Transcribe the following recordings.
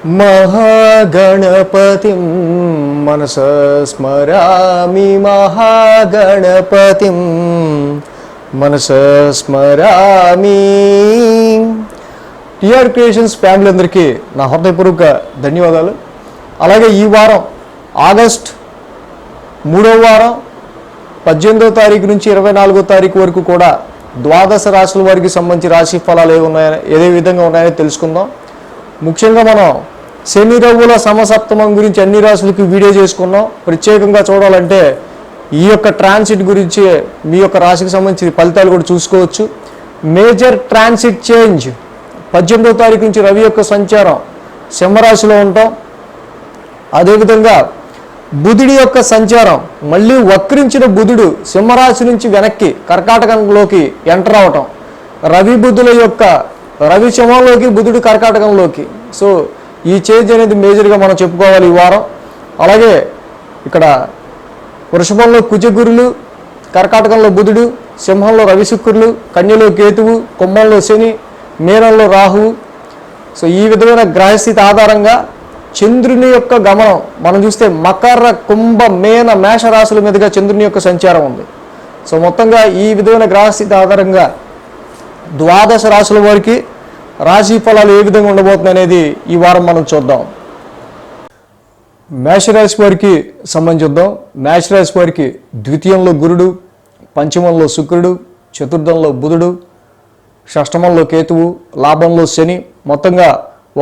महागणपतिं मनसा स्मरामि महागणपतिं मनसा स्मरामि। TR creations family అందరికీ నా హృదయపూర్వక ధన్యవాదాలు। అలాగే ఈ వారం ఆగస్ట్ 3వ వారం 18వ తారీఖు నుంచి 24వ తారీఖు వరకు కూడా ద్వాదశ రాశుల వారికి సంబంధించి రాశి ఫలాలు ఏ విధంగా ఉన్నాయో తెలుసుకుందాం। ముఖ్యంగా మనం శని రవుల సమసప్తమం గురించి అన్ని రాశులకి వీడియో చేసుకున్నాం। ప్రత్యేకంగా చూడాలంటే ఈ యొక్క ట్రాన్సిట్ గురించి మీ యొక్క రాశికి సంబంధించి ఫలితాలు కూడా చూసుకోవచ్చు। మేజర్ ట్రాన్సిట్ చేంజ్ 18వ తారీఖు నుంచి రవి యొక్క సంచారం సింహరాశిలో ఉంటాం। అదేవిధంగా బుధుడి యొక్క సంచారం మళ్ళీ వక్రించిన బుధుడు సింహరాశి నుంచి వెనక్కి కర్కాటకంలోకి ఎంటర్ అవటం, రవి బుధుల యొక్క రవి సింహంలోకి బుధుడు కర్కాటకంలోకి। సో ఈ చేంజ్ అనేది మేజర్గా మనం చెప్పుకోవాలి ఈ వారం। అలాగే ఇక్కడ వృషభంలో కుజగురులు, కర్కాటకంలో బుధుడు, సింహంలో రవి శుక్రులు, కన్యలో కేతువు, కుంభంలో శని, మీనంలో రాహువు। సో ఈ విధమైన గ్రహస్థితి ఆధారంగా చంద్రుని యొక్క గమనం మనం చూస్తే మకర, కుంభ, మేన, మేష రాశుల మీదుగా చంద్రుని యొక్క సంచారం ఉంది। సో మొత్తంగా ఈ విధమైన గ్రహస్థితి ఆధారంగా ద్వాదశ రాశుల వారికి రాశి ఫలాలు ఏ విధంగా ఉండబోతున్నాయి అనేది ఈ వారం మనం చూద్దాం। మేషరాశి వారికి సంబంధించుద్దాం। మేషరాశి వారికి ద్వితీయంలో గురుడు, పంచమంలో శుక్రుడు, చతుర్థంలో బుధుడు, షష్టమంలో కేతువు, లాభంలో శని, మొత్తంగా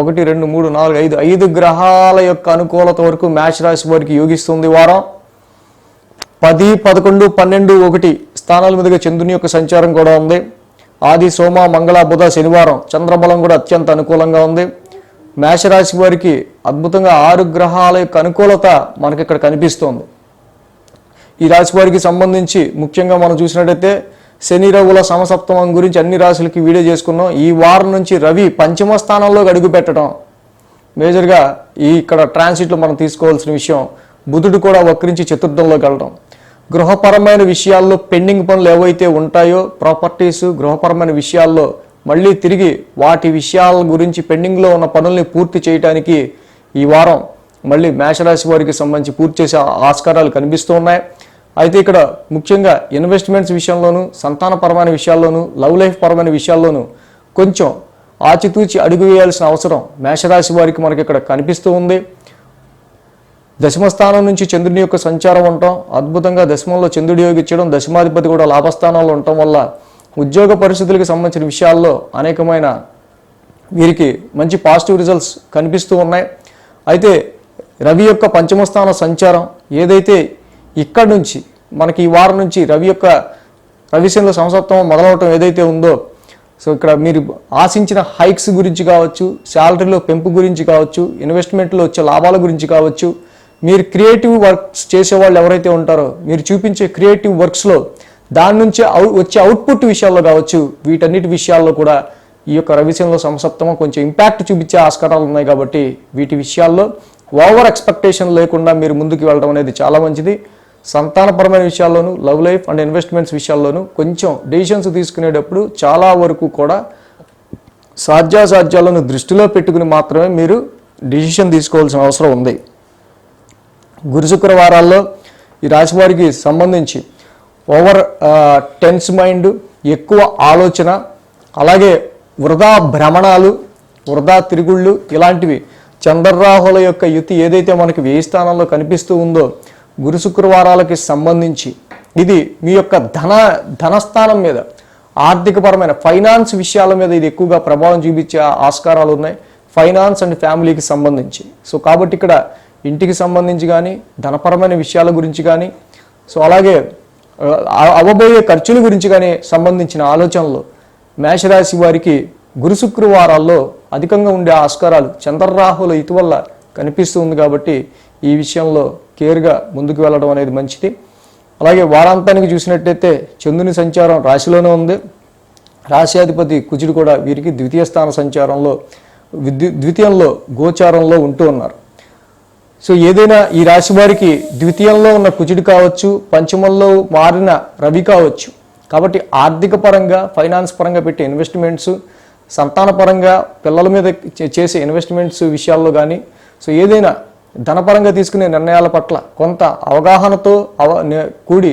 1, 2, 3, 4, 5 గ్రహాల యొక్క అనుకూలత వరకు మేషరాశి వారికి యోగిస్తుంది వారం। 10, 11, 12, 1 స్థానాల మీదుగా చంద్రుని యొక్క సంచారం కూడా ఉంది। ఆది, సోమ, మంగళ, బుధ, శనివారం చంద్రబలం కూడా అత్యంత అనుకూలంగా ఉంది। మేషరాశి వారికి అద్భుతంగా 6 గ్రహాల యొక్క అనుకూలత మనకి ఇక్కడ కనిపిస్తోంది। ఈ రాశి వారికి సంబంధించి ముఖ్యంగా మనం చూసినట్టయితే శని రవుల సమసప్తమం గురించి అన్ని రాశులకి వీడియో చేసుకున్నాం। ఈ వారం నుంచి రవి పంచమ స్థానంలోకి అడుగు పెట్టడం మేజర్గా ఇక్కడ ట్రాన్సిట్లో మనం తీసుకోవాల్సిన విషయం। బుధుడు కూడా వక్రించి చతుర్థంలోకి వెళ్ళడం, గృహపరమైన విషయాల్లో పెండింగ్ పనులు ఏవైతే ఉంటాయో ప్రాపర్టీస్, గృహపరమైన విషయాల్లో మళ్ళీ తిరిగి వాటి విషయాల గురించి పెండింగ్లో ఉన్న పనుల్ని పూర్తి చేయడానికి ఈ వారం మళ్ళీ మేషరాశి వారికి సంబంధించి పూర్తి చేసే ఆస్కారాలు కనిపిస్తూ ఉన్నాయి। అయితే ఇక్కడ ముఖ్యంగా ఇన్వెస్ట్మెంట్స్ విషయంలోనూ, సంతానపరమైన విషయాల్లోనూ, లవ్ లైఫ్ పరమైన విషయాల్లోనూ కొంచెం ఆచితూచి అడుగు వేయాల్సిన అవసరం మేషరాశి వారికి మనకి ఇక్కడ కనిపిస్తూ ఉంది। దశమ స్థానం నుంచి చంద్రుని యొక్క సంచారం ఉండటం, అద్భుతంగా దశమంలో చంద్రుడి యోగించడం, దశమాధిపతి కూడా లాభస్థానంలో ఉండటం వల్ల ఉద్యోగ పరిస్థితులకు సంబంధించిన విషయాల్లో అనేకమైన వీరికి మంచి పాజిటివ్ రిజల్ట్స్ కనిపిస్తూ ఉన్నాయి। అయితే రవి యొక్క పంచమ స్థాన సంచారం ఏదైతే ఇక్కడ నుంచి మనకి ఈ వారం నుంచి రవిశనిలో సంసప్తమం మొదలవటం ఏదైతే ఉందో, సో ఇక్కడ మీరు ఆశించిన హైక్స్ గురించి కావచ్చు, శాలరీలో పెంపు గురించి కావచ్చు, ఇన్వెస్ట్మెంట్లో వచ్చే లాభాల గురించి కావచ్చు, మీరు క్రియేటివ్ వర్క్స్ చేసేవాళ్ళు ఎవరైతే ఉంటారో మీరు చూపించే క్రియేటివ్ వర్క్స్లో దాని నుంచి వచ్చే అవుట్పుట్ విషయాల్లో కావచ్చు, వీటన్నిటి విషయాల్లో కూడా ఈ యొక్క రవిశనిలో సంసప్తమం కొంచెం ఇంపాక్ట్ చూపించే ఆస్కారాలు ఉన్నాయి। కాబట్టి వీటి విషయాల్లో ఓవర్ ఎక్స్పెక్టేషన్ లేకుండా మీరు ముందుకు వెళ్ళడం అనేది చాలా మంచిది। సంతానపరమైన విషయాల్లోనూ, లవ్ లైఫ్ అండ్ ఇన్వెస్ట్మెంట్స్ విషయాల్లోనూ కొంచెం డెసిషన్స్ తీసుకునేటప్పుడు చాలా వరకు కూడా సాధ్యాసాధ్యాలను దృష్టిలో పెట్టుకుని మాత్రమే మీరు డెసిషన్ తీసుకోవాల్సిన అవసరం ఉంది। గురు శుక్రవారాల్లో ఈ రాశి వారికి సంబంధించి ఓవర్ టెన్స్ మైండ్, ఎక్కువ ఆలోచన, అలాగే వృధా భ్రమణాలు, వృధా తిరుగుళ్ళు ఇలాంటివి చంద్రరాహుల యొక్క యుతి ఏదైతే మనకి 1000 స్థానంలో కనిపిస్తూ ఉందో గురు శుక్రవారాలకి సంబంధించి ఇది మీ యొక్క ధనస్థానం మీద, ఆర్థికపరమైన ఫైనాన్స్ విషయాల మీద ఇది ఎక్కువగా ప్రభావం చూపించే ఆస్కారాలు ఉన్నాయి, ఫైనాన్స్ అండ్ ఫ్యామిలీకి సంబంధించి। సో కాబట్టి ఇక్కడ ఇంటికి సంబంధించి కానీ, ధనపరమైన విషయాల గురించి కానీ, సో అలాగే అవబోయే ఖర్చుల గురించి కానీ సంబంధించిన ఆలోచనలు మేషరాశి వారికి గురు శుక్రవారాల్లో అధికంగా ఉండే ఆస్కారాలు చంద్రరాహుల యుతి వల్ల కనిపిస్తూ ఉంది। కాబట్టి ఈ విషయంలో కేర్గా ముందుకు వెళ్ళడం అనేది మంచిది। అలాగే వారాంతానికి చూసినట్టయితే చంద్రుని సంచారం రాశిలోనే ఉంది, రాశ్యాధిపతి కుజుడు కూడా వీరికి ద్వితీయ స్థాన సంచారంలో ద్వితీయంలో గోచారంలో ఉంటూ ఉన్నారు। సో ఏదైనా ఈ రాశి వారికి ద్వితీయంలో ఉన్న కుజుడు కావచ్చు, పంచమంలో మారిన రవి కావచ్చు, కాబట్టి ఆర్థిక పరంగా, ఫైనాన్స్ పరంగా పెట్టే ఇన్వెస్ట్మెంట్స్, సంతానపరంగా పిల్లల మీద చేసే ఇన్వెస్ట్మెంట్స్ విషయాల్లో కానీ, సో ఏదైనా ధనపరంగా తీసుకునే నిర్ణయాల పట్ల కొంత అవగాహనతో కూడి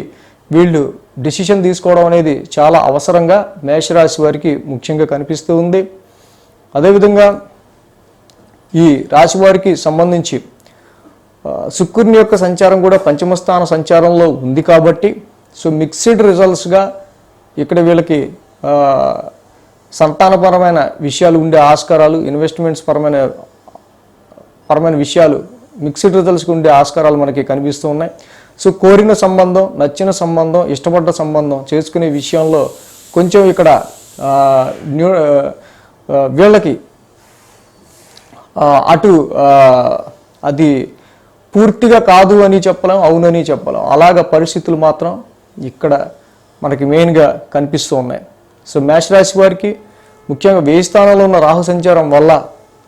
వీళ్ళు డిసిషన్ తీసుకోవడం అనేది చాలా అవసరంగా మేషరాశి వారికి ముఖ్యంగా కనిపిస్తూ ఉంది. అదేవిధంగా ఈ రాశి వారికి సంబంధించి శుక్రుని యొక్క సంచారం కూడా పంచమ స్థాన సంచారంలో ఉంది కాబట్టి, సో మిక్స్డ్ రిజల్ట్స్గా ఇక్కడ వీళ్ళకి సంతానపరమైన విషయాలు ఉండే ఆస్కారాలు, ఇన్వెస్ట్మెంట్స్ పరమైన విషయాలు మిక్స్డ్ రిజల్ట్స్కి ఉండే ఆస్కారాలు మనకి కనిపిస్తూ ఉన్నాయి. సో కోరిన సంబంధం, నచ్చిన సంబంధం, ఇష్టపడ్డ సంబంధం చేసుకునే విషయంలో కొంచెం ఇక్కడ వీళ్ళకి అటు అది పూర్తిగా కాదు అని చెప్పలేం, అవునని చెప్పలేం, అలాగ పరిస్థితులు మాత్రం ఇక్కడ మనకి మెయిన్గా కనిపిస్తూ ఉన్నాయి. సో మేషరాశి వారికి ముఖ్యంగా 1000 స్థానంలో ఉన్న రాహు సంచారం వల్ల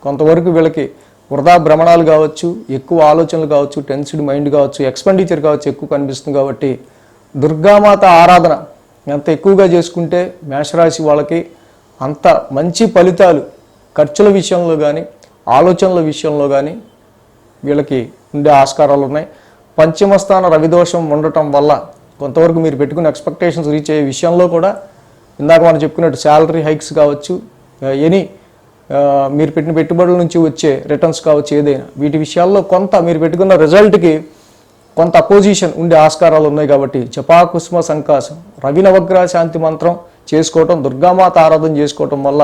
కొంతవరకు వీళ్ళకి వృధా భ్రమణాలు కావచ్చు, ఎక్కువ ఆలోచనలు కావచ్చు, టెన్స్డ్ మైండ్ కావచ్చు, ఎక్స్పెండిచర్ కావచ్చు ఎక్కువ కనిపిస్తుంది. కాబట్టి దుర్గామాత ఆరాధన ఎంత ఎక్కువగా చేసుకుంటే మేషరాశి వాళ్ళకి అంత మంచి ఫలితాలు ఖర్చుల విషయంలో కానీ, ఆలోచనల విషయంలో కానీ వీళ్ళకి ఉండే ఆస్కారాలు ఉన్నాయి. పంచమ స్థాన రవిదోషం ఉండటం వల్ల కొంతవరకు మీరు పెట్టుకున్న ఎక్స్పెక్టేషన్స్ రీచ్ అయ్యే విషయంలో కూడా ఇందాక మనం చెప్పుకున్నట్టు శాలరీ హైక్స్ కావచ్చు, మీరు పెట్టిన పెట్టుబడుల నుంచి వచ్చే రిటర్న్స్ కావచ్చు, ఏదైనా వీటి విషయాల్లో కొంత మీరు పెట్టుకున్న రిజల్ట్కి కొంత అపోజిషన్ ఉండే ఆస్కారాలు ఉన్నాయి. కాబట్టి జపాకుసుమ సంకాసం, రవి నవగ్రహ శాంతి మంత్రం చేసుకోవటం, దుర్గామాత ఆరాధన చేసుకోవటం వల్ల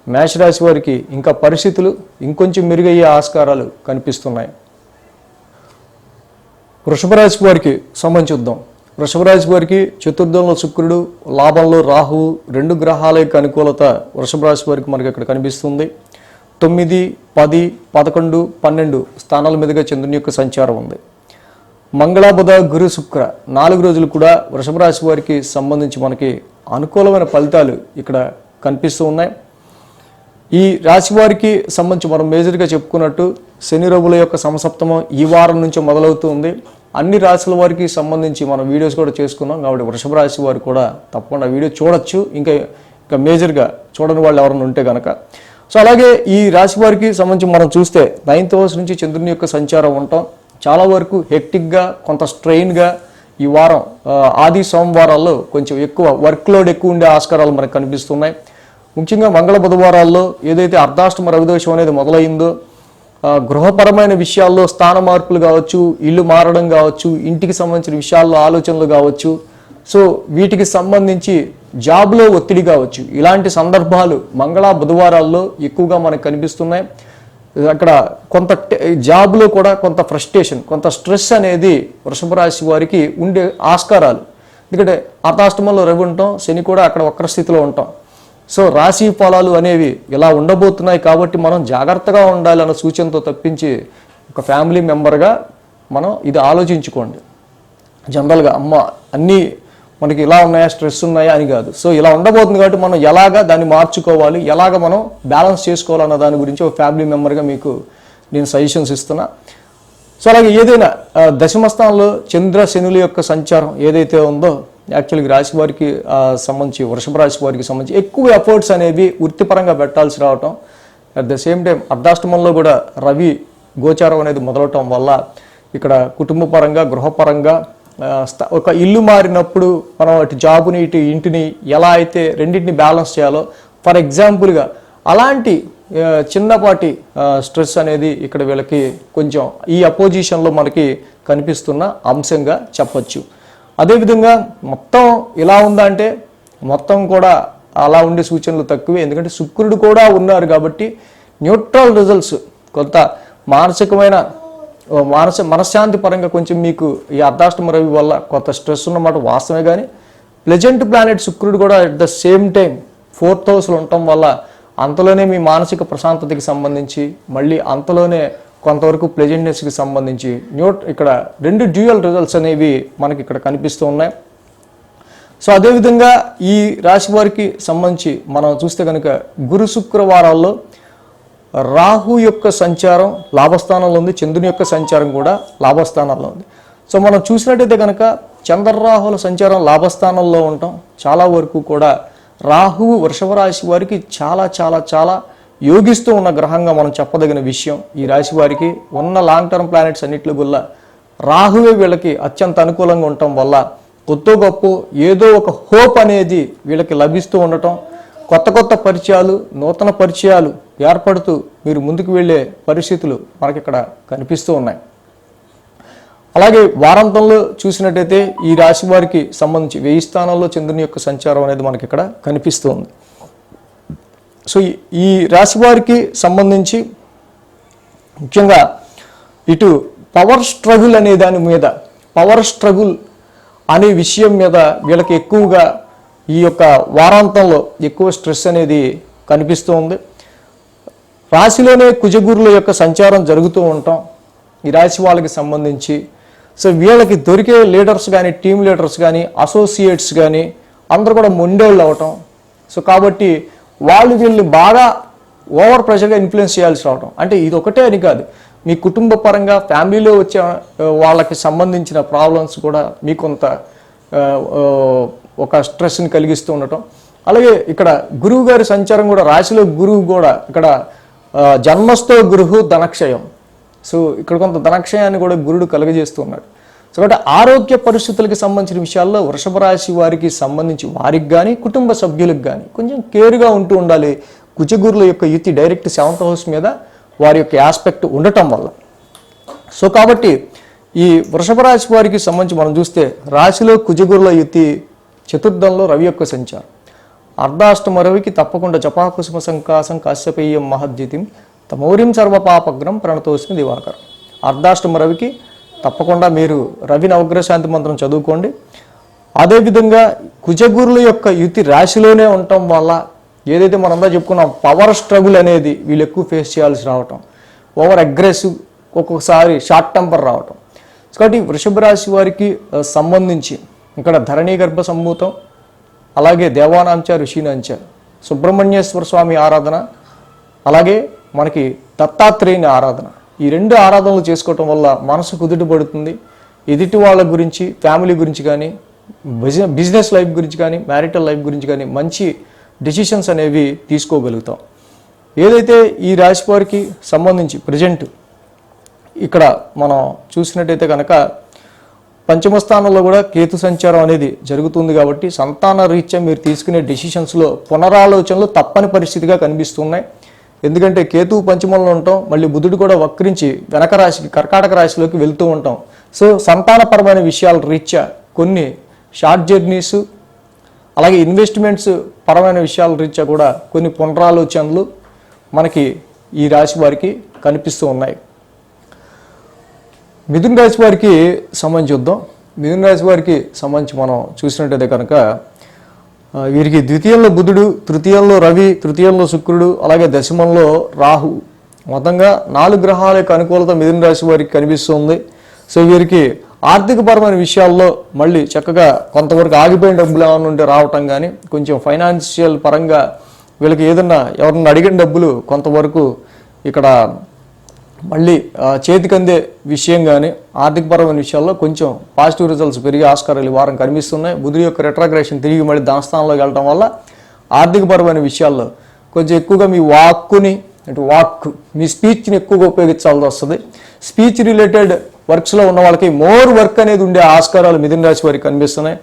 మేషరాశి వారికి ఇంకా పరిస్థితులు ఇంకొంచెం మెరుగయ్యే ఆస్కారాలు కనిపిస్తున్నాయి. వృషభ రాశి వారికి సంబంధించుద్దాం. వృషభ రాశి వారికి చతుర్థంలో శుక్రుడు, లాభంలో రాహువు, 2 గ్రహాల యొక్క అనుకూలత వృషభ రాశి వారికి మనకి ఇక్కడ కనిపిస్తుంది. 9, 10, 11, 12 స్థానాల మీదుగా చంద్రుని యొక్క సంచారం ఉంది. మంగళ, బుధ, గురు, శుక్ర 4 రోజులు కూడా వృషభ రాశి వారికి సంబంధించి మనకి అనుకూలమైన ఫలితాలు ఇక్కడ కనిపిస్తూ ఉన్నాయి. ఈ రాశి వారికి సంబంధించి మనం మేజర్గా చెప్పుకున్నట్టు శని రవుల యొక్క సమసప్తమం ఈ వారం నుంచి మొదలవుతుంది. అన్ని రాశుల వారికి సంబంధించి మనం వీడియోస్ కూడా చేసుకున్నాం. కాబట్టి వృషభ రాశి వారు కూడా తప్పకుండా వీడియో చూడొచ్చు, ఇంకా మేజర్గా చూడని వాళ్ళు ఎవరైనా ఉంటే కనుక. సో అలాగే ఈ రాశి వారికి సంబంధించి మనం చూస్తే 9th హౌస్ నుంచి చంద్రుని యొక్క సంచారం ఉండటం చాలా వరకు హెక్టిక్గా, కొంత స్ట్రెయిన్గా ఈ వారం ఆది సోమవారాల్లో కొంచెం ఎక్కువ వర్క్ లోడ్ ఎక్కువ ఉండే ఆస్కారాలు మనకు కనిపిస్తున్నాయి. ముఖ్యంగా మంగళ బుధవారాల్లో ఏదైతే అర్ధాష్టమ రవిదోషం అనేది మొదలైందో, గృహపరమైన విషయాల్లో స్థాన మార్పులు కావచ్చు, ఇల్లు మారడం కావచ్చు, ఇంటికి సంబంధించిన విషయాల్లో ఆలోచనలు కావచ్చు, సో వీటికి సంబంధించి జాబ్లో ఒత్తిడి కావచ్చు, ఇలాంటి సందర్భాలు మంగళ బుధవారాల్లో ఎక్కువగా మనకు కనిపిస్తున్నాయి. అక్కడ కొంత జాబ్లో కూడా కొంత ఫ్రస్ట్రేషన్, కొంత స్ట్రెస్ అనేది వృషభ రాశి వారికి ఉండే ఆస్కారాలు. ఎందుకంటే అర్ధాష్టమంలో రవి ఉంటాం, శని కూడా అక్కడ వక్ర స్థితిలో ఉంటాం. సో రాశి ఫలాలు అనేవి ఇలా ఉండబోతున్నాయి కాబట్టి మనం జాగ్రత్తగా ఉండాలి అన్న సూచనతో తప్పించి ఒక ఫ్యామిలీ మెంబర్గా మనం ఇది ఆలోచించుకోండి. జనరల్గా అమ్మ అన్నీ మనకి ఇలా ఉన్నాయా, స్ట్రెస్ ఉన్నాయా అని కాదు. సో ఇలా ఉండబోతుంది కాబట్టి మనం ఎలాగా దాన్ని మార్చుకోవాలి, ఎలాగ మనం బ్యాలెన్స్ చేసుకోవాలన్న దాని గురించి ఒక ఫ్యామిలీ మెంబర్గా మీకు నేను సజెషన్స్ ఇస్తున్నా. సో అలాగే ఏదైనా దశమ స్థానంలో చంద్ర శనుల యొక్క సంచారం ఏదైతే ఉందో, యాక్చువల్గా రాశి వారికి సంబంధించి వృషభ రాశి వారికి సంబంధించి ఎక్కువ ఎఫర్ట్స్ అనేవి వృత్తిపరంగా పెట్టాల్సి రావటం, అట్ ద సేమ్ టైం అర్ధాష్టమంలో కూడా రవి గోచారం అనేది మొదలవటం వల్ల ఇక్కడ కుటుంబ పరంగా, గృహపరంగా ఒక ఇల్లు మారినప్పుడు మనం అటు జాబుని ఇటు ఇంటిని ఎలా అయితే రెండింటిని బ్యాలెన్స్ చేయాలో, ఫర్ ఎగ్జాంపుల్గా అలాంటి చిన్నపాటి స్ట్రెస్ అనేది ఇక్కడ వీళ్ళకి కొంచెం ఈ అపోజిషన్లో మనకి కనిపిస్తున్న అంశంగా చెప్పచ్చు. అదేవిధంగా మొత్తం ఇలా ఉందా అంటే మొత్తం కూడా అలా ఉండే సూచనలు తక్కువే. ఎందుకంటే శుక్రుడు కూడా ఉన్నారు కాబట్టి న్యూట్రల్ రిజల్ట్స్, కొంత మానసికమైన మనశ్శాంతి పరంగా కొంచెం మీకు ఈ అర్ధాష్టమ రవి వల్ల కొంత స్ట్రెస్ ఉన్నమాట వాస్తవమే. కానీ ప్లెజెంట్ ప్లానెట్ శుక్రుడు కూడా at the same time 4th హౌస్లో ఉండటం వల్ల అంతలోనే మీ మానసిక ప్రశాంతతకి సంబంధించి, మళ్ళీ అంతలోనే కొంతవరకు ప్లెజెంట్నెస్కి సంబంధించి ఇక్కడ 2 డ్యూయల్ రిజల్ట్స్ అనేవి మనకి ఇక్కడ కనిపిస్తూ ఉన్నాయి. సో అదేవిధంగా ఈ రాశి వారికి సంబంధించి మనం చూస్తే కనుక గురు శుక్రవారాల్లో రాహు యొక్క సంచారం లాభస్థానంలో ఉంది, చంద్రుని యొక్క సంచారం కూడా లాభస్థానంలో ఉంది. సో మనం చూసినట్టయితే కనుక చంద్రరాహుల సంచారం లాభస్థానంలో ఉండటం చాలా వరకు కూడా రాహువు వృషభ రాశి వారికి చాలా చాలా చాలా యోగిస్తూ ఉన్న గ్రహంగా మనం చెప్పదగిన విషయం. ఈ రాశి వారికి ఉన్న లాంగ్ టర్మ్ ప్లానెట్స్ అన్నింటిలో కూడా రాహువే వీళ్ళకి అత్యంత అనుకూలంగా ఉండటం వల్ల కొత్త గొప్ప ఏదో ఒక హోప్ అనేది వీళ్ళకి లభిస్తూ ఉండటం, కొత్త కొత్త పరిచయాలు, నూతన పరిచయాలు ఏర్పడుతూ మీరు ముందుకు వెళ్ళే పరిస్థితులు మనకి ఇక్కడ కనిపిస్తూ ఉన్నాయి. అలాగే వారాంతంలో చూసినట్టయితే ఈ రాశి వారికి సంబంధించి 1000 స్థానాల్లో చంద్రుని యొక్క సంచారం అనేది మనకి ఇక్కడ కనిపిస్తుంది. సో ఈ రాశి వారికి సంబంధించి ముఖ్యంగా ఇటు పవర్ స్ట్రగుల్ అనే దాని మీద, పవర్ స్ట్రగుల్ అనే విషయం మీద వీళ్ళకి ఎక్కువగా ఈ యొక్క వారాంతంలో ఎక్కువ స్ట్రెస్ అనేది కనిపిస్తూ ఉంది. రాశిలోనే కుజగురుల యొక్క సంచారం జరుగుతూ ఉంటాం ఈ రాశి వాళ్ళకి సంబంధించి. సో వీళ్ళకి దొరికే లీడర్స్ కానీ, టీమ్ లీడర్స్ కానీ, అసోసియేట్స్ కానీ అందరూ కూడా మొండేళ్ళు అవటం. సో కాబట్టి వీళ్ళని బాగా ఓవర్ ప్రెషర్గా ఇన్ఫ్లుయెన్స్ చేయాల్సి రావటం. అంటే ఇది ఒకటే అని కాదు, మీ కుటుంబ పరంగా ఫ్యామిలీలో వచ్చే వాళ్ళకి సంబంధించిన ప్రాబ్లమ్స్ కూడా మీ కొంత ఒక స్ట్రెస్ని కలిగిస్తూ ఉండటం. అలాగే ఇక్కడ గురువు గారి సంచారం కూడా, రాశిలో గురువు కూడా ఇక్కడ జన్మస్థో గురువు ధనక్షయం. సో ఇక్కడ కొంత ధనక్షయాన్ని కూడా గురుడు కలుగజేస్తూ ఉన్నాడు. సో కాబట్టి ఆరోగ్య పరిస్థితులకు సంబంధించిన విషయాల్లో వృషభ రాశి వారికి సంబంధించి వారికి కానీ, కుటుంబ సభ్యులకు కానీ కొంచెం కేర్గా ఉంటూ ఉండాలి. కుజగురుల యొక్క యుతి డైరెక్ట్ 7th హౌస్ మీద వారి యొక్క ఆస్పెక్ట్ ఉండటం వల్ల. సో కాబట్టి ఈ వృషభ రాశి వారికి సంబంధించి మనం చూస్తే రాశిలో కుజగురుల యుతి, చతుర్థంలో రవి యొక్క సంచారం, అర్ధాష్టమ రవికి తప్పకుండా జపాకుసుమ సంకాసం కాశ్యపేయం మహద్యుతిం తమౌరిం సర్వపాపగ్రం ప్రణతోస్మి దివాకరం. అర్ధాష్టమ రవికి తప్పకుండా మీరు రవి నవగ్రహశాంతి మంత్రం చదువుకోండి. అదేవిధంగా కుజగురుల యొక్క యుతి రాశిలోనే ఉండటం వల్ల ఏదైతే మనందా చెప్పుకున్నాం పవర్ స్ట్రగుల్ అనేది వీళ్ళు ఎక్కువ ఫేస్ చేయాల్సి రావటం, ఓవర్ అగ్రెసివ్, ఒక్కొక్కసారి షార్ట్ టెంపర్ రావటం. కాబట్టి వృషభ రాశి వారికి సంబంధించి ఇక్కడ ధరణీ గర్భ సంభూతం, అలాగే దేవానాంచ ఋషినాంచ, సుబ్రహ్మణ్యేశ్వర స్వామి ఆరాధన, అలాగే మనకి దత్తాత్రేయుని ఆరాధన, ఈ 2 ఆరాధనలు చేసుకోవటం వల్ల మనసు కుదుటపడుతుంది. ఎదుటి వాళ్ళ గురించి, ఫ్యామిలీ గురించి కానీ, బిజినెస్ లైఫ్ గురించి కానీ, మ్యారిటల్ లైఫ్ గురించి కానీ మంచి డెసిషన్స్ అనేవి తీసుకోగలుగుతాం. ఏదైతే ఈ రాశి వారికి సంబంధించి ప్రజెంట్ ఇక్కడ మనం చూసినట్టయితే కనుక పంచమ స్థానంలో కూడా కేతు సంచారం అనేది జరుగుతుంది. కాబట్టి సంతాన రీత్యా మీరు తీసుకునే డెసిషన్స్లో పునరాలోచనలు తప్పని పరిస్థితిగా కనిపిస్తున్నాయి. ఎందుకంటే కేతువు పంచమంలో ఉంటాం, మళ్ళీ బుధుడు కూడా వక్రించి వెనక రాశికి కర్కాటక రాశిలోకి వెళ్తూ ఉంటాం. సో సంతానపరమైన విషయాల రీత్యా కొన్ని షార్ట్ జర్నీస్, అలాగే ఇన్వెస్ట్మెంట్స్ పరమైన విషయాల రీత్యా కూడా కొన్ని పునరాలోచనలు మనకి ఈ రాశి వారికి కనిపిస్తూ ఉన్నాయి. మిథున రాశి వారికి సంబంధించి చూద్దాం. మిథున రాశి వారికి సంబంధించి మనం చూసినట్టయితే కనుక వీరికి ద్వితీయంలో బుధుడు, తృతీయంలో రవి, తృతీయంలో శుక్రుడు, అలాగే దశమంలో రాహు, మొత్తంగా 4 గ్రహాల యొక్క అనుకూలత మిథున రాశి వారికి కనిపిస్తుంది. సో వీరికి ఆర్థికపరమైన విషయాల్లో మళ్ళీ చక్కగా కొంతవరకు ఆగిపోయిన డబ్బులు ఏమైనా ఉంటే రావటం కానీ, కొంచెం ఫైనాన్షియల్ పరంగా వీళ్ళకి ఏదన్నా ఎవరన్నా అడిగిన డబ్బులు కొంతవరకు ఇక్కడ మళ్ళీ చేతికి అందే విషయం కానీ, ఆర్థికపరమైన విషయాల్లో కొంచెం పాజిటివ్ రిజల్ట్స్ పెరిగే ఆస్కారాలు ఈ వారం కనిపిస్తున్నాయి. బుధుడి యొక్క రెట్రాగ్రేషన్ తిరిగి మళ్ళీ ధనస్థానంలోకి వెళ్ళడం వల్ల ఆర్థికపరమైన విషయాల్లో కొంచెం ఎక్కువగా మీ మీ స్పీచ్ని ఎక్కువగా ఉపయోగించాల్సి వస్తుంది. స్పీచ్ రిలేటెడ్ వర్క్స్లో ఉన్న వాళ్ళకి మోర్ వర్క్ అనేది ఉండే ఆస్కారాలు మిథున రాశి వారికి కనిపిస్తున్నాయి.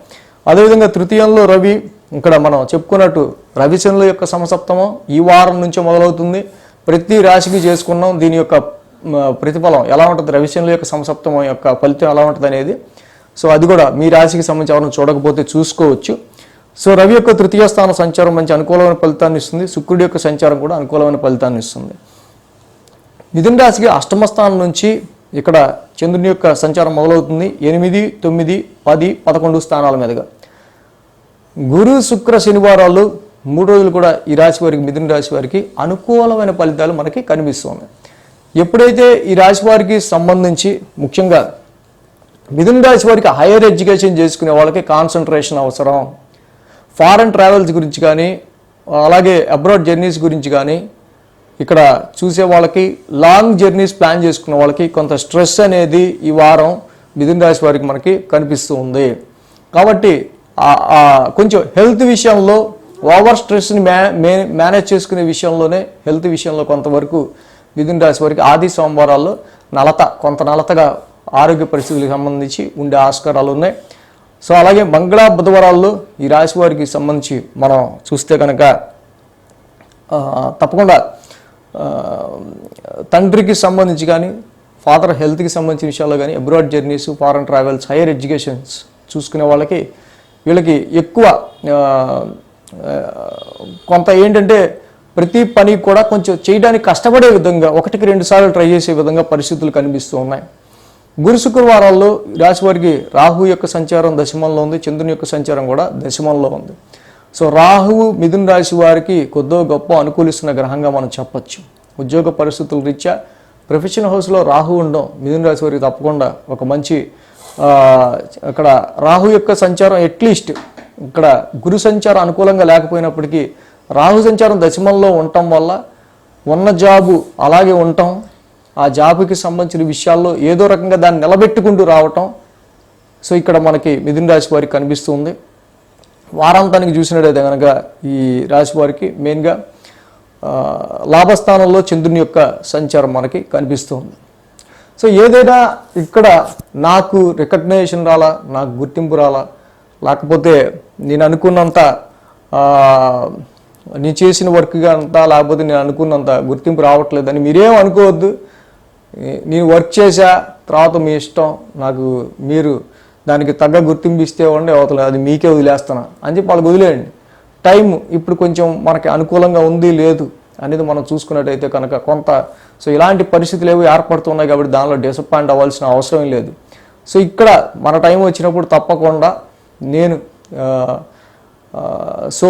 అదేవిధంగా తృతీయంలో రవి, ఇక్కడ మనం చెప్పుకున్నట్టు రవిశనుల యొక్క సమసప్తమం ఈ వారం నుంచే మొదలవుతుంది. ప్రతి రాశికి చేసుకున్నాం దీని యొక్క ప్రతిఫలం ఎలా ఉంటుంది, రవిశనుల యొక్క సమసప్తమం యొక్క ఫలితం ఎలా ఉంటుంది అనేది. సో అది కూడా మీ రాశికి సంబంధించి ఎవరైనా చూడకపోతే చూసుకోవచ్చు. సో రవి యొక్క తృతీయ స్థాన సంచారం మంచి అనుకూలమైన ఫలితాన్ని ఇస్తుంది. శుక్రుడి యొక్క సంచారం కూడా అనుకూలమైన ఫలితాన్ని ఇస్తుంది. మిథున రాశికి అష్టమ స్థానం నుంచి ఇక్కడ చంద్రుని యొక్క సంచారం మొదలవుతుంది. 8, 9, 10, 11 స్థానాల మీదుగా గురు శుక్ర శనివారాలు 3 రోజులు కూడా ఈ రాశి వారికి, మిథున రాశి వారికి అనుకూలమైన ఫలితాలు మనకి కనిపిస్తున్నాయి. ఎప్పుడైతే ఈ రాశి వారికి సంబంధించి ముఖ్యంగా మిథున రాశి వారికి హైయర్ ఎడ్యుకేషన్ చేసుకునే వాళ్ళకి కాన్సన్ట్రేషన్ అవసరం. ఫారెన్ ట్రావెల్స్ గురించి కానీ, అలాగే అబ్రాడ్ జర్నీస్ గురించి కానీ, ఇక్కడ చూసే వాళ్ళకి లాంగ్ జర్నీస్ ప్లాన్ చేసుకున్న వాళ్ళకి కొంత స్ట్రెస్ అనేది ఈ వారం మిథున రాశి వారికి మనకి కనిపిస్తూ ఉంది. కాబట్టి కొంచెం హెల్త్ విషయంలో ఓవర్ స్ట్రెస్ని మేనేజ్ చేసుకునే విషయంలోనే హెల్త్ విషయంలో కొంతవరకు మిథున రాశి వారికి ఆది సోమవారాల్లో కొంత నలతగా ఆరోగ్య పరిస్థితులకు సంబంధించి ఉండే ఆస్కారాలు ఉన్నాయి. సో అలాగే మంగళ బుధవారాల్లో ఈ రాశి వారికి సంబంధించి మనం చూస్తే కనుక తప్పకుండా తండ్రికి సంబంధించి కానీ ఫాదర్ హెల్త్కి సంబంధించిన విషయాల్లో కానీ abroad journeys, foreign travels, hire educations చూసుకునే వీళ్ళకి ఎక్కువ కొంత ఏంటంటే ప్రతి పని కూడా కొంచెం చేయడానికి కష్టపడే విధంగా 1-2 సార్లు ట్రై చేసే విధంగా పరిస్థితులు కనిపిస్తూ ఉన్నాయి. గురు శుక్రవారాల్లో రాశి వారికి రాహు యొక్క సంచారం దశమంలో ఉంది, చంద్రుని యొక్క సంచారం కూడా దశమంలో ఉంది. సో రాహువు మిథున రాశి వారికి కొద్దో గొప్ప అనుకూలిస్తున్న గ్రహంగా మనం చెప్పచ్చు. ఉద్యోగ పరిస్థితుల రీత్యా ప్రొఫెషనల్ హౌస్లో రాహు ఉండడం మిథున రాశి వారికి తప్పకుండా ఒక మంచి అక్కడ రాహు యొక్క సంచారం అట్లీస్ట్ ఇక్కడ గురు సంచారం అనుకూలంగా లేకపోయినప్పటికీ రాహు సంచారం దశమంలో ఉండటం వల్ల ఉన్న జాబు అలాగే ఉండటం, ఆ జాబుకి సంబంధించిన విషయాల్లో ఏదో రకంగా దాన్ని నిలబెట్టుకుంటూ రావటం. సో ఇక్కడ మనకి మిథున రాశి వారికి కనిపిస్తుంది. వారాంతానికి చూసినట్టయితే కనుక ఈ రాశి వారికి మెయిన్గా లాభస్థానంలో చంద్రుని యొక్క సంచారం మనకి కనిపిస్తుంది. సో ఏదైనా ఇక్కడ నాకు రికగ్నైజేషన్ రాలా, నాకు గుర్తింపు రాలా, లేకపోతే నేను అనుకున్నంత నేను చేసిన వర్క్గా అంతా లేకపోతే నేను అనుకున్నంత గుర్తింపు రావట్లేదని మీరేం అనుకోవద్దు. నేను వర్క్ చేశా, తర్వాత మీ ఇష్టం, మీరు దానికి తగ్గ గుర్తింపు ఇస్తే ఉండే అవతల అది మీకే వదిలేస్తాను అని చెప్పి వాళ్ళకి వదిలేయండి. టైం ఇప్పుడు కొంచెం మనకి అనుకూలంగా ఉంది లేదు అనేది మనం చూసుకున్నట్టయితే కనుక కొంత సో ఇలాంటి పరిస్థితులు ఏవో ఏర్పడుతున్నాయి కాబట్టి దానిలో డిసప్పాయింట్ అవ్వాల్సిన అవసరం లేదు. సో ఇక్కడ మన టైం వచ్చినప్పుడు తప్పకుండా నేను సో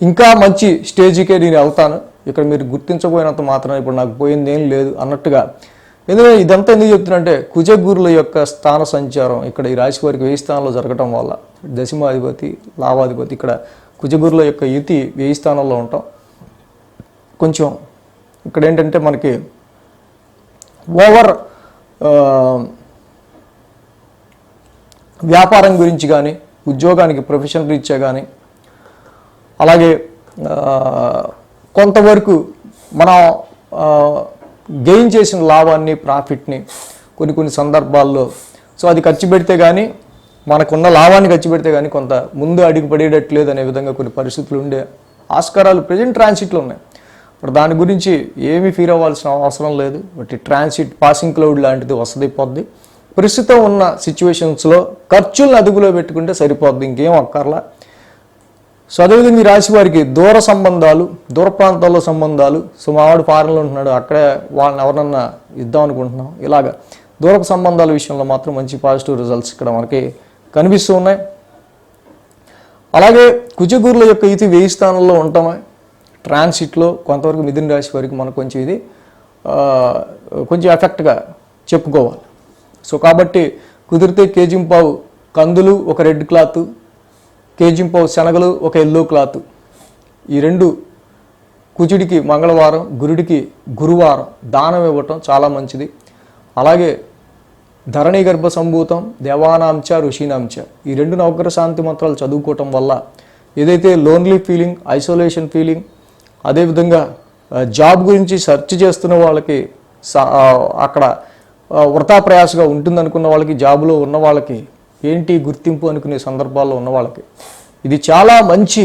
ఇంకా మంచి స్టేజ్కే నేను వెళ్తాను, ఇక్కడ మీరు గుర్తించబోయినంత మాత్రం ఇప్పుడు నాకు పోయింది ఏం లేదు అన్నట్టుగా. ఎందుకంటే ఇదంతా ఎందుకు చెప్తున్నంటే కుజగురుల యొక్క స్థాన సంచారం ఇక్కడ ఈ రాశి వారికి 1000 స్థానంలో జరగటం వల్ల దశమాధిపతి లాభాధిపతి ఇక్కడ కుజగురుల యొక్క యుతి 1000 స్థానంలో ఉంటాం. కొంచెం ఇక్కడ ఏంటంటే మనకి ఓవర్ వ్యాపారం గురించి కానీ ఉద్యోగానికి ప్రొఫెషన్ రీత్యా కానీ అలాగే కొంతవరకు మనం గెయిన్ చేసిన లాభాన్ని ప్రాఫిట్ని కొన్ని సందర్భాల్లో సో అది ఖర్చు పెడితే కానీ మనకున్న లాభాన్ని ఖర్చు పెడితే కానీ కొంత ముందు అడుగు పడేటట్లేదు అనే విధంగా కొన్ని పరిస్థితులు ఉండే ఆస్కారాలు ప్రజెంట్ ట్రాన్సిట్లో ఉన్నాయి. ఇప్పుడు దాని గురించి ఏమీ ఫీల్ అవ్వాల్సిన అవసరం లేదు. బట్ ట్రాన్సిట్ పాసింగ్ క్లౌడ్ లాంటిది వస్తుంది పోద్ది. ప్రస్తుతం ఉన్న సిచ్యువేషన్స్లో ఖర్చులను అదుపులో పెట్టుకుంటే సరిపోద్ది, ఇంకేం అక్కర్లా. సో అదేవిధంగా ఈ రాశి వారికి దూర సంబంధాలు, దూర ప్రాంతాల్లో సంబంధాలు, సో మావాడు ఫారెన్లో ఉంటున్నాడు అక్కడే వాళ్ళని ఎవరన్నా ఇద్దాం అనుకుంటున్నాం, ఇలాగా దూరపు సంబంధాల విషయంలో మాత్రం మంచి పాజిటివ్ రిజల్ట్స్ ఇక్కడ మనకి కనిపిస్తూ ఉన్నాయి. అలాగే కుజగురుల యొక్క ఇది 1000 స్థానంలో ఉంటామే ట్రాన్సిట్లో కొంతవరకు మిథున రాశి వారికి మనకు కొంచెం ఇది కొంచెం ఎఫెక్ట్గా చెప్పుకోవాలి. సో కాబట్టి కుదిరితే కేజింపావు కందులు ఒక రెడ్ క్లాత్, కేజింపావు శనగలు ఒక ఎల్లో క్లాత్, ఈ రెండు కుజుడికి మంగళవారం, గురుడికి గురువారం దానం ఇవ్వటం చాలా మంచిది. అలాగే ధరణి గర్భ సంభూతం, దేవానాంచ ఋషీనాంచ ఈ 2 నవగ్రహ శాంతి మంత్రాలు చదువుకోవటం వల్ల ఏదైతే లోన్లీ ఫీలింగ్, ఐసోలేషన్ ఫీలింగ్, అదేవిధంగా జాబ్ గురించి సెర్చ్ చేస్తున్న వాళ్ళకి అక్కడ వృథా ప్రయాసగా ఉంటుందనుకున్న వాళ్ళకి, జాబులో ఉన్న వాళ్ళకి ఏంటి గుర్తింపు అనుకునే సందర్భాల్లో ఉన్న వాళ్ళకి ఇది చాలా మంచి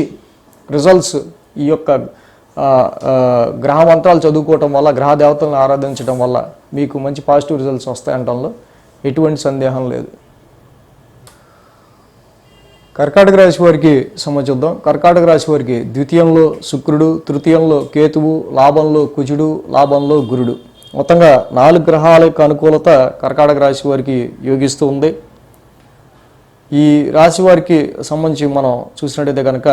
రిజల్ట్స్. ఈ యొక్క గ్రహ మంత్రాలు చదువుకోవటం వల్ల, గ్రహ దేవతలను ఆరాధించడం వల్ల మీకు మంచి పాజిటివ్ రిజల్ట్స్ వస్తాయంటంలో ఎటువంటి సందేహం లేదు. కర్కాటక రాశి వారికి సంబంధిద్దాం. కర్కాటక రాశి వారికి ద్వితీయంలో శుక్రుడు, తృతీయంలో కేతువు, లాభంలో కుజుడు, లాభంలో గురుడు, మొత్తంగా 4 గ్రహాల యొక్క అనుకూలత కర్కాటక రాశి వారికి యోగిస్తూ ఉంది. ఈ రాశి వారికి సంబంధించి మనం చూసినట్టయితే కనుక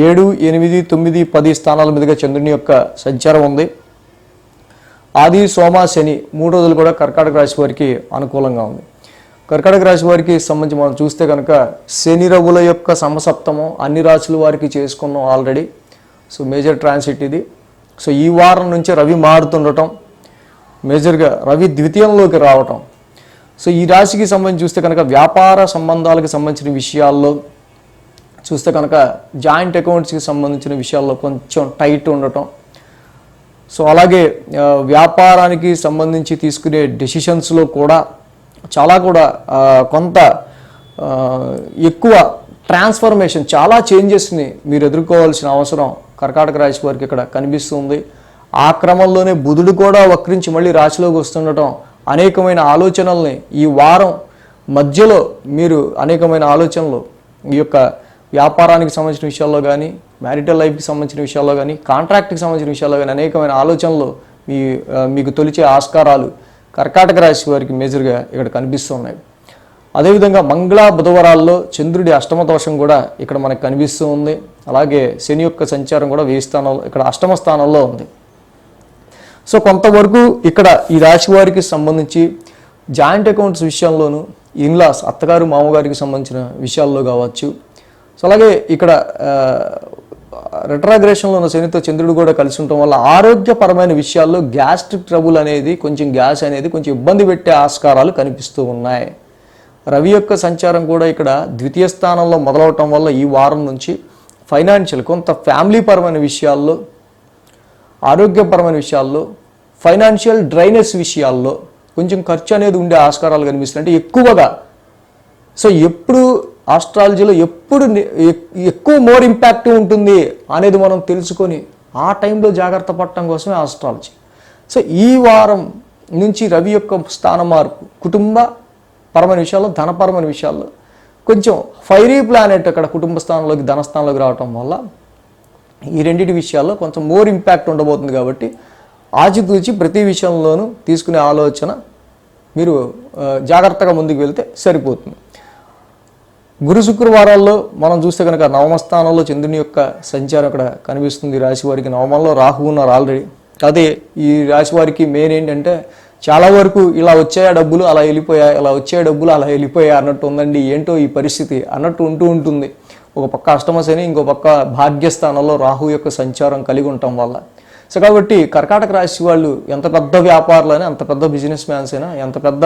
7, 8, 9, 10 స్థానాల మీదుగా చంద్రుని యొక్క సంచారం ఉంది. ఆది, సోమ, శని 3 రోజులు కూడా కర్కాటక రాశి వారికి అనుకూలంగా ఉంది. కర్కాటక రాశి వారికి సంబంధించి మనం చూస్తే కనుక శని రవుల యొక్క సమసప్తమం అన్ని రాశుల వారికి చేసుకున్నాం ఆల్రెడీ. సో మేజర్ ట్రాన్సిట్ ఇది. సో ఈ వారం నుంచి రవి మారుతుండటం, మేజర్గా రవి ద్వితీయంలోకి రావటం, సో ఈ రాశికి సంబంధించి చూస్తే కనుక వ్యాపార సంబంధాలకు సంబంధించిన విషయాల్లో చూస్తే కనుక జాయింట్ అకౌంట్స్కి సంబంధించిన విషయాల్లో కొంచెం టైట్ ఉండటం, సో అలాగే వ్యాపారానికి సంబంధించి తీసుకునే డెసిషన్స్లో కూడా చాలా కూడా కొంత ఎక్కువ ట్రాన్స్ఫర్మేషన్, చాలా చేంజెస్ని మీరు ఎదుర్కోవాల్సిన అవసరం కర్కాటక రాశి వారికి ఇక్కడ కనిపిస్తుంది. ఆ క్రమంలోనే బుధుడు కూడా వక్రించి మళ్ళీ రాశిలోకి వస్తుండటం అనేకమైన ఆలోచనల్ని ఈ వారం మధ్యలో మీరు అనేకమైన ఆలోచనలు ఈ యొక్క వ్యాపారానికి సంబంధించిన విషయాల్లో కానీ, మ్యారిటల్ లైఫ్కి సంబంధించిన విషయాల్లో కానీ, కాంట్రాక్ట్కి సంబంధించిన విషయాల్లో కానీ అనేకమైన ఆలోచనలు మీకు తొలిచే ఆస్కారాలు కర్కాటక రాశి వారికి మేజర్గా ఇక్కడ కనిపిస్తున్నాయి. అదేవిధంగా మంగళ బుధవారాల్లో చంద్రుడి అష్టమ దోషం కూడా ఇక్కడ మనకు కనిపిస్తూ ఉంది. అలాగే శని యొక్క సంచారం కూడా 1000 స్థానంలో ఇక్కడ అష్టమ స్థానంలో ఉంది. సో కొంతవరకు ఇక్కడ ఈ రాశి వారికి సంబంధించి జాయింట్ అకౌంట్స్ విషయంలోనూ, ఇన్లాస్ అత్తగారు మామగారికి సంబంధించిన విషయాల్లో కావచ్చు. సో అలాగే ఇక్కడ రెట్రాగ్రేషన్లో ఉన్న శనితో చంద్రుడు కూడా కలిసి ఉండటం వల్ల ఆరోగ్యపరమైన విషయాల్లో గ్యాస్ట్రిక్ ట్రబుల్ అనేది, కొంచెం గ్యాస్ అనేది కొంచెం ఇబ్బంది పెట్టే ఆస్కారాలు కనిపిస్తూ ఉన్నాయి. రవి యొక్క సంచారం కూడా ఇక్కడ ద్వితీయ స్థానంలో మొదలవటం వల్ల ఈ వారం నుంచి ఫైనాన్షియల్ కొంత ఫ్యామిలీ పరమైన విషయాల్లో, ఆరోగ్యపరమైన విషయాల్లో, ఫైనాన్షియల్ డ్రైనెస్ విషయాల్లో కొంచెం ఖర్చు అనేది ఉండే ఆస్కారాలు కనిపిస్తున్నాయి. అంటే ఎక్కువగా, సో ఎప్పుడు ఆస్ట్రాలజీలో ఎప్పుడు ఎక్కువ మోర్ ఇంపాక్ట్ ఉంటుంది అనేది మనం తెలుసుకొని ఆ టైంలో జాగ్రత్త పడటం కోసమే ఆస్ట్రాలజీ. సో ఈ వారం నుంచి రవి యొక్క స్థాన మార్పు కుటుంబ పరమైన విషయాల్లో, ధనపరమైన విషయాల్లో కొంచెం ఫైరీ ప్లానెట్ అక్కడ కుటుంబ స్థానంలోకి, ధనస్థానంలోకి రావటం వల్ల ఈ రెండింటి విషయాల్లో కొంచెం మోర్ ఇంపాక్ట్ ఉండబోతుంది. కాబట్టి ఆచితూచి ప్రతి విషయంలోనూ తీసుకునే ఆలోచన మీరు జాగ్రత్తగా ముందుకు వెళ్తే సరిపోతుంది. గురు శుక్రవారాల్లో మనం చూస్తే కనుక నవమ స్థానంలో చంద్రుని యొక్క సంచారం అక్కడ కనిపిస్తుంది. రాశి వారికి నవమంలో రాహు ఉన్నారు ఆల్రెడీ. అదే ఈ రాశి వారికి మెయిన్ ఏంటంటే చాలా వరకు ఇలా వచ్చాయా డబ్బులు అలా వెళ్ళిపోయా, ఇలా వచ్చాయా డబ్బులు అలా వెళ్ళిపోయా అన్నట్టు ఉందండి, ఏంటో ఈ పరిస్థితి అన్నట్టు ఉంటూ ఉంటుంది. ఒక పక్క అష్టమ శని, ఇంకో పక్క భాగ్యస్థానంలో రాహు యొక్క సంచారం కలిగి ఉండటం వల్ల. సో కాబట్టి కర్కాటక రాశి వాళ్ళు ఎంత పెద్ద వ్యాపారులైనా, ఎంత పెద్ద బిజినెస్ మ్యాన్స్ అయినా, ఎంత పెద్ద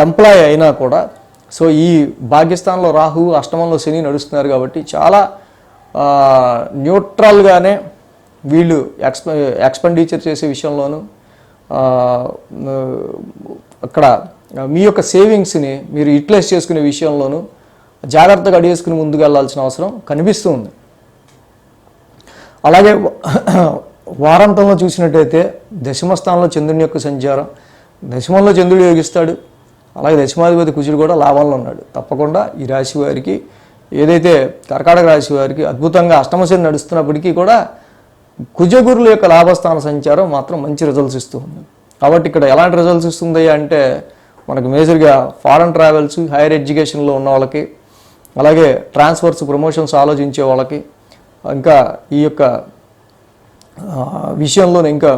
ఎంప్లాయ్ అయినా కూడా సో ఈ భాగ్యస్థానంలో రాహు, అష్టమంలో శని నడుస్తున్నారు కాబట్టి చాలా న్యూట్రల్గానే వీళ్ళు ఎక్స్పెండిచర్ చేసే విషయంలోనూ, అక్కడ మీ యొక్క సేవింగ్స్ని మీరు యూటిలైజ్ చేసుకునే విషయంలోనూ జాగ్రత్తగా అడిగేసుకుని ముందుకు వెళ్ళాల్సిన అవసరం కనిపిస్తుంది. అలాగే వారాంతంలో చూసినట్టయితే దశమ స్థానంలో చంద్రుని యొక్క సంచారం, దశమంలో చంద్రుడు యోగిస్తాడు. అలాగే దశమాధిపతి కుజుడు కూడా లాభంలో ఉన్నాడు. తప్పకుండా ఈ రాశి వారికి ఏదైతే కర్కాటక రాశి వారికి అద్భుతంగా అష్టమశని నడుస్తున్నప్పటికీ కూడా కుజగురుల యొక్క లాభస్థాన సంచారం మాత్రం మంచి రిజల్ట్స్ ఇస్తూ ఉంది. కాబట్టి ఇక్కడ ఎలాంటి రిజల్ట్స్ ఇస్తుంది అంటే మనకు మేజర్గా ఫారెన్ ట్రావెల్స్, హైయర్ ఎడ్యుకేషన్లో ఉన్న వాళ్ళకి, అలాగే ట్రాన్స్ఫర్స్, ప్రమోషన్స్ ఆలోచించే వాళ్ళకి, ఇంకా ఈ యొక్క విషయంలోనే ఇంకా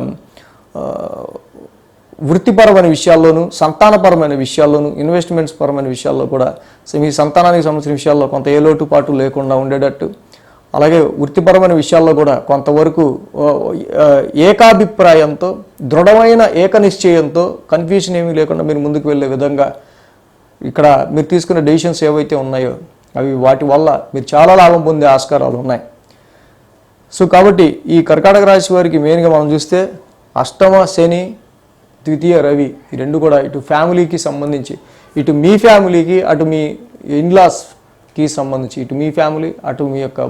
వృత్తిపరమైన విషయాల్లోనూ, సంతానపరమైన విషయాల్లోనూ, ఇన్వెస్ట్మెంట్స్ పరమైన విషయాల్లో కూడా మీ సంతానానికి సంబంధించిన విషయాల్లో కొంత ఏ లోటుపాటు లేకుండా ఉండేటట్టు, అలాగే వృత్తిపరమైన విషయాల్లో కూడా కొంతవరకు ఏకాభిప్రాయంతో, దృఢమైన ఏకనిశ్చయంతో, కన్ఫ్యూజన్ ఏమీ లేకుండా మీరు ముందుకు వెళ్ళే విధంగా ఇక్కడ మీరు తీసుకునే డెసిషన్స్ ఏవైతే ఉన్నాయో అవి వాటి వల్ల మీరు చాలా లాభం పొందే ఆస్కారాలు ఉన్నాయి. సో కాబట్టి ఈ కర్కాటక రాశి వారికి మెయిన్గా మనం చూస్తే అష్టమ శని, ద్వితీయ రవి, ఈ రెండు కూడా ఇటు ఫ్యామిలీకి సంబంధించి, ఇటు మీ ఫ్యామిలీకి, అటు మీ ఇన్లాస్కి సంబంధించి, ఇటు మీ ఫ్యామిలీ, అటు మీ యొక్క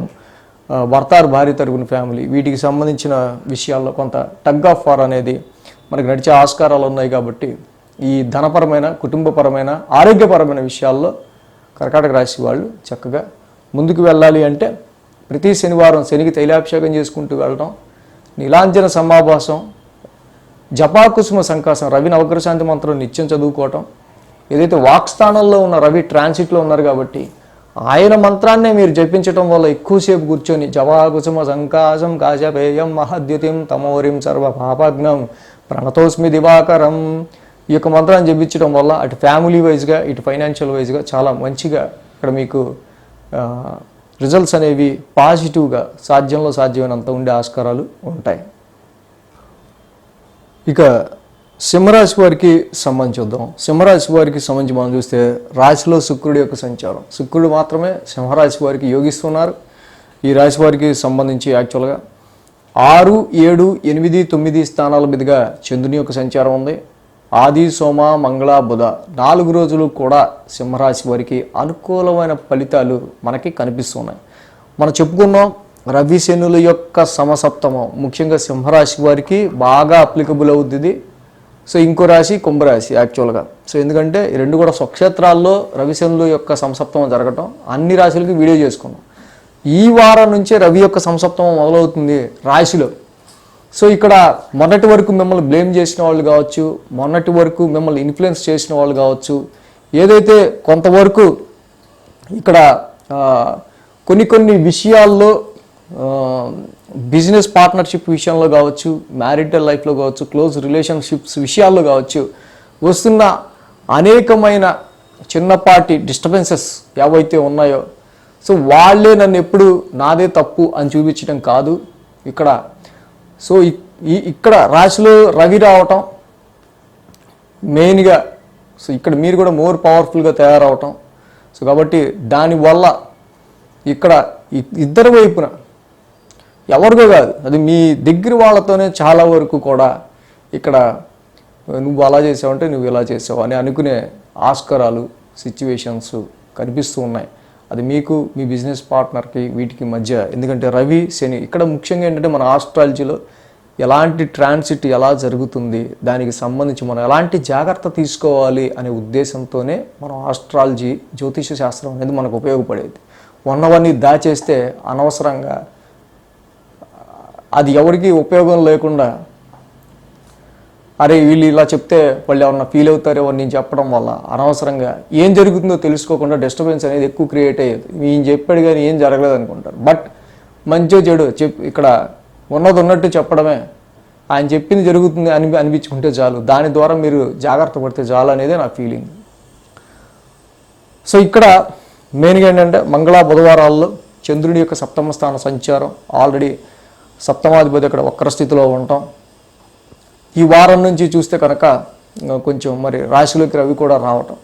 భర్తారు భార్య తరపున ఫ్యామిలీ, వీటికి సంబంధించిన విషయాల్లో కొంత టగ్ ఆఫ్ వార్ అనేది మనకు నడిచే ఆస్కారాలు ఉన్నాయి. కాబట్టి ఈ ధనపరమైన, కుటుంబపరమైన, ఆరోగ్యపరమైన విషయాల్లో కర్కాటక రాశి వాళ్ళు చక్కగా ముందుకు వెళ్ళాలి అంటే ప్రతి శనివారం శనికి తైలాభిషేకం చేసుకుంటూ వెళ్ళడం, నీలాంజన సమాభాసం, జపాకుసుమ సంకాసం, రవి నవగ్రశాంతి మంత్రం నిత్యం చదువుకోవటం, ఏదైతే వాక్స్థానంలో ఉన్న రవి ట్రాన్సిట్లో ఉన్నారు కాబట్టి ఆయన మంత్రాన్నే మీరు జపించటం వల్ల ఎక్కువసేపు కూర్చొని జపాకుసుమ సంకాశం కాశపేయం మహద్యుతిం తమోరిం సర్వ పాపజ్ఞం ప్రణతోస్మి దివాకరం, ఈ యొక్క మంత్రాన్ని జపించడం వల్ల అటు ఫ్యామిలీ వైజ్గా, ఇటు ఫైనాన్షియల్ వైజ్గా చాలా మంచిగా ఇక్కడ మీకు రిజల్ట్స్ అనేవి పాజిటివ్గా సాధ్యమైనంత ఉండే ఆస్కారాలు ఉంటాయి. ఇక సింహరాశి వారికి సంబంధించి చూద్దాం. సింహరాశి వారికి సంబంధించి మనం చూస్తే రాశిలో శుక్రుడి యొక్క సంచారం, శుక్రుడు మాత్రమే సింహరాశి వారికి యోగిస్తున్నారు. ఈ రాశి వారికి సంబంధించి యాక్చువల్గా 6, 7, 8, 9 స్థానాల మీదుగా చంద్రుని యొక్క సంచారం ఉంది. ఆది, సోమ, మంగళ, బుధ 4 రోజులు కూడా సింహరాశి వారికి అనుకూలమైన ఫలితాలు మనకి కనిపిస్తున్నాయి. మనం చెప్పుకున్నాం రవి శనుల యొక్క సమసప్తమం ముఖ్యంగా సింహరాశి వారికి బాగా అప్లికబుల్ అవుతుంది. సో ఇంకో రాశి కుంభరాశి యాక్చువల్గా. సో ఎందుకంటే ఈ రెండు కూడా స్వక్షేత్రాల్లో రవిశనుల యొక్క సంసప్తమం జరగటం అన్ని రాశులకి వీడియో చేసుకున్నాం. ఈ వారం నుంచే రవి యొక్క సంసప్తమం మొదలవుతుంది రాశిలో. సో ఇక్కడ మొన్నటి వరకు మిమ్మల్ని బ్లేమ్ చేసిన వాళ్ళు కావచ్చు, మొన్నటి వరకు మిమ్మల్ని ఇన్ఫ్లుయెన్స్ చేసిన వాళ్ళు కావచ్చు, ఏదైతే కొంతవరకు ఇక్కడ కొన్ని విషయాల్లో బిజినెస్ పార్ట్నర్షిప్ విషయంలో కావచ్చు, మ్యారిటల్ లైఫ్లో కావచ్చు, క్లోజ్ రిలేషన్షిప్స్ విషయాల్లో కావచ్చు వస్తున్న అనేకమైన చిన్నపాటి డిస్టర్బెన్సెస్ ఏవైతే ఉన్నాయో, సో వాళ్ళే నన్ను ఎప్పుడు నాదే తప్పు అని చూపించడం కాదు ఇక్కడ. సో ఇక్కడ రాశిలో రవి రావటం మెయిన్గా, సో ఇక్కడ మీరు కూడా మోర్ పవర్ఫుల్గా తయారవటం. సో కాబట్టి దానివల్ల ఇక్కడ ఇద్దరు వైపున ఎవరికో కాదు, అది మీ దగ్గర వాళ్ళతోనే చాలా వరకు కూడా ఇక్కడ నువ్వు అలా చేసావంటే నువ్వు ఇలా చేసావు అని అనుకునే ఆస్కారాలు సిచ్యువేషన్స్ కనిపిస్తూ ఉన్నాయి. అది మీకు మీ బిజినెస్ పార్ట్నర్కి వీటికి మధ్య. ఎందుకంటే రవి శని ఇక్కడ ముఖ్యంగా ఏంటంటే మన ఆస్ట్రాలజీలో ఎలాంటి ట్రాన్సిట్ ఎలా జరుగుతుంది, దానికి సంబంధించి మనం ఎలాంటి జాగ్రత్త తీసుకోవాలి అనే ఉద్దేశంతోనే మనం ఆస్ట్రాలజీ జ్యోతిష శాస్త్రం అనేది మనకు ఉపయోగపడేది. ఉన్నవన్నీ దాచేస్తే అనవసరంగా అది ఎవరికి ఉపయోగం లేకుండా అరే వీళ్ళు ఇలా చెప్తే వాళ్ళు ఏమన్నా ఫీల్ అవుతారేమో నేను చెప్పడం వల్ల అనవసరంగా ఏం జరుగుతుందో తెలుసుకోకుండా డిస్టర్బెన్స్ అనేది ఎక్కువ క్రియేట్ అయ్యేది. ఈయన చెప్పాడు కానీ ఏం జరగలేదు అనుకుంటారు. బట్ మంచో చెడు ఇక్కడ ఉన్నది ఉన్నట్టు చెప్పడమే, ఆయన చెప్పింది జరుగుతుంది అనిపించుకుంటే చాలు, దాని ద్వారా మీరు జాగ్రత్త పడితే చాలు అనేది నా ఫీలింగ్. సో ఇక్కడ మెయిన్గా ఏంటంటే మంగళ బుధవారాల్లో చంద్రుడి యొక్క సప్తమ స్థాన సంచారం, ఆల్రెడీ సప్తమాధిపతి అక్కడ వక్ర స్థితిలో ఉంటాం. ఈ వారం నుంచి చూస్తే కనుక కొంచెం మరి రాశిలోకి రవి కూడా రావటం.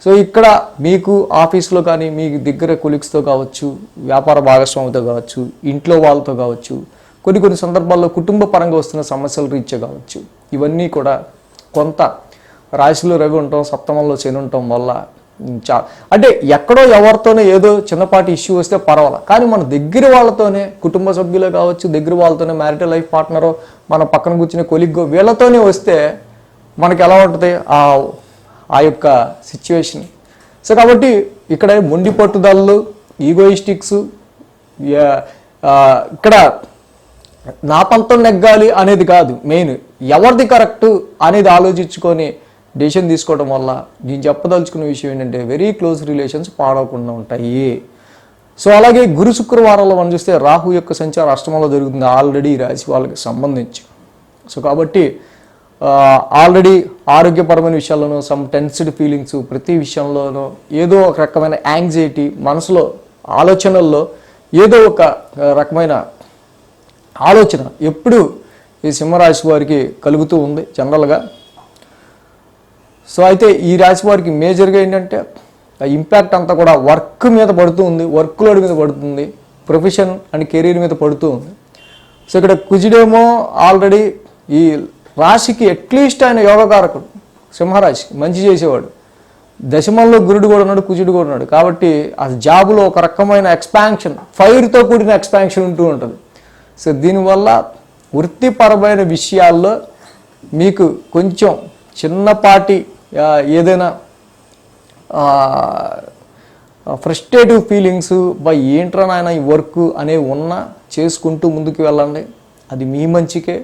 సో ఇక్కడ మీకు ఆఫీస్లో కానీ మీ దగ్గర కొలీగ్స్తో కావచ్చు, వ్యాపార భాగస్వామితో కావచ్చు, ఇంట్లో వాళ్ళతో కావచ్చు, కొన్ని సందర్భాల్లో కుటుంబ పరంగా వస్తున్న సమస్యలు రీత్యా కావచ్చు, ఇవన్నీ కూడా కొంత రాశిలో రవి ఉండటం, సప్తమంలో శని ఉండటం వల్ల అంటే ఎక్కడో ఎవరితోనే ఏదో చిన్నపాటి ఇష్యూ వస్తే పర్వాలేదు, కానీ మన దగ్గర వాళ్ళతోనే కుటుంబ సభ్యులే కావచ్చు, దగ్గర వాళ్ళతోనే మ్యారిటల్ లైఫ్ పార్ట్నరో మన పక్కన కూర్చునే కొలిగ్గో వీళ్ళతోనే వస్తే మనకి ఎలా ఉంటుంది ఆ యొక్క సిచ్యువేషన్. సో కాబట్టి ఇక్కడ మొండి పట్టుదలలు, ఈగోయిస్టిక్స్, ఇక్కడ నా పంతం నెగ్గాలి అనేది కాదు, మెయిన్ ఎవరిది కరెక్ట్ అనేది ఆలోచించుకొని డెసిషన్ తీసుకోవడం వల్ల నేను చెప్పదలుచుకున్న విషయం ఏంటంటే వెరీ క్లోజ్ రిలేషన్స్ పాడవకుండా ఉంటాయి. సో అలాగే గురు శుక్రవారాల్లో మనం చూస్తే రాహు యొక్క సంచారం అష్టమంలో జరుగుతుంది ఆల్రెడీ రాశి వాళ్ళకి సంబంధించి. సో కాబట్టి ఆల్రెడీ ఆరోగ్యపరమైన విషయాల్లోనూ సమ్ టెన్స్డ్ ఫీలింగ్స్, ప్రతి విషయంలోనూ ఏదో ఒక రకమైన యాంగ్జైటీ, మనసులో ఆలోచనల్లో ఏదో ఒక రకమైన ఆలోచన ఎప్పుడు ఈ సింహరాశి వారికి కలుగుతూ ఉంది జనరల్గా. సో అయితే ఈ రాశి వారికి మేజర్గా ఏంటంటే ఇంపాక్ట్ అంతా కూడా వర్క్ మీద పడుతూ ఉంది, వర్క్ లోడ్ మీద పడుతుంది, ప్రొఫెషన్ అండ్ కెరీర్ మీద పడుతూ ఉంది. సో ఇక్కడ కుజుడేమో ఆల్రెడీ ఈ రాశికి అట్లీస్ట్ ఆయన యోగకారకుడు, సింహరాశి మంచి చేసేవాడు, దశమంలో గురుడు కూడా ఉన్నాడు, కుజుడు కూడా ఉన్నాడు. కాబట్టి ఆ జాబులో ఒక రకమైన ఎక్స్పాన్షన్, ఫైర్తో కూడిన ఎక్స్పాన్షన్ ఉంటూ ఉంటుంది. సో దీనివల్ల వృత్తిపరమైన విషయాల్లో మీకు కొంచెం చిన్నపాటి ఏదైనా ఫ్రస్ట్రేటివ్ ఫీలింగ్స్ బై ఏంట్రా నాయన ఈ వర్క్ అనేవి ఉన్నా చేసుకుంటూ ముందుకు వెళ్ళండి, అది మీ మంచికే.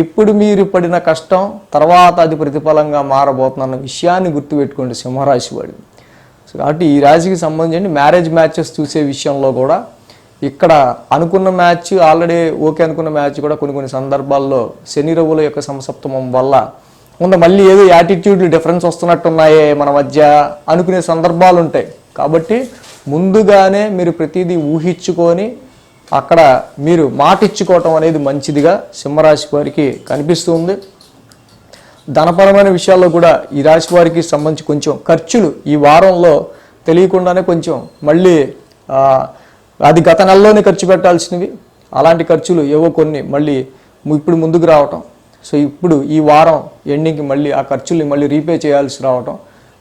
ఇప్పుడు మీరు పడిన కష్టం తర్వాత అది ప్రతిఫలంగా మారబోతున్న విషయాన్ని గుర్తుపెట్టుకోండి సింహరాశి వాడు. సో కాబట్టి ఈ రాశికి సంబంధించి మ్యారేజ్ మ్యాచెస్ చూసే విషయంలో కూడా ఇక్కడ అనుకున్న మ్యాచ్ ఆల్రెడీ ఓకే అనుకున్న మ్యాచ్ కూడా కొన్ని సందర్భాల్లో శని రవుల యొక్క సమసప్తమం వల్ల మళ్ళీ ఏదో యాటిట్యూడ్లు డిఫరెన్స్ వస్తున్నట్టున్నాయే మన మధ్య అనుకునే సందర్భాలు ఉంటాయి. కాబట్టి ముందుగానే మీరు ప్రతిదీ ఊహించుకొని అక్కడ మీరు మాట ఇచ్చుకోవటం అనేది మంచిదిగా సింహరాశి వారికి కనిపిస్తుంది. ధనపరమైన విషయాల్లో కూడా ఈ రాశి వారికి సంబంధించి కొంచెం ఖర్చులు ఈ వారంలో తెలియకుండానే కొంచెం మళ్ళీ అది గత నెలలోనే ఖర్చు పెట్టాల్సినవి అలాంటి ఖర్చులు ఏవో కొన్ని మళ్ళీ ఇప్పుడు ముందుకు రావటం. సో ఇప్పుడు ఈ వారం ఎండింగ్కి మళ్ళీ ఆ ఖర్చుల్ని మళ్ళీ రీపే చేయాల్సి రావటం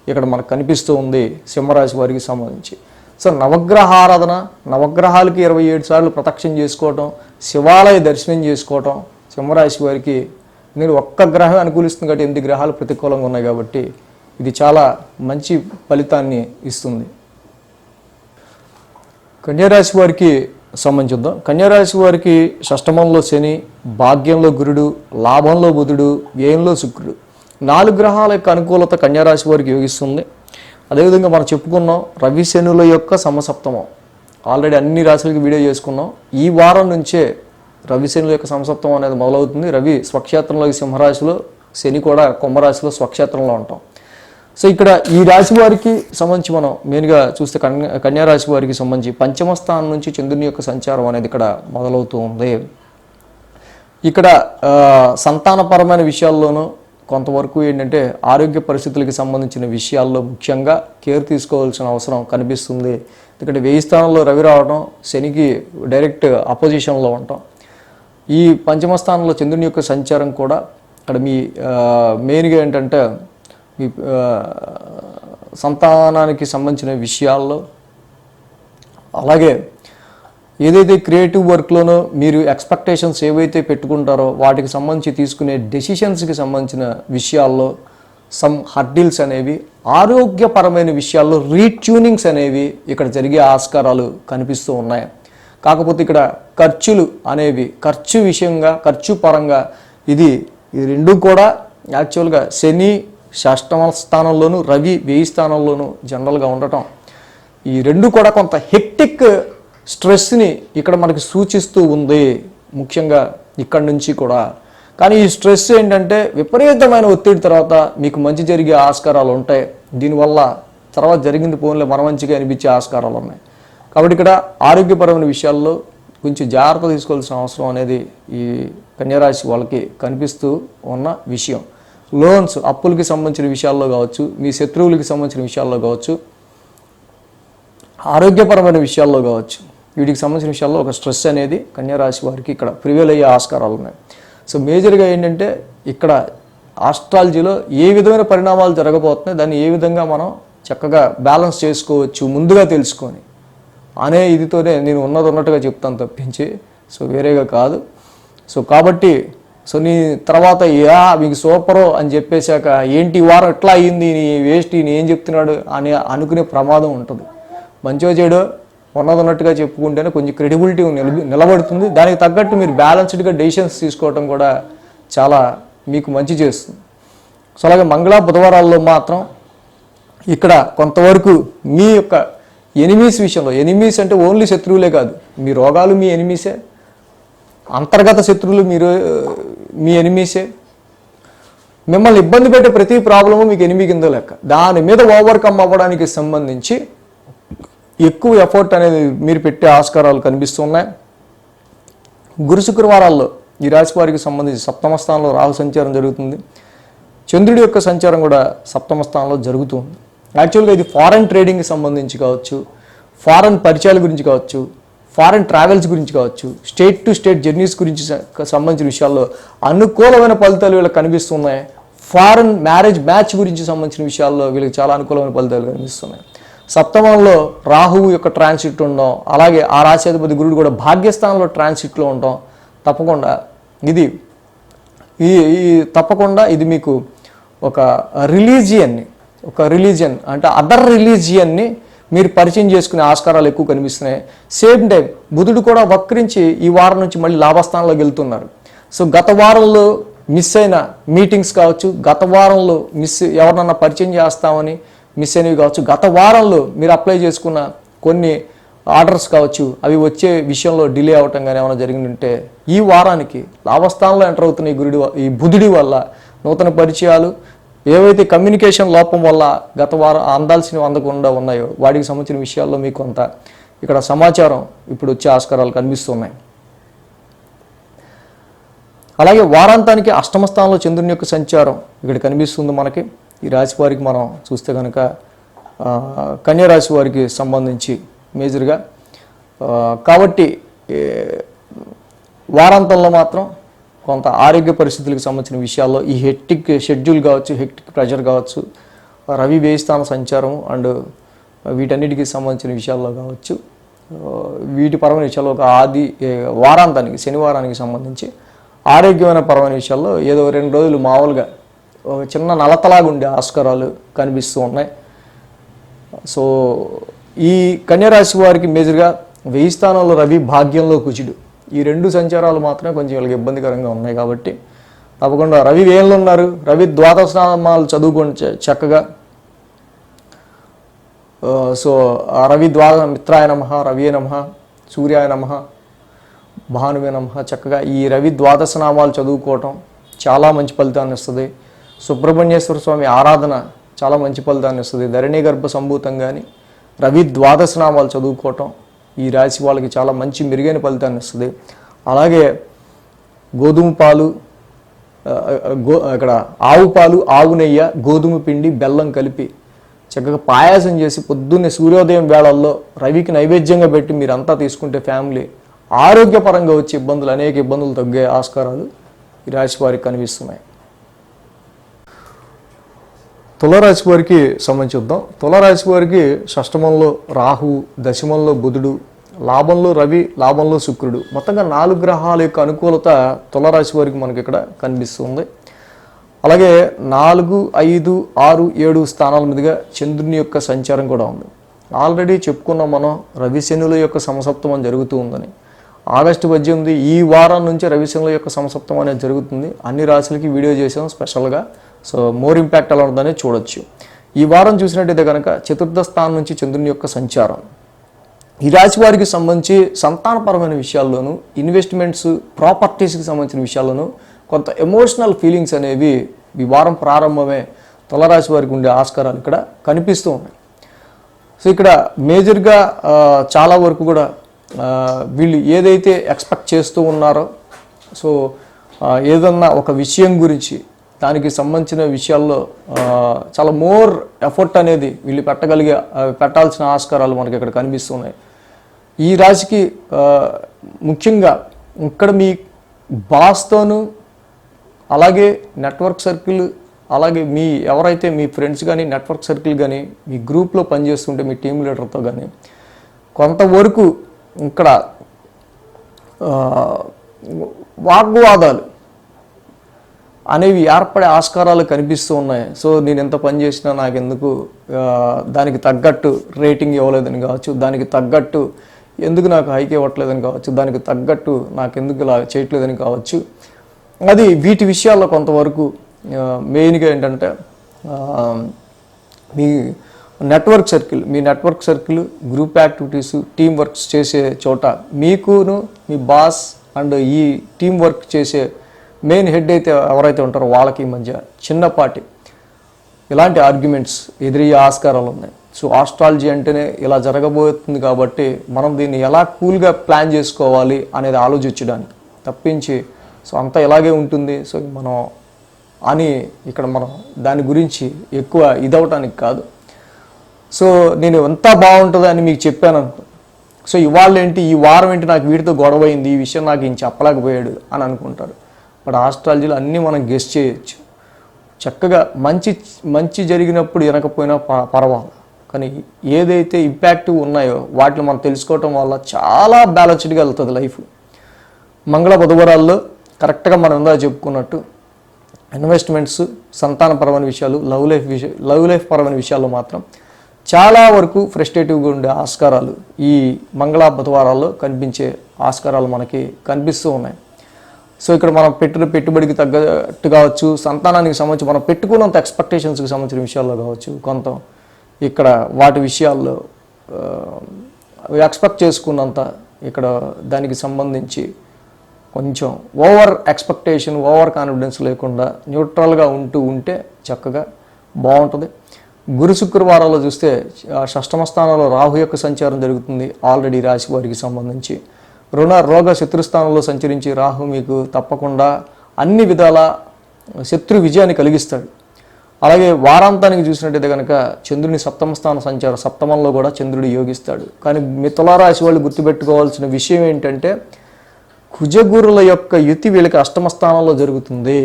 ఇక్కడ మనకు కనిపిస్తూ ఉంది సింహరాశి వారికి సంబంధించి. సో నవగ్రహ ఆరాధన, నవగ్రహాలకి 27 సార్లు ప్రదక్షిణ చేసుకోవటం, శివాలయ దర్శనం చేసుకోవటం సింహరాశి వారికి నేను ఒక్క గ్రహం అనుకూలిస్తుంది కాబట్టి 8 గ్రహాలు ప్రతికూలంగా ఉన్నాయి కాబట్టి ఇది చాలా మంచి ఫలితాన్ని ఇస్తుంది. కన్యారాశి వారికి సంబంధించుద్దాం. కన్యారాశి వారికి షష్టమంలో శని, భాగ్యంలో గురుడు, లాభంలో బుధుడు, వ్యయంలో శుక్రుడు 4 గ్రహాల యొక్క అనుకూలత కన్యారాశి వారికి యోగిస్తుంది. అదేవిధంగా మనం చెప్పుకున్నాం రవి శనుల యొక్క సమసప్తమం ఆల్రెడీ అన్ని రాశులకి వీడియో చేసుకున్నాం. ఈ వారం నుంచే రవి శనుల యొక్క సమసప్తమం అనేది మొదలవుతుంది. రవి స్వక్షేత్రంలో సింహరాశిలో, శని కూడా కుంభరాశిలో స్వక్షేత్రంలో ఉంటాం. సో ఇక్కడ ఈ రాశి వారికి సంబంధించి మనం మెయిన్గా చూస్తే కన్యారాశి వారికి సంబంధించి పంచమ స్థానం నుంచి చంద్రుని యొక్క సంచారం అనేది ఇక్కడ మొదలవుతూ ఉంది. ఇక్కడ సంతానపరమైన విషయాల్లోనూ కొంతవరకు ఏంటంటే ఆరోగ్య పరిస్థితులకి సంబంధించిన విషయాల్లో ముఖ్యంగా కేర్ తీసుకోవాల్సిన అవసరం కనిపిస్తుంది. ఇక్కడ 1000 స్థానంలో రవి రావడం, శనికి డైరెక్ట్ అపోజిషన్లో ఉండటం, ఈ పంచమ స్థానంలో చంద్రుని యొక్క సంచారం కూడా ఇక్కడ మీ మెయిన్గా ఏంటంటే మీ సంతానానికి సంబంధించిన విషయాల్లో, అలాగే ఏదైతే క్రియేటివ్ వర్క్లోనో మీరు ఎక్స్పెక్టేషన్స్ ఏవైతే పెట్టుకుంటారో వాటికి సంబంధించి తీసుకునే డెసిషన్స్కి సంబంధించిన విషయాల్లో సమ్ హర్డిల్స్ అనేవి, ఆరోగ్యపరమైన విషయాల్లో రీట్యూనింగ్స్ అనేవి ఇక్కడ జరిగే ఆస్కారాలు కనిపిస్తూ ఉన్నాయి. కాకపోతే ఇక్కడ ఖర్చులు అనేవి ఖర్చు విషయంగా, ఖర్చు పరంగా ఈ రెండు కూడా యాక్చువల్గా శని షష్టమ స్థానంలోను, రవి 1000 స్థానంలోను జనరల్గా ఉండటం, ఈ రెండు కూడా కొంత హెక్టిక్ స్ట్రెస్ని ఇక్కడ మనకి సూచిస్తూ ఉంది ముఖ్యంగా ఇక్కడి నుంచి కూడా. కానీ ఈ స్ట్రెస్ ఏంటంటే విపరీతమైన ఒత్తిడి తర్వాత మీకు మంచి జరిగే ఆస్కారాలు ఉంటాయి. దీనివల్ల తర్వాత జరిగింది పోన్లే మన మంచిగా అనిపించే ఆస్కారాలు ఉన్నాయి. కాబట్టి ఇక్కడ ఆరోగ్యపరమైన విషయాల్లో కొంచెం జాగ్రత్త తీసుకోవాల్సిన అవసరం అనేది ఈ కన్యారాశి వాళ్ళకి కనిపిస్తూ ఉన్న విషయం. లోన్స్, అప్పులకి సంబంధించిన విషయాల్లో కావచ్చు, మీ శత్రువులకి సంబంధించిన విషయాల్లో కావచ్చు, ఆరోగ్యపరమైన విషయాల్లో కావచ్చు, వీటికి సంబంధించిన విషయాల్లో ఒక స్ట్రెస్ అనేది కన్యారాశి వారికి ఇక్కడ ప్రివేల్ అయ్యే ఆస్కారాలు ఉన్నాయి. సో మేజర్గా ఏంటంటే ఇక్కడ ఆస్ట్రాలజీలో ఏ విధమైన పరిణామాలు జరగబోతున్నాయి, దాన్ని ఏ విధంగా మనం చక్కగా బ్యాలెన్స్ చేసుకోవచ్చు ముందుగా తెలుసుకొని అనే ఇదితోనే నేను ఉన్నట్టుగా చెప్తాను తప్పించి సో వేరేగా కాదు. సో కాబట్టి సో నీ తర్వాత మీకు సూపరో అని చెప్పేశాక ఏంటి ఈ వారం ఎట్లా అయ్యింది, నీ వేస్ట్, నీ ఏం చెప్తున్నాడు అని అనుకునే ప్రమాదం ఉంటుంది. మంచిగా చేయడో ఉన్నట్టుగా చెప్పుకుంటేనే కొంచెం క్రెడిబిలిటీ నిలబడుతుంది. దానికి తగ్గట్టు మీరు బ్యాలెన్స్డ్గా డెసిషన్స్ తీసుకోవడం కూడా చాలా మీకు మంచి చేస్తుంది. సో అలాగే మంగళ బుధవారాల్లో మాత్రం ఇక్కడ కొంతవరకు మీ యొక్క ఎనిమీస్ విషయంలో, ఎనిమీస్ అంటే ఓన్లీ శత్రువులే కాదు, మీ రోగాలు మీ ఎనిమీసే, అంతర్గత శత్రువులు మీ ఎనిమీసే, మిమ్మల్ని ఇబ్బంది పెట్టే ప్రతి ప్రాబ్లము మీకు ఎనిమి కింద లెక్క. దాని మీద ఓవర్కమ్ అవ్వడానికి సంబంధించి ఎక్కువ ఎఫర్ట్ అనేది మీరు పెట్టే ఆస్కారాలు కనిపిస్తున్నాయి. గురు శుక్రవారాల్లో ఈ రాశి వారికి సంబంధించి సప్తమ స్థానంలో రాహు సంచారం జరుగుతుంది. చంద్రుడి యొక్క సంచారం కూడా సప్తమ స్థానంలో జరుగుతుంది. యాక్చువల్గా ఇది ఫారెన్ ట్రేడింగ్కి సంబంధించి కావచ్చు, ఫారెన్ పరిచయాల గురించి కావచ్చు, ఫారెన్ ట్రావెల్స్ గురించి కావచ్చు, స్టేట్ టు స్టేట్ జర్నీస్ గురించి సంబంధించిన విషయాల్లో అనుకూలమైన ఫలితాలు వీళ్ళకి కనిపిస్తున్నాయి. ఫారెన్ మ్యాచ్ గురించి సంబంధించిన విషయాల్లో వీళ్ళకి చాలా అనుకూలమైన ఫలితాలు కనిపిస్తున్నాయి. సప్తమంలో రాహువు యొక్క ట్రాన్సిట్ ఉండడం, అలాగే ఆ రాశ్యాధిపతి గురుడు కూడా భాగ్యస్థానంలో ట్రాన్సిట్లో ఉండడం తప్పకుండా ఇది మీకు ఒక రిలీజియన్ అంటే అదర్ రిలీజియన్ని మీరు పరిచయం చేసుకునే ఆస్కారాలు ఎక్కువ కనిపిస్తున్నాయి. సేమ్ టైం బుధుడు కూడా వక్రించి ఈ వారం నుంచి మళ్ళీ లాభస్థానంలోకి వెళ్తున్నారు. సో గత వారంలో మిస్ అయిన మీటింగ్స్ కావచ్చు, గత వారంలో ఎవరినన్నా పరిచయం చేస్తామని మిస్ అయినవి కావచ్చు, గత వారంలో మీరు అప్లై చేసుకున్న కొన్ని ఆర్డర్స్ కావచ్చు, అవి వచ్చే విషయంలో డిలే అవ్వటం కానీ ఏమైనా జరిగిందంటే ఈ వారానికి లాభస్థానంలో ఎంటర్ అవుతున్న ఈ బుధుడి వల్ల నూతన పరిచయాలు, ఏవైతే కమ్యూనికేషన్ లోపం వల్ల గత వారం అందాల్సినవి అందకుండా ఉన్నాయో వాటికి సంబంధించిన విషయాల్లో మీకు కొంత ఇక్కడ సమాచారం ఇప్పుడు వచ్చే ఆస్కారాలు కనిపిస్తున్నాయి. అలాగే వారాంతానికి అష్టమ స్థానంలో చంద్రుని యొక్క సంచారం ఇక్కడ కనిపిస్తుంది మనకి. ఈ రాశి వారికి మనం చూస్తే కనుక కన్యా రాశి వారికి సంబంధించి మేజర్గా కాబట్టి వారాంతంలో మాత్రం కొంత ఆరోగ్య పరిస్థితులకు సంబంధించిన విషయాల్లో ఈ హెక్టిక్ షెడ్యూల్ కావచ్చు, హెక్టిక్ ప్రెషర్ కావచ్చు, రవి వ్యయస్థాన సంచారం అండ్ వీటన్నిటికీ సంబంధించిన విషయాల్లో కావచ్చు, వీటి పరమైన విషయాల్లో ఒక వారాంతానికి శనివారానికి సంబంధించి ఆరోగ్యమైన పరమైన విషయాల్లో ఏదో 2 రోజులు మామూలుగా ఒక చిన్న నలతలాగా ఉండే ఆస్కారాలు కనిపిస్తూ ఉన్నాయి. సో ఈ కన్యరాశి వారికి మేజర్గా 1000 స్థానంలో రవి, భాగ్యంలో కుజుడు, ఈ 2 సంచారాలు మాత్రమే కొంచెం వీళ్ళకి ఇబ్బందికరంగా ఉన్నాయి. కాబట్టి తప్పకుండా రవి వేయంలో ఉన్నారు. రవి ద్వాదశ నామాలు చదువుకొని చక్కగా సో రవి మిత్రాయ నమః, రవియే నమః, సూర్యాయ నమః, భానువే నమః, చక్కగా ఈ రవి ద్వాదశ నామాలు చదువుకోవటం చాలా మంచి ఫలితాన్ని ఇస్తుంది. సుబ్రహ్మణ్యేశ్వర స్వామి ఆరాధన చాలా మంచి ఫలితాన్ని ఇస్తుంది. ధరణి గర్భ సంభూతం కానీ రవి ద్వాదశ నామాలు చదువుకోవటం ఈ రాశి వాళ్ళకి చాలా మంచి మెరుగైన ఫలితాన్ని ఇస్తుంది. అలాగే గోధుమ పాలు, ఇక్కడ ఆవు పాలు, ఆవు నెయ్యి, గోధుమ పిండి, బెల్లం కలిపి చక్కగా పాయాసం చేసి పొద్దున్నే సూర్యోదయం వేళల్లో రవికి నైవేద్యంగా పెట్టి మీరంతా తీసుకుంటే ఫ్యామిలీ ఆరోగ్యపరంగా వచ్చే అనేక ఇబ్బందులు తగ్గే ఆస్కారాలు ఈ రాశి వారికి కనిపిస్తున్నాయి. తులారాశి వారికి సంబంధించి చూద్దాం. తులారాశి వారికి షష్టమంలో రాహు, దశమంలో బుధుడు, లాభంలో రవి, లాభంలో శుక్రుడు, మొత్తంగా 4 గ్రహాల యొక్క అనుకూలత తులారాశి వారికి మనకి ఇక్కడ కనిపిస్తుంది. అలాగే 4, 5, 6, 7 స్థానాల మీదుగా చంద్రుని యొక్క సంచారం కూడా ఉంది. ఆల్రెడీ చెప్పుకున్నాం మనం రవి శనుల యొక్క సమసప్తమం జరుగుతూ ఉందని. ఆగస్టు 18 ఈ వారం నుంచి రవి శనుల యొక్క సమసప్తం అనేది జరుగుతుంది. అన్ని రాశులకి వీడియో చేసాం స్పెషల్గా. సో మోర్ ఇంపాక్ట్ ఎలా ఉందని చూడొచ్చు. ఈ వారం చూసినట్టయితే కనుక చతుర్థ స్థానం నుంచి చంద్రుని యొక్క సంచారం ఈ రాశి వారికి సంబంధించి సంతానపరమైన విషయాల్లోనూ, ఇన్వెస్ట్మెంట్స్, ప్రాపర్టీస్కి సంబంధించిన విషయాల్లోనూ కొంత ఎమోషనల్ ఫీలింగ్స్ అనేవి ఈ వారం ప్రారంభమే తులారాశి వారికి ఉండే ఆస్కారాలు ఇక్కడ కనిపిస్తూ ఉన్నాయి. సో ఇక్కడ మేజర్గా చాలా వరకు కూడా వీళ్ళు ఏదైతే ఎక్స్పెక్ట్ చేస్తూ ఉన్నారో, సో ఏదన్నా ఒక విషయం గురించి దానికి సంబంధించిన విషయాల్లో చాలా మోర్ ఎఫర్ట్ అనేది వీళ్ళు పెట్టాల్సిన ఆస్కారాలు మనకి ఇక్కడ కనిపిస్తున్నాయి. ఈ రాశికి ముఖ్యంగా ఇక్కడ మీ బాస్తోనూ, అలాగే నెట్వర్క్ సర్కిల్, అలాగే ఎవరైతే మీ ఫ్రెండ్స్ కానీ, నెట్వర్క్ సర్కిల్ కానీ, మీ గ్రూప్లో పనిచేస్తుంటే మీ టీమ్ లీడర్తో కానీ కొంతవరకు ఇక్కడ వాగ్వాదాలు అనేవి ఏర్పడే ఆస్కారాలు కనిపిస్తూ ఉన్నాయి. సో నేను ఎంత పని చేసినా నాకెందుకు దానికి తగ్గట్టు రేటింగ్ ఇవ్వలేదని కావచ్చు, దానికి తగ్గట్టు ఎందుకు నాకు హైక్ ఇవ్వట్లేదని కావచ్చు, దానికి తగ్గట్టు నాకెందుకు ఇలా చేయట్లేదని కావచ్చు. అది వీటి విషయాల్లో కొంతవరకు మెయిన్గా ఏంటంటే మీ network circle, group activities, team works చేసే చోట మీకును మీ బాస్ అండ్ ఈ టీం వర్క్ చేసే మెయిన్ హెడ్ అయితే ఎవరైతే ఉంటారో వాళ్ళకి మధ్య చిన్నపాటి ఇలాంటి ఆర్గ్యుమెంట్స్ ఎదురయ్యే ఆస్కారాలు ఉన్నాయి. సో ఆస్ట్రాలజీ అంటేనే ఇలా జరగబోతుంది కాబట్టి మనం దీన్ని ఎలా కూల్గా ప్లాన్ చేసుకోవాలి అనేది ఆలోచించడానికి తప్పించి సో అంతా ఇలాగే ఉంటుంది సో మనం అని ఇక్కడ మనం దాని గురించి ఎక్కువ ఇదవటానికి కాదు. సో నేను ఎంత బాగుంటుంది అని మీకు చెప్పాను అనుకో, సో ఇవాళ ఏంటి, ఈ వారం ఏంటి, నాకు వీటితో గొడవ అయింది, ఈ విషయం నాకు ఏం చెప్పలేకపోయాడు అని అనుకుంటారు. బట్ ఆస్ట్రాలజీలో అన్నీ మనం గెస్ చేయొచ్చు. చక్కగా మంచి జరిగినప్పుడు వినకపోయినా పర్వాలేదు, కానీ ఏదైతే ఇంపాక్టివ్ ఉన్నాయో వాటిని మనం తెలుసుకోవటం వల్ల చాలా బ్యాలెన్స్డ్గా వెళ్తుంది లైఫ్. మంగళ బుధవారాల్లో కరెక్ట్గా మనం ఇందా చెప్పుకున్నట్టు ఇన్వెస్ట్మెంట్స్, సంతానపరమైన విషయాలు, లవ్ లైఫ్ పరమైన విషయాల్లో మాత్రం చాలా వరకు ఫ్రస్ట్రేటివ్గా ఉండే ఆస్కారాలు ఈ మంగళ బుధవారాల్లో కనిపించే ఆస్కారాలు మనకి కనిపిస్తూ ఉన్నాయి. సో ఇక్కడ మనం పెట్టిన పెట్టుబడికి తగ్గట్టు కావచ్చు, సంతానానికి సంబంధించి మనం పెట్టుకున్నంత ఎక్స్పెక్టేషన్స్కి సంబంధించిన విషయాల్లో కావచ్చు, కొంత ఇక్కడ వాటి విషయాల్లో ఎక్స్పెక్ట్ చేసుకున్నంత ఇక్కడ దానికి సంబంధించి కొంచెం ఓవర్ ఎక్స్పెక్టేషన్, ఓవర్ కాన్ఫిడెన్స్ లేకుండా న్యూట్రల్గా ఉంటే చక్కగా బాగుంటుంది. గురు శుక్రవారాల్లో చూస్తే షష్టమ స్థానంలో రాహు యొక్క సంచారం జరుగుతుంది. ఆల్రెడీ రాశి వారికి సంబంధించి రుణ రోగ శత్రుస్థానంలో సంచరించి రాహు మీకు తప్పకుండా అన్ని విధాల శత్రు విజయాన్ని కలిగిస్తాడు. అలాగే వారాంతానికి చూసినట్టయితే కనుక చంద్రుని సప్తమ స్థాన సంచారం, సప్తమంలో కూడా చంద్రుడు యోగిస్తాడు. కానీ తులారాశి వాళ్ళు గుర్తుపెట్టుకోవాల్సిన విషయం ఏంటంటే కుజగురుల యొక్క యుతి వీళ్ళకి అష్టమ స్థానంలో జరుగుతుంది.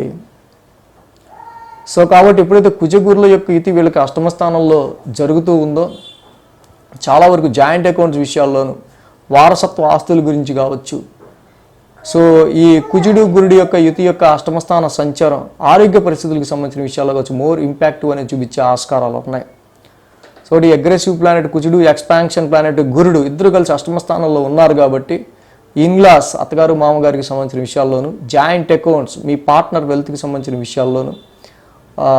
సో కాబట్టి ఎప్పుడైతే కుజగురుల యొక్క యుతి వీళ్ళకి అష్టమ స్థానంలో జరుగుతూ ఉందో చాలా వరకు జాయింట్ అకౌంట్స్ విషయాల్లోనూ వారసత్వ ఆస్తుల గురించి కావచ్చు. సో ఈ కుజుడు గురుడి యొక్క యుతి యొక్క అష్టమస్థాన సంచారం ఆరోగ్య పరిస్థితులకు సంబంధించిన విషయాల్లో కావచ్చు మోర్ ఇంపాక్టివ్ అనేది చూపించే ఆస్కారాలు ఉన్నాయి. సో ఈ అగ్రెసివ్ ప్లానెట్ కుజుడు, ఎక్స్పాన్షన్ ప్లానెట్ గురుడు ఇద్దరు కలిసి అష్టమ స్థానంలో ఉన్నారు కాబట్టి ఇన్లాస్ అత్తగారు మామగారికి సంబంధించిన విషయాల్లోనూ, జాయింట్ అకౌంట్స్ మీ పార్ట్నర్ వెల్త్కి సంబంధించిన విషయాల్లోనూ,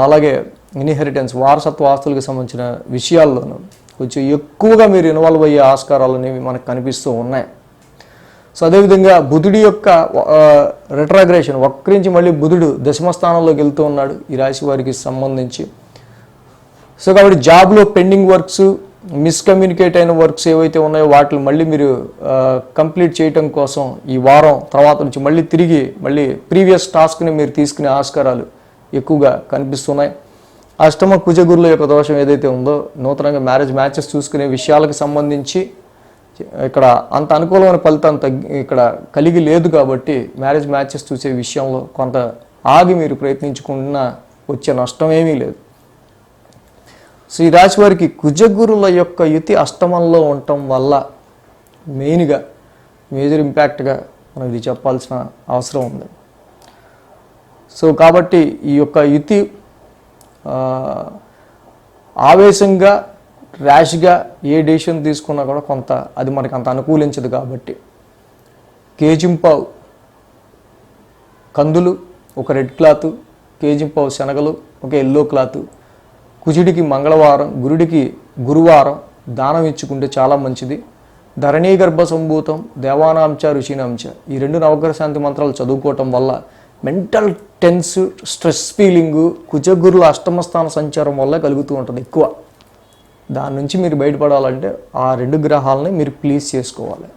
అలాగే ఇన్హెరిటెన్స్ వారసత్వ ఆస్తులకు సంబంధించిన విషయాల్లోనూ కొంచెం ఎక్కువగా మీరు ఇన్వాల్వ్ అయ్యే ఆస్కారాలు అనేవి మనకు కనిపిస్తూ ఉన్నాయి. సో అదేవిధంగా బుధుడి యొక్క రెట్రాగ్రేషన్ వక్రించి మళ్ళీ బుధుడు దశమ స్థానంలోకి వెళ్తూ ఉన్నాడు ఈ రాశి వారికి సంబంధించి. సో కాబట్టి జాబ్లో పెండింగ్ వర్క్స్, మిస్కమ్యూనికేట్ అయిన వర్క్స్ ఏవైతే ఉన్నాయో వాటిని మళ్ళీ మీరు కంప్లీట్ చేయటం కోసం ఈ వారం తర్వాత నుంచి మళ్ళీ ప్రీవియస్ టాస్క్ని మీరు తీసుకునే ఆస్కారాలు ఎక్కువగా కనిపిస్తున్నాయి. అష్టమ కుజగురుల యొక్క దోషం ఏదైతే ఉందో నూతనంగా మ్యారేజ్ మ్యాచెస్ చూసుకునే విషయాలకు సంబంధించి ఇక్కడ అంత అనుకూలమైన ఫలితం ఇక్కడ కలిగి లేదు కాబట్టి మ్యారేజ్ మ్యాచెస్ చూసే విషయంలో కొంత ఆగి మీరు ప్రయత్నించుకున్నా వచ్చే నష్టం ఏమీ లేదు. సో ఈ రాశి వారికి కుజగురుల యొక్క యుతి అష్టమంలో ఉండటం వల్ల మెయిన్గా మేజర్ ఇంపాక్ట్గా మనం ఇది చెప్పాల్సిన అవసరం ఉంది. సో కాబట్టి ఈ యొక్క యుతి ఆవేశంగా ర్యాష్గా ఏ డెసిషన్ తీసుకున్నా కూడా కొంత అది మనకు అంత అనుకూలించదు కాబట్టి కేజింపావు కందులు, ఒక రెడ్ క్లాత్, కేజింపావు శనగలు, ఒక ఎల్లో క్లాత్, కుజుడికి మంగళవారం, గురుడికి గురువారం దానం ఇచ్చుకుంటే చాలా మంచిది. ధరణీ గర్భ సంభూతం దేవానాంచ ఋషినాంచ ఈ 2 నవగ్రహ శాంతి మంత్రాలు చదువుకోవటం వల్ల మెంటల్ టెన్స్, స్ట్రెస్ ఫీలింగు కుజగురుల అష్టమ స్థాన సంచారం వల్ల కలుగుతూ ఉంటుంది ఎక్కువ. దాని నుంచి మీరు బయటపడాలంటే ఆ 2 గ్రహాలని మీరు ప్లీజ్ చేసుకోవాలి.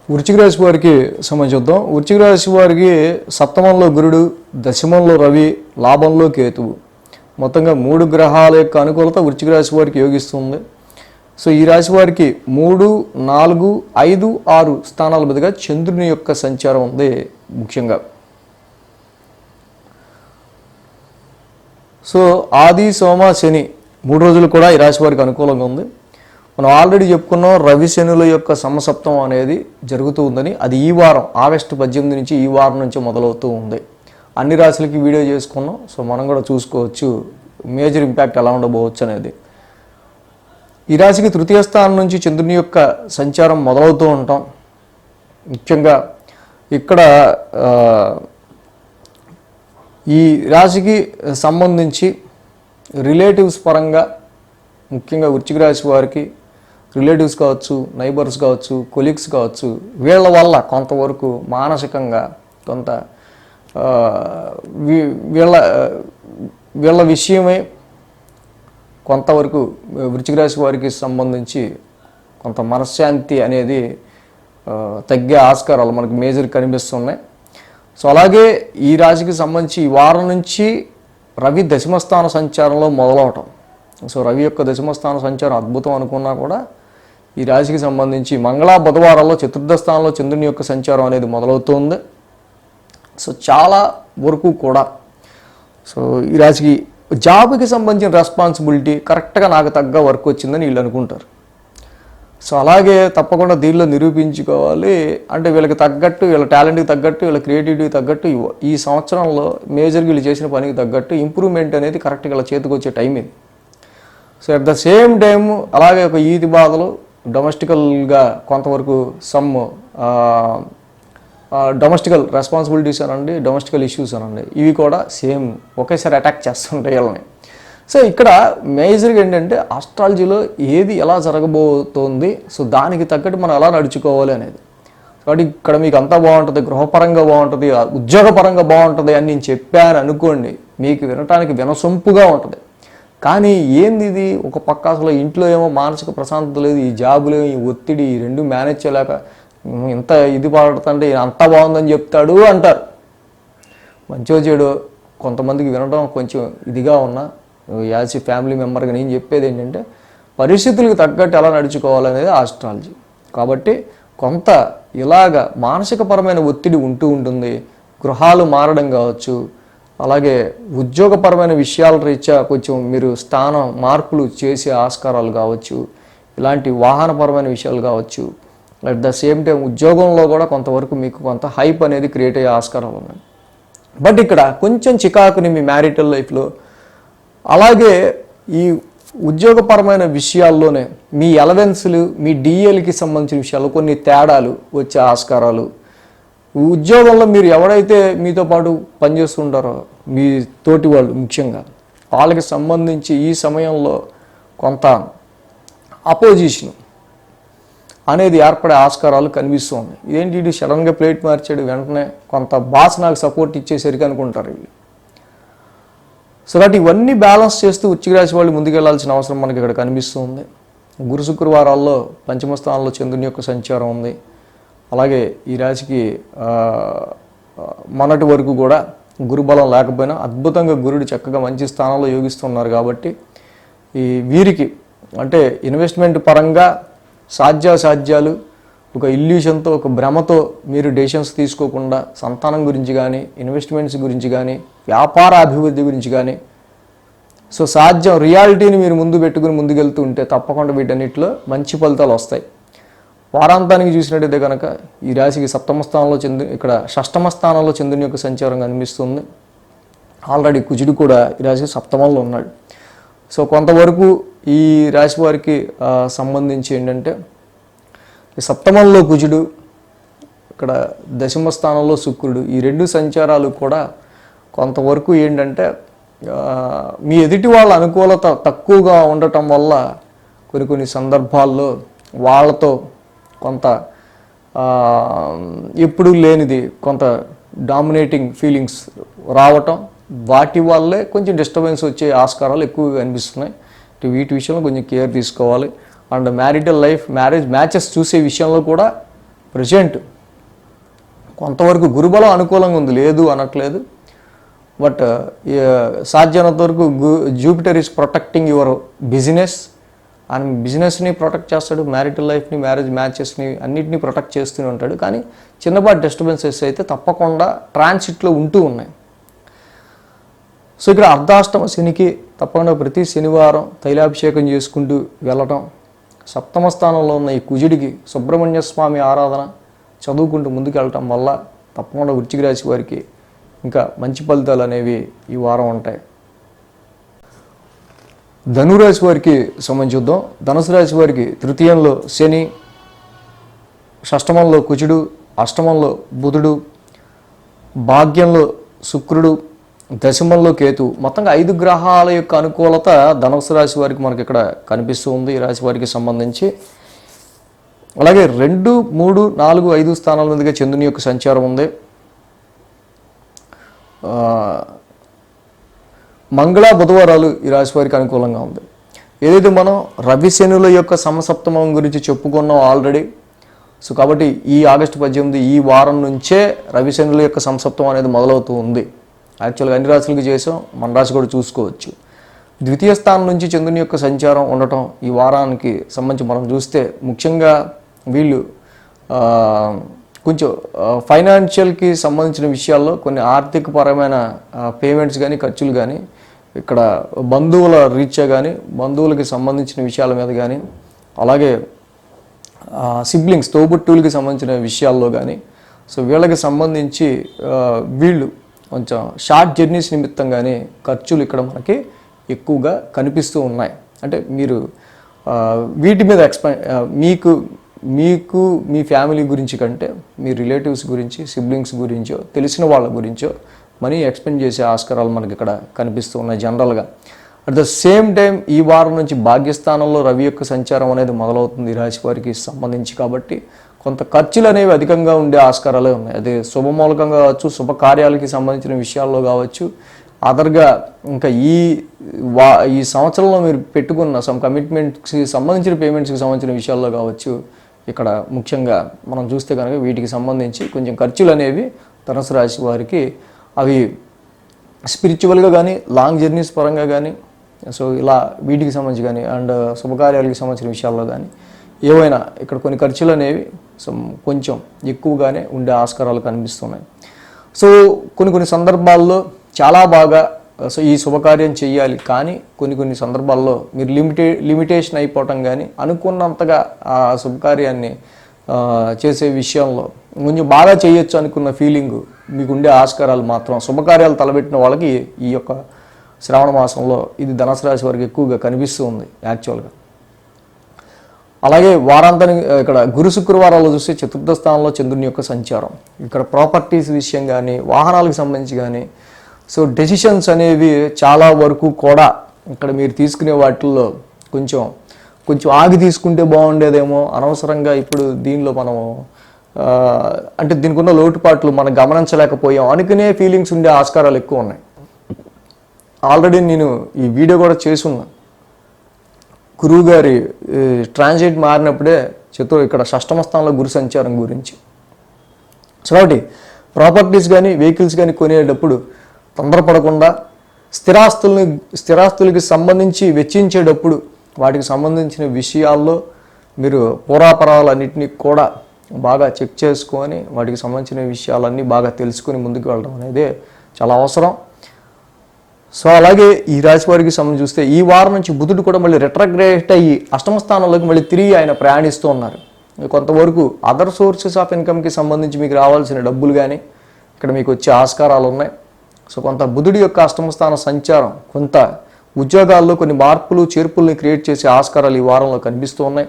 వృశ్చిక రాశి వారికి సంబంధించుద్దాం. వృశ్చిక రాశి వారికి సప్తమంలో గురుడు, దశమంలో రవి, లాభంలో కేతువు, మొత్తంగా 3 గ్రహాల యొక్క అనుకూలత వృశ్చిక రాశి వారికి యోగిస్తుంది. సో ఈ రాశి వారికి 3, 4, 5, 6 స్థానాల మీదుగా చంద్రుని యొక్క సంచారం ఉంది ముఖ్యంగా. సో ఆది, సోమ, శని 3 రోజులు కూడా ఈ రాశి వారికి అనుకూలంగా ఉంది. మనం ఆల్రెడీ చెప్పుకున్నాం రవి శనుల యొక్క సమసప్తం అనేది జరుగుతూ ఉందని. అది ఈ వారం ఆగస్టు 18 నుంచి ఈ వారం నుంచి మొదలవుతూ ఉంది. అన్ని రాశులకి వీడియో చేసుకున్నాం. సో మనం కూడా చూసుకోవచ్చు మేజర్ ఇంపాక్ట్ ఎలా ఉండబోవచ్చు అనేది. ఈ రాశికి తృతీయ స్థానం నుంచి చంద్రుని యొక్క సంచారం మొదలవుతూ ఉంటాం. ముఖ్యంగా ఇక్కడ ఈ రాశికి సంబంధించి రిలేటివ్స్ పరంగా ముఖ్యంగా వృశ్చిక రాశి వారికి రిలేటివ్స్ కావచ్చు, నైబర్స్ కావచ్చు, కొలీగ్స్ కావచ్చు, వీళ్ళ వల్ల కొంతవరకు మానసికంగా కొంత వీళ్ళ విషయమే కొంతవరకు వృశ్చిక రాశి వారికి సంబంధించి కొంత మనశ్శాంతి అనేది తగ్గే ఆస్కారాలు మనకు మేజర్ కనిపిస్తున్నాయి. సో అలాగే ఈ రాశికి సంబంధించి ఈ వారం నుంచి రవి దశమస్థాన సంచారంలో మొదలవటం. సో రవి యొక్క దశమస్థాన సంచారం అద్భుతం అనుకున్నా కూడా ఈ రాశికి సంబంధించి బుధవారాల్లో చతుర్థ స్థానంలో చంద్రుని యొక్క సంచారం అనేది మొదలవుతుంది. సో చాలా వరకు కూడా సో ఈ రాశికి జాబ్కి సంబంధించిన రెస్పాన్సిబిలిటీ కరెక్ట్గా నాకు తగ్గ వర్క్ వచ్చిందని వీళ్ళు అనుకుంటారు. సో అలాగే తప్పకుండా దీనిలో నిరూపించుకోవాలి. అంటే వీళ్ళకి తగ్గట్టు, వీళ్ళ టాలెంట్కి తగ్గట్టు, వీళ్ళ క్రియేటివిటీకి తగ్గట్టు ఈ సంవత్సరంలో మేజర్గా వీళ్ళు చేసిన పనికి తగ్గట్టు ఇంప్రూవ్మెంట్ అనేది కరెక్ట్గా ఇలా చేతికి వచ్చే టైం ఇది. So at the same time అలాగే ఒక ఈతి బాధలు డొమెస్టికల్గా కొంతవరకు డొమెస్టికల్ రెస్పాన్సిబిలిటీస్ అనండి, డొమెస్టికల్ ఇష్యూస్ అనండి, ఇవి కూడా సేమ్ ఒకేసారి అటాక్ చేస్తుంటాయి వీళ్ళని. సో ఇక్కడ మేజర్గా ఏంటంటే ఆస్ట్రాలజీలో ఏది ఎలా జరగబోతోంది, సో దానికి తగ్గట్టు మనం ఎలా నడుచుకోవాలి అనేది. కాబట్టి ఇక్కడ మీకు అంతా బాగుంటుంది, గృహపరంగా బాగుంటుంది, ఉద్యోగపరంగా బాగుంటుంది అని నేను చెప్పాను అనుకోండి, మీకు వినటానికి వినసొంపుగా ఉంటుంది. కానీ ఏంది ఇది, ఒక పక్క అసలు ఇంట్లో ఏమో మానసిక ప్రశాంతత లేదు, ఈ జాబులో ఈ ఒత్తిడి, ఈ 2 మేనేజ్ చేయలేక ఇంత ఇది పడుతుంటే అంత బాగుందని చెప్తాడు అంటారు. మంచో చెడు కొంతమందికి వినడం కొంచెం ఇదిగా ఉన్నా యాజ్ ఏ ఫ్యామిలీ మెంబర్గా నేను చెప్పేది ఏంటంటే పరిస్థితులకు తగ్గట్టు ఎలా నడుచుకోవాలనేది ఆస్ట్రాలజీ. కాబట్టి కొంత ఇలాగ మానసికపరమైన ఒత్తిడి ఉంటూ ఉంటుంది. గృహాలు మారడం కావచ్చు, అలాగే ఉద్యోగపరమైన విషయాల రీత్యా కొంచెం మీరు స్థానం మార్పులు చేసే ఆస్కారాలు కావచ్చు, ఇలాంటి వాహనపరమైన విషయాలు కావచ్చు. అట్ ద సేమ్ టైం ఉద్యోగంలో కూడా కొంతవరకు మీకు కొంత హైప్ అనేది క్రియేట్ అయ్యే ఆస్కారాలు ఉన్నాయి. బట్ ఇక్కడ కొంచెం చికాకుని మీ మ్యారిటల్ లైఫ్లో, అలాగే ఈ ఉద్యోగపరమైన విషయాల్లోనే మీ ఎలవెన్స్లు, మీ డిఏలకి సంబంధించిన విషయాలు కొన్ని తేడాలు వచ్చే ఆస్కారాలు. ఉద్యోగంలో మీరు ఎవరైతే మీతో పాటు పనిచేస్తుంటారో మీ తోటి వాళ్ళు ముఖ్యంగా వాళ్ళకి సంబంధించి ఈ సమయంలో కొంత అపోజిషన్ అనేది ఏర్పడే ఆస్కారాలు కనిపిస్తూ ఉన్నాయి. ఇదేంటి ఇది సడన్గా ప్లేట్ మార్చాడు, వెంటనే కొంత బాస్ నాకు సపోర్ట్ ఇచ్చేసరికి అనుకుంటారు వీళ్ళు. సో కాబట్టి ఇవన్నీ బ్యాలెన్స్ చేస్తూ వృశ్చిక రాశి వాళ్ళు ముందుకెళ్లాల్సిన అవసరం మనకి ఇక్కడ కనిపిస్తుంది. గురు శుక్రవారాల్లో పంచమ స్థానంలో చంద్రుని యొక్క సంచారం ఉంది. అలాగే ఈ రాశికి మొన్నటి వరకు కూడా గురుబలం లేకపోయినా అద్భుతంగా గురుడు చక్కగా మంచి స్థానంలో యోగిస్తున్నారు. కాబట్టి ఈ వీరికి అంటే ఇన్వెస్ట్మెంట్ పరంగా సాధ్యాసాధ్యాలు ఒక ఇల్యూషన్తో, ఒక భ్రమతో మీరు డెసిషన్స్ తీసుకోకుండా సంతానం గురించి కానీ, ఇన్వెస్ట్మెంట్స్ గురించి కానీ, వ్యాపార అభివృద్ధి గురించి కానీ, సో సాధ్యం రియాలిటీని మీరు ముందు పెట్టుకుని ముందుకెళ్తూ ఉంటే తప్పకుండా వీటన్నిటిలో మంచి ఫలితాలు వస్తాయి. వారాంతానికి చూసినట్టయితే కనుక ఈ రాశికి సప్తమ స్థానంలో ఇక్కడ షష్టమ స్థానంలో చంద్రుని యొక్క సంచారం కనిపిస్తుంది. ఆల్రెడీ కుజుడు కూడా ఈ రాశికి సప్తమంలో ఉన్నాడు. సో కొంతవరకు ఈ రాశి వారికి సంబంధించి ఏంటంటే ఈ సప్తమంలో కుజుడు, ఇక్కడ దశమ స్థానంలో శుక్రుడు, ఈ రెండు సంచారాలు కూడా కొంతవరకు ఏంటంటే మీ ఎదుటి వాళ్ళ అనుకూలత తక్కువగా ఉండటం వల్ల కొన్ని సందర్భాల్లో వాళ్ళతో కొంత ఎప్పుడూ లేనిది కొంత డామినేటింగ్ ఫీలింగ్స్ రావటం, వాటి వల్లే కొంచెం డిస్టర్బెన్స్ వచ్చే ఆస్కారాలు ఎక్కువగా కనిపిస్తున్నాయి. వీటి విషయంలో కొంచెం కేర్ తీసుకోవాలి. And marital life, marriage matches చూసే విషయంలో కూడా ప్రజెంట్ కొంతవరకు గురుబలం అనుకూలంగా ఉంది, లేదు అనట్లేదు. బట్ సాధ్యమైనంత వరకు Jupiter is protecting your business and బిజినెస్ని ప్రొటెక్ట్ చేస్తాడు, మ్యారిటల్ లైఫ్ని, మ్యారేజ్ మ్యాచెస్ని అన్నిటినీ ప్రొటెక్ట్ చేస్తూనే ఉంటాడు. కానీ చిన్నపాటి డిస్టర్బెన్సెస్ అయితే తప్పకుండా ట్రాన్సిట్లో ఉంటూ ఉన్నాయి. సో ఇక్కడ అర్ధాష్టమ శనికి తప్పకుండా ప్రతి శనివారం తైలాభిషేకం చేసుకుంటూ వెళ్ళటం, సప్తమ స్థానంలో ఉన్న ఈ కుజుడికి సుబ్రహ్మణ్య స్వామి ఆరాధన చదువుకుంటూ ముందుకు వెళ్ళటం వల్ల తప్పకుండా వృశ్చిక రాశి వారికి ఇంకా మంచి ఫలితాలు అనేవి ఈ వారం ఉంటాయి. ధనురాశి వారికి సంబంధించి చూద్దాం. ధనుసు రాశి వారికి తృతీయంలో శని, షష్టమంలో కుజుడు, అష్టమంలో బుధుడు, భాగ్యంలో శుక్రుడు, దశమంలో కేతు, మొత్తంగా 5 గ్రహాల యొక్క అనుకూలత ధనుసు రాశి వారికి మనకి ఇక్కడ కనిపిస్తూ ఉంది ఈ రాశి వారికి సంబంధించి. అలాగే 2, 3, 4, 5 స్థానాల మీదుగా చంద్రుని యొక్క సంచారం ఉంది. మంగళ బుధవారాలు ఈ రాశి వారికి అనుకూలంగా ఉంది. ఏదైతే మనం రవి శనుల యొక్క సమసప్తమం గురించి చెప్పుకున్నాం ఆల్రెడీ. సో కాబట్టి ఈ ఆగస్టు 18 ఈ వారం నుంచే రవి శనుల యొక్క సమసప్తమం అనేది మొదలవుతూ ఉంది. యాక్చువల్గా అన్ని రాశులకి చేసాం, మన రాశి కూడా చూసుకోవచ్చు. ద్వితీయ స్థానం నుంచి చంద్రుని యొక్క సంచారం ఉండటం ఈ వారానికి సంబంధించి మనం చూస్తే ముఖ్యంగా వీళ్ళు కొంచెం ఫైనాన్షియల్కి సంబంధించిన విషయాల్లో కొన్ని ఆర్థికపరమైన పేమెంట్స్ కానీ, ఖర్చులు కానీ, ఇక్కడ బంధువుల రీత్యా కానీ, బంధువులకి సంబంధించిన విషయాల మీద కానీ, అలాగే సిబ్లింగ్స్ తోబుట్టువులకి సంబంధించిన విషయాల్లో కానీ, సో వీళ్ళకి సంబంధించి వీళ్ళు కొంచెం షార్ట్ జర్నీస్ నిమిత్తంగానే ఖర్చులు ఇక్కడ మనకి ఎక్కువగా కనిపిస్తూ ఉన్నాయి. అంటే మీరు వీటి మీద మీకు మీ ఫ్యామిలీ గురించి కంటే మీ రిలేటివ్స్ గురించి, సిబ్లింగ్స్ గురించో, తెలిసిన వాళ్ళ గురించో మనీ ఎక్స్పెండ్ చేసే ఆస్కారాలు మనకి ఇక్కడ కనిపిస్తూ ఉన్నాయి జనరల్గా. అట్ ద సేమ్ టైం ఈ వారం నుంచి భాగ్యస్థానంలో రవి యొక్క సంచారం అనేది మొదలవుతుంది ఈ రాశి వారికి సంబంధించి. కాబట్టి కొంత ఖర్చులు అనేవి అధికంగా ఉండే ఆస్కారాలే ఉన్నాయి. అది శుభమూలకంగా కావచ్చు, శుభకార్యాలకి సంబంధించిన విషయాల్లో కావచ్చు, అదర్గా ఇంకా ఈ సంవత్సరంలో మీరు పెట్టుకున్న సమ్ కమిట్మెంట్స్కి సంబంధించిన పేమెంట్స్కి సంబంధించిన విషయాల్లో కావచ్చు, ఇక్కడ ముఖ్యంగా మనం చూస్తే కనుక వీటికి సంబంధించి కొంచెం ఖర్చులు అనేవి ధనుసు రాశి వారికి అవి స్పిరిచువల్గా కానీ లాంగ్ జర్నీస్ పరంగా కానీ సో ఇలా వీటికి సంబంధించి కానీ అండ్ శుభకార్యాలకు సంబంధించిన విషయాల్లో కానీ ఏవైనా ఇక్కడ కొన్ని ఖర్చులు అనేవి కొంచెం ఎక్కువగానే ఉండే ఆస్కారాలు కనిపిస్తున్నాయి. సో కొన్ని సందర్భాల్లో చాలా బాగా సో ఈ శుభకార్యం చేయాలి, కానీ కొన్ని సందర్భాల్లో మీరు లిమిటేషన్ అయిపోవటం కానీ అనుకున్నంతగా ఆ శుభకార్యాన్ని చేసే విషయంలో కొంచెం బాగా చేయొచ్చు అనుకున్న ఫీలింగ్ మీకుండే ఆస్కారాలు మాత్రం శుభకార్యాలు తలబెట్టిన వాళ్ళకి ఈ యొక్క శ్రావణ మాసంలో ఇది ధనుసు రాశి వారికి ఎక్కువగా కనిపిస్తూ ఉంది యాక్చువల్గా. అలాగే వారాంతానికి ఇక్కడ గురు శుక్రవారాలు చూస్తే చతుర్థ స్థానంలో చంద్రుని యొక్క సంచారం, ఇక్కడ ప్రాపర్టీస్ విషయం కానీ వాహనాలకు సంబంధించి కానీ సో డెసిషన్స్ అనేవి చాలా వరకు కూడా ఇక్కడ మీరు తీసుకునే వాటిల్లో కొంచెం ఆగి తీసుకుంటే బాగుండేదేమో, అనవసరంగా ఇప్పుడు దీనిలో మనము అంటే దీనికి ఉన్న లోటుపాట్లు మనం గమనించలేకపోయాం అనుకునే ఫీలింగ్స్ ఉండే ఆస్కారాలు ఎక్కువ ఉన్నాయి. ఆల్రెడీ నేను ఈ వీడియో కూడా చేసున్నా. గురువు గారి ట్రాన్సిట్ మారినప్పుడే ఇక్కడ షష్టమ స్థానంలో గురు సంచారం గురించి. సో కాబట్టి ప్రాపర్టీస్ కానీ వెహికల్స్ కానీ కొనేటప్పుడు తొందరపడకుండా స్థిరాస్తులకి సంబంధించి వెచ్చించేటప్పుడు వాటికి సంబంధించిన విషయాల్లో మీరు పూర్వాపరాలన్నింటినీ కూడా బాగా చెక్ చేసుకొని వాటికి సంబంధించిన విషయాలన్నీ బాగా తెలుసుకొని ముందుకు వెళ్ళడం అనేది చాలా అవసరం. సో అలాగే ఈ రాశి వారికి సంబంధించి చూస్తే ఈ వారం నుంచి బుధుడు కూడా మళ్ళీ రిట్రగ్రేట్ అయ్యి అష్టమ స్థానంలోకి మళ్ళీ తిరిగి ఆయన ప్రయాణిస్తూ ఉన్నారు. కొంతవరకు అదర్ సోర్సెస్ ఆఫ్ ఇన్కమ్కి సంబంధించి మీకు రావాల్సిన డబ్బులు కానీ ఇక్కడ మీకు వచ్చే ఆస్కారాలు ఉన్నాయి. సో కొంత బుధుడి యొక్క అష్టమ స్థాన సంచారం కొంత ఉద్యోగాల్లో కొన్ని మార్పులు చేర్పుల్ని క్రియేట్ చేసే ఆస్కారాలు ఈ వారంలో కనిపిస్తూ ఉన్నాయి.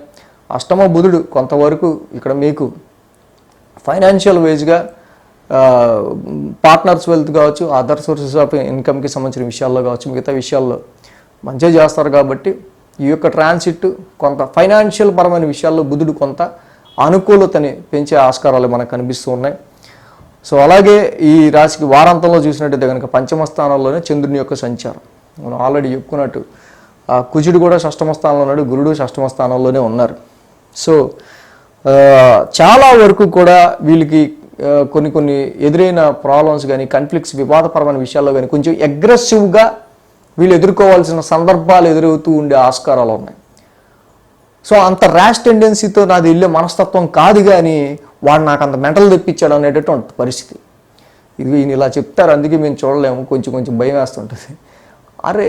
అష్టమ బుధుడు కొంతవరకు ఇక్కడ మీకు ఫైనాన్షియల్ వేజ్గా పార్ట్నర్స్ వెల్త్ కావచ్చు, అదర్ సోర్సెస్ ఆఫ్ ఇన్కమ్కి సంబంధించిన విషయాల్లో కావచ్చు, మిగతా విషయాల్లో మంచిగా చేస్తారు. కాబట్టి ఈ యొక్క ట్రాన్సిట్ కొంత ఫైనాన్షియల్ పరమైన విషయాల్లో బుధుడు కొంత అనుకూలతని పెంచే ఆస్కారాలు మనకు కనిపిస్తూ ఉన్నాయి. సో అలాగే ఈ రాశికి వారాంతంలో చూసినట్టయితే కనుక పంచమ స్థానంలోనే చంద్రుని యొక్క సంచారం. మనం ఆల్రెడీ చెప్పుకున్నట్టు కుజుడు కూడా షష్టమ స్థానంలో ఉన్నాడు, గురుడు షష్టమ స్థానంలోనే ఉన్నారు. సో చాలా వరకు కూడా వీళ్ళకి కొన్ని ఎదురైన ప్రాబ్లమ్స్ కానీ కాన్ఫ్లిక్ట్స్ వివాదపరమైన విషయాల్లో కానీ కొంచెం అగ్రెసివ్గా వీళ్ళు ఎదుర్కోవాల్సిన సందర్భాలు ఎదురవుతూ ఉండే ఆస్కారాలు ఉన్నాయి. సో అంత ర్యాష్ టెండెన్సీతో నాది వెళ్ళే మనస్తత్వం కాదు, కానీ వాడు నాకు అంత మెంటల్ తెప్పించాడు అనేటటువంటి పరిస్థితి. ఇది ఈయన ఇలా చెప్తారు, అందుకే మేము చూడలేము, కొంచెం భయం వేస్తుంటుంది. అరే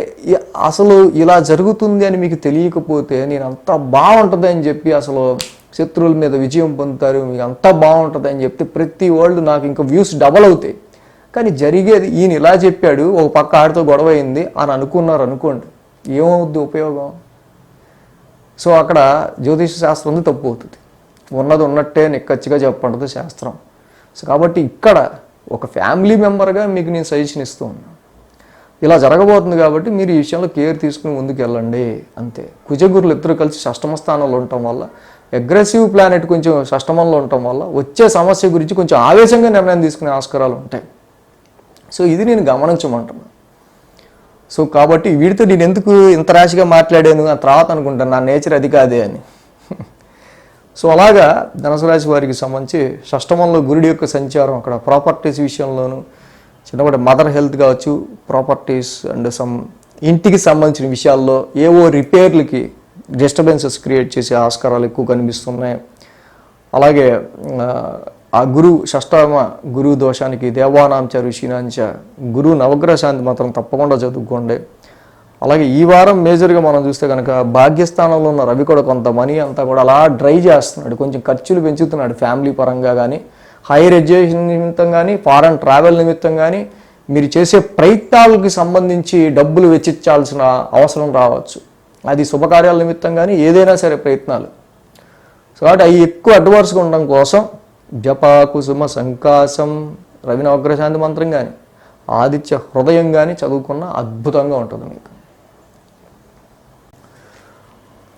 అసలు ఇలా జరుగుతుంది అని మీకు తెలియకపోతే నేను అంతా బాగుంటుంది అని చెప్పి అసలు శత్రువుల మీద విజయం పొందుతారు, మీకు అంతా బాగుంటుంది అని చెప్తే ప్రతి వరల్డ్ నాకు ఇంకా వ్యూస్ డబల్ అవుతాయి. కానీ జరిగేది ఈయన ఇలా చెప్పాడు, ఒక పక్క ఆడితో గొడవ అయింది అని అనుకున్నారు అనుకోండి, ఏమవుద్ది ఉపయోగం? సో అక్కడ జ్యోతిష శాస్త్రం తప్పు అవుతుంది. ఉన్నది ఉన్నట్టే నిక్కచ్చిగా చెప్పండి శాస్త్రం. సో కాబట్టి ఇక్కడ ఒక ఫ్యామిలీ మెంబర్గా మీకు నేను సజెషన్ ఇస్తూ ఉన్నాను, ఇలా జరగబోతుంది కాబట్టి మీరు ఈ విషయంలో కేర్ తీసుకుని ముందుకు వెళ్ళండి అంతే. కుజగురులు ఇద్దరు కలిసి షష్టమ స్థానంలో ఉండటం వల్ల, అగ్రెసివ్ ప్లానెట్ కొంచెం షష్టమంలో ఉండటం వల్ల వచ్చే సమస్య గురించి కొంచెం ఆవేశంగా నిర్ణయం తీసుకునే ఆస్కారాలు ఉంటాయి. సో ఇది నేను గమనించమంటున్నాను. సో కాబట్టి వీడితో నేను ఎందుకు ఇంత రాశిగా మాట్లాడాను ఆ తర్వాత అనుకుంటాను నా నేచర్ అది కాదే అని. సో అలాగా ధనుసు రాశి వారికి సంబంధించి షష్టమంలో గురుడి యొక్క సంచారం అక్కడ ప్రాపర్టీస్ విషయంలోనూ చిన్నపాటి మదర్ హెల్త్ కావచ్చు, ప్రాపర్టీస్ అండ్ ఇంటికి సంబంధించిన విషయాల్లో ఏవో రిపేర్లకి డిస్టర్బెన్సెస్ క్రియేట్ చేసే ఆస్కారాలు ఎక్కువ కనిపిస్తున్నాయి. అలాగే ఆ షష్టమ గురువు దోషానికి దేవానాంచ ఋషినాంచ గురువు నవగ్రహ శాంతి మాత్రం తప్పకుండా చదువుకోండి. అలాగే ఈ వారం మేజర్గా మనం చూస్తే కనుక భాగ్యస్థానంలో ఉన్న రవి కూడా కొంత మనీ అంతా కూడా అలా డ్రై చేస్తున్నాడు, కొంచెం ఖర్చులు పెంచుతున్నాడు ఫ్యామిలీ పరంగా కానీ, హైయర్ ఎడ్యుకేషన్ నిమిత్తం కానీ, ఫారెన్ ట్రావెల్ నిమిత్తం కానీ, మీరు చేసే ప్రయత్నాలకు సంబంధించి డబ్బులు వెచ్చించాల్సిన అవసరం రావచ్చు. అది శుభకార్యాల నిమిత్తం కానీ ఏదైనా సరే ప్రయత్నాలు. సో కాబట్టి అవి ఎక్కువ అడ్వాన్స్గా ఉండడం కోసం జప కుసుమ సంకాసం రవి నవగ్రహ శాంతి మంత్రం కానీ, ఆదిత్య హృదయం కానీ చదువుకున్న అద్భుతంగా ఉంటుంది మీకు.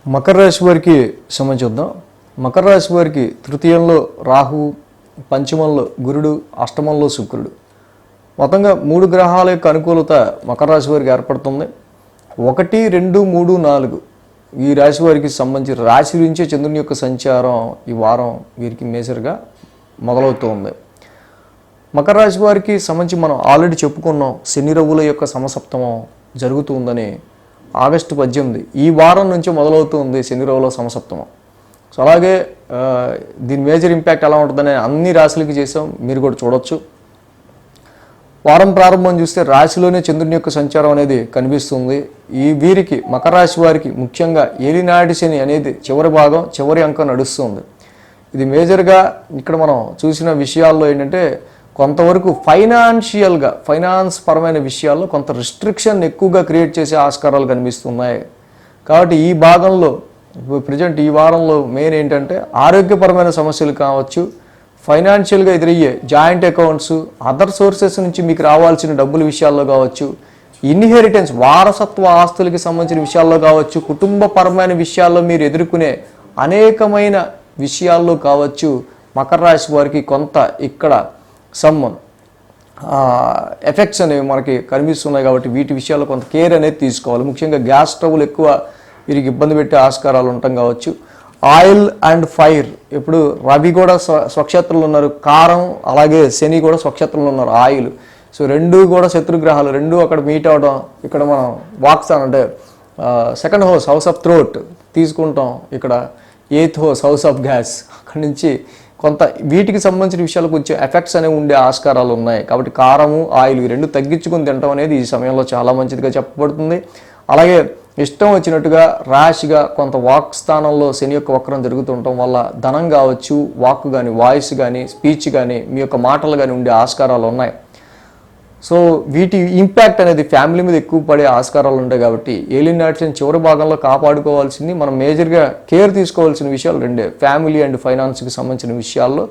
మకర రాశి వారికి సంబంధించుద్దాం. మకర రాశి వారికి తృతీయంలో రాహు, పంచమంలో గురుడు, అష్టమంలో శుక్రుడు, మొత్తంగా 3 గ్రహాల యొక్క అనుకూలత మకర రాశి వారికి ఏర్పడుతుంది. 1, 2, 3, 4 ఈ రాశి వారికి సంబంధించి రాశి నుంచే చంద్రుని యొక్క సంచారం ఈ వారం వీరికి మేజర్గా మొదలవుతుంది. మకర రాశి వారికి సంబంధించి మనం ఆల్రెడీ చెప్పుకున్నాం, శని రవుల యొక్క సమసప్తమం జరుగుతుందని. ఆగస్టు 18 ఈ వారం నుంచి మొదలవుతుంది శని రవుల సమసప్తమం. సో అలాగే దీని మేజర్ ఇంపాక్ట్ ఎలా ఉంటుందని అన్ని రాశులకి చేసాం, మీరు కూడా చూడొచ్చు. వారం ప్రారంభం చూస్తే రాశిలోనే చంద్రుని యొక్క సంచారం అనేది కనిపిస్తుంది. వీరికి మకర రాశి వారికి ముఖ్యంగా ఏలినాటి శని అనేది చివరి భాగం, చివరి అంకం నడుస్తుంది. ఇది మేజర్గా ఇక్కడ మనం చూసిన విషయాల్లో ఏంటంటే కొంతవరకు ఫైనాన్స్ పరమైన విషయాల్లో కొంత రిస్ట్రిక్షన్ ఎక్కువగా క్రియేట్ చేసే ఆస్కారాలు కనిపిస్తున్నాయి. కాబట్టి ఈ భాగంలో ప్రజెంట్ ఈ వారంలో మెయిన్ ఏంటంటే ఆరోగ్యపరమైన సమస్యలు కావచ్చు, ఫైనాన్షియల్గా ఎదురయ్యే జాయింట్ అకౌంట్స్, అదర్ సోర్సెస్ నుంచి మీకు రావాల్సిన డబ్బుల విషయాల్లో కావచ్చు, ఇన్హెరిటెన్స్ వారసత్వ ఆస్తులకి సంబంధించిన విషయాల్లో కావచ్చు, కుటుంబపరమైన విషయాల్లో మీరు ఎదుర్కొనే అనేకమైన విషయాల్లో కావచ్చు, మకర రాశి వారికి కొంత ఇక్కడ సమ్ ఎఫెక్ట్స్ అనేవి మనకి కనిపిస్తున్నాయి. కాబట్టి వీటి విషయాల్లో కొంత కేర్ అనేది తీసుకోవాలి. ముఖ్యంగా గ్యాస్ ట్రబుల్ ఎక్కువ వీరికి ఇబ్బంది పెట్టే ఆస్కారాలు ఉండటం కావచ్చు. ఆయిల్ అండ్ ఫైర్, ఇప్పుడు రవి కూడా స్వక్షేత్రంలో ఉన్నారు, కారం అలాగే శని కూడా స్వక్షేత్రంలో ఉన్నారు, ఆయిల్. సో రెండూ కూడా శత్రుగ్రహాలు, రెండూ అక్కడ మీట్ అవడం. ఇక్కడ మనం వాక్స్థాన్ అంటే సెకండ్ హౌస్ ఆఫ్ థ్రోట్ తీసుకుంటాం, ఇక్కడ 8th హౌస్ ఆఫ్ గ్యాస్. అక్కడి నుంచి కొంత వీటికి సంబంధించిన విషయాలు కొంచెం ఎఫెక్ట్స్ అనేవి ఉండే ఆస్కారాలు ఉన్నాయి. కాబట్టి కారము ఆయిల్ ఈ రెండు తగ్గించుకుని తినడం అనేది ఈ సమయంలో చాలా మంచిదిగా చెప్పబడుతుంది. అలాగే ఇష్టం వచ్చినట్టుగా ర్యాష్గా కొంత వాక్ స్థానంలో శని యొక్క వక్రం జరుగుతుండటం వల్ల ధనం కావచ్చు, వాక్ కానీ, వాయిస్ కానీ, స్పీచ్ కానీ, మీ యొక్క మాటలు కానీ ఉండే ఆస్కారాలు ఉన్నాయి. సో వీటి ఇంపాక్ట్ అనేది ఫ్యామిలీ మీద ఎక్కువ పడే ఆస్కారాలు ఉంటాయి. కాబట్టి ఏలినాటి చివరి భాగంలో కాపాడుకోవాల్సింది, మనం మేజర్గా కేర్ తీసుకోవాల్సిన విషయాలు రెండే, ఫ్యామిలీ అండ్ ఫైనాన్స్కి సంబంధించిన విషయాల్లో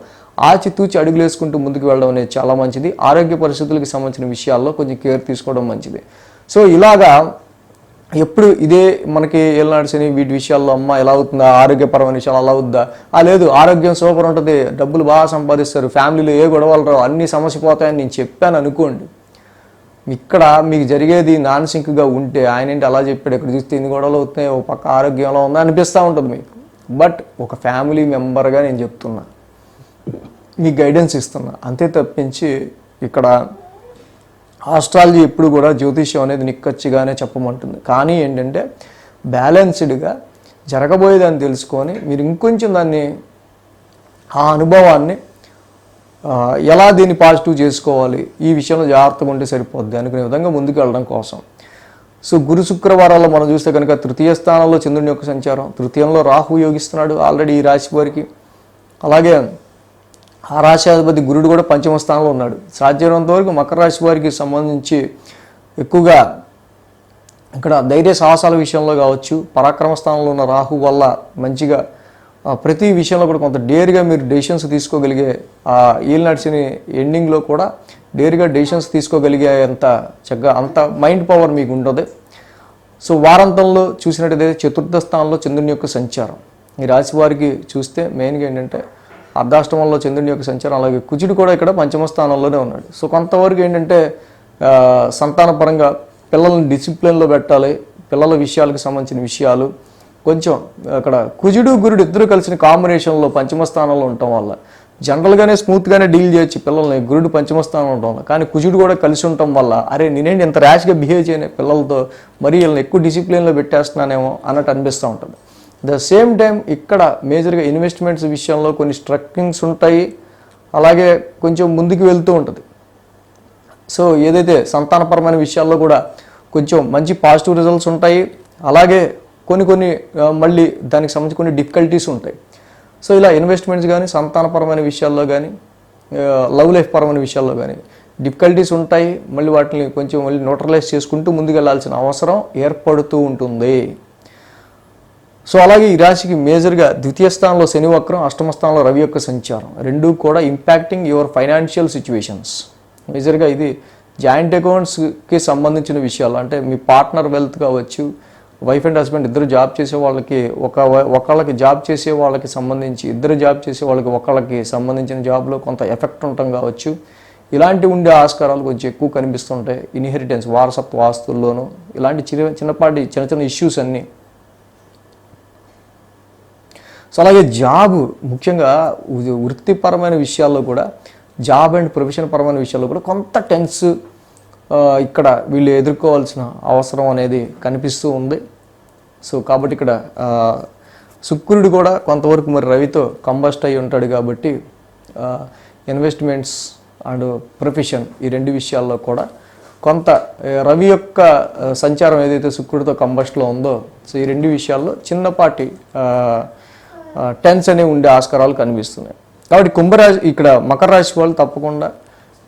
ఆచితూచి అడుగులు వేసుకుంటూ ముందుకు వెళ్ళడం అనేది చాలా మంచిది. ఆరోగ్య పరిస్థితులకు సంబంధించిన విషయాల్లో కొంచెం కేర్ తీసుకోవడం మంచిది. సో ఇలాగా ఎప్పుడు ఇదే మనకి ఏలినాటి శని వీటి విషయాల్లో అమ్మ ఎలా అవుతుందా, ఆరోగ్యపరమైన విషయాలు అలా అవుద్దా, లేదు ఆరోగ్యం సూపర్ ఉంటుంది, డబ్బులు బాగా సంపాదిస్తారు, ఫ్యామిలీలో ఏ గొడవలు రావు, అన్ని సమస్య పోతాయని నేను చెప్పాను అనుకోండి, ఇక్కడ మీకు జరిగేది నాన్ సింక్గా ఉంటే ఆయన ఏంటి అలా చెప్పాడు, ఇక్కడ చూస్తే ఇన్ని గొడవలు అవుతున్నాయి, ఒక పక్క ఆరోగ్యంలో ఉందా అనిపిస్తూ ఉంటుంది మీకు. బట్ ఒక ఫ్యామిలీ మెంబర్గా నేను చెప్తున్నా, మీకు గైడెన్స్ ఇస్తున్నా, అంతే తప్పించి ఇక్కడ ఆస్ట్రాలజీ ఎప్పుడు కూడా జ్యోతిష్యం అనేది నిక్కచ్చిగానే చెప్పమంటుంది. కానీ ఏంటంటే బ్యాలెన్స్డ్గా జరగబోయేదాన్ని తెలుసుకొని మీరు ఇంకొంచెం దాన్ని, ఆ అనుభవాన్ని ఎలా దీన్ని పాజిటివ్ చేసుకోవాలి, ఈ విషయంలో జాగ్రత్తగా ఉంటే సరిపోద్ది అనుకునే విధంగా ముందుకు వెళ్ళడం కోసం. సో గురు శుక్రవారాల్లో మనం చూస్తే కనుక తృతీయ స్థానంలో చంద్రుని యొక్క సంచారం, తృతీయంలో రాహు యోగిస్తున్నాడు ఆల్రెడీ ఈ రాశి వారికి. అలాగే ఆ రాశిధిపతి గురుడు కూడా పంచమ స్థానంలో ఉన్నాడు. సాధ్యమైనంత వరకు మకర రాశి వారికి సంబంధించి ఎక్కువగా ఇక్కడ ధైర్య సాహసాల విషయంలో కావచ్చు, పరాక్రమ స్థానంలో ఉన్న రాహు వల్ల మంచిగా ప్రతి విషయంలో కూడా కొంత డేర్గా మీరు డెసిషన్స్ తీసుకోగలిగే, ఆ ఏలినాటి శని ఎండింగ్లో కూడా డేర్గా డెసిషన్స్ తీసుకోగలిగే అంత మైండ్ పవర్ మీకు ఉంటుంది. సో వారాంతంలో చూసినట్టయితే చతుర్థ స్థానంలో చంద్రుని యొక్క సంచారం ఈ రాశి వారికి చూస్తే మెయిన్గా ఏంటంటే అర్ధాష్టమంలో చంద్రుని యొక్క సంచారం, అలాగే కుజుడు కూడా ఇక్కడ పంచమ స్థానంలోనే ఉన్నాడు. సో కొంతవరకు ఏంటంటే సంతానపరంగా పిల్లల్ని డిసిప్లిన్లో పెట్టాలి, పిల్లల విషయాలకు సంబంధించిన విషయాలు కొంచెం అక్కడ కుజుడు గురుడు ఇద్దరు కలిసిన కాంబినేషన్లో పంచమ స్థానంలో ఉండటం వల్ల జనరల్గానే స్మూత్గానే డీల్ చేయొచ్చు పిల్లల్ని, గురుడు పంచమ స్థానంలో ఉండటం వల్ల. కానీ కుజుడు కూడా కలిసి ఉండటం వల్ల అరే నేనేంటి ఇంత ర్యాష్గా బిహేవ్ చేయను పిల్లలతో, మరి వీళ్ళని ఎక్కువ డిసిప్లిన్లో పెట్టేస్తున్నానేమో అన్నట్టు అనిపిస్తూ ఉంటుంది. ద సేమ్ టైం ఇక్కడ మేజర్గా ఇన్వెస్ట్మెంట్స్ విషయంలో కొన్ని స్ట్రక్కింగ్స్ ఉంటాయి, అలాగే కొంచెం ముందుకు వెళ్తూ ఉంటుంది. సో ఏదైతే సంతానపరమైన విషయాల్లో కూడా కొంచెం మంచి పాజిటివ్ రిజల్ట్స్ ఉంటాయి, అలాగే కొన్ని మళ్ళీ దానికి సంబంధించి కొన్ని డిఫికల్టీస్ ఉంటాయి. సో ఇలా ఇన్వెస్ట్మెంట్స్ కానీ, సంతానపరమైన విషయాల్లో కానీ, లవ్ లైఫ్ పరమైన విషయాల్లో కానీ డిఫికల్టీస్ ఉంటాయి. మళ్ళీ వాటిని కొంచెం మళ్ళీ న్యూట్రలైజ్ చేసుకుంటూ ముందుకు వెళ్ళాల్సిన అవసరం ఏర్పడుతూ ఉంటుంది. సో అలాగే ఈ రాశికి మేజర్గా ద్వితీయ స్థానంలో శని వక్రం, అష్టమ స్థానంలో రవి యొక్క సంచారం, రెండూ కూడా ఇంపాక్టింగ్ యువర్ ఫైనాన్షియల్ సిచ్యువేషన్స్. మేజర్గా ఇది జాయింట్ అకౌంట్స్కి సంబంధించిన విషయాలు, అంటే మీ పార్ట్నర్ వెల్త్ కావచ్చు, వైఫ్ అండ్ హస్బెండ్ ఇద్దరు జాబ్ చేసే వాళ్ళకి ఒకళ్ళకి జాబ్ చేసే వాళ్ళకి సంబంధించి, ఇద్దరు జాబ్ చేసే వాళ్ళకి ఒకళ్ళకి సంబంధించిన జాబ్లో కొంత ఎఫెక్ట్ ఉండటం కావచ్చు, ఇలాంటి ఉండే ఆస్కారాలు కొంచెం ఎక్కువ కనిపిస్తుంటాయి. ఇన్హెరిటెన్స్ వారసత్వ ఆస్తుల్లోనూ ఇలాంటి చిన్నపాటి చిన్న ఇష్యూస్ అన్నీ సో అలాగే జాబ్, ముఖ్యంగా వృత్తిపరమైన విషయాల్లో కూడా, జాబ్ అండ్ ప్రొఫెషన్ పరమైన విషయాల్లో కూడా కొంత టెన్స్ ఇక్కడ వీళ్ళు ఎదుర్కోవాల్సిన అవసరం అనేది కనిపిస్తూ ఉంది. సో కాబట్టి ఇక్కడ శుక్రుడు కూడా కొంతవరకు మరి రవితో కంబస్ట్ అయి ఉంటాడు కాబట్టి ఇన్వెస్ట్మెంట్స్ అండ్ ప్రొఫెషన్ ఈ రెండు విషయాల్లో కూడా కొంత రవి యొక్క సంచారం ఏదైతే శుక్రుడితో కంబస్ట్లో ఉందో, సో ఈ రెండు విషయాల్లో చిన్నపాటి టెన్స్ అనేవి ఉండే ఆస్కారాలు కనిపిస్తున్నాయి. కాబట్టి కుంభరాశి, ఇక్కడ మకర రాశి వాళ్ళు తప్పకుండా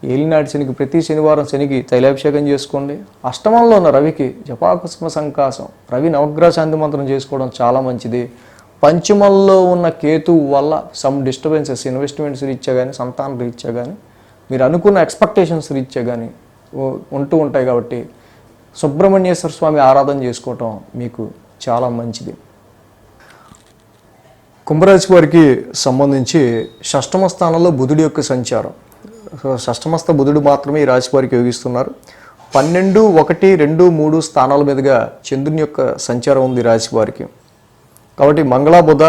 ఏలినాటి శనికి ప్రతి శనివారం శనికి తైలాభిషేకం చేసుకోండి. అష్టమంలో ఉన్న రవికి జపాకుస్మ సంకాసం, రవి నవగ్రహ శాంతి మంత్రం చేసుకోవడం చాలా మంచిది. పంచమంలో ఉన్న కేతువు వల్ల సమ్ డిస్టర్బెన్సెస్ ఇన్వెస్ట్మెంట్స్ రీత్యా కానీ, సంతాన రీత్యా కానీ, మీరు అనుకున్న ఎక్స్పెక్టేషన్స్ రీత్యా కానీ ఉంటూ ఉంటాయి. కాబట్టి సుబ్రహ్మణ్యేశ్వర స్వామి ఆరాధన చేసుకోవటం మీకు చాలా మంచిది. కుంభరాశి వారికి సంబంధించి షష్టమ స్థానంలో బుధుడి యొక్క సంచారం. షష్టమస్థ బుధుడు మాత్రమే ఈ రాశి వారికి యోగిస్తున్నారు. 12, 1, 2, 3 స్థానాల మీదుగా చంద్రుని యొక్క సంచారం ఉంది రాశి వారికి. కాబట్టి మంగళ, బుధ,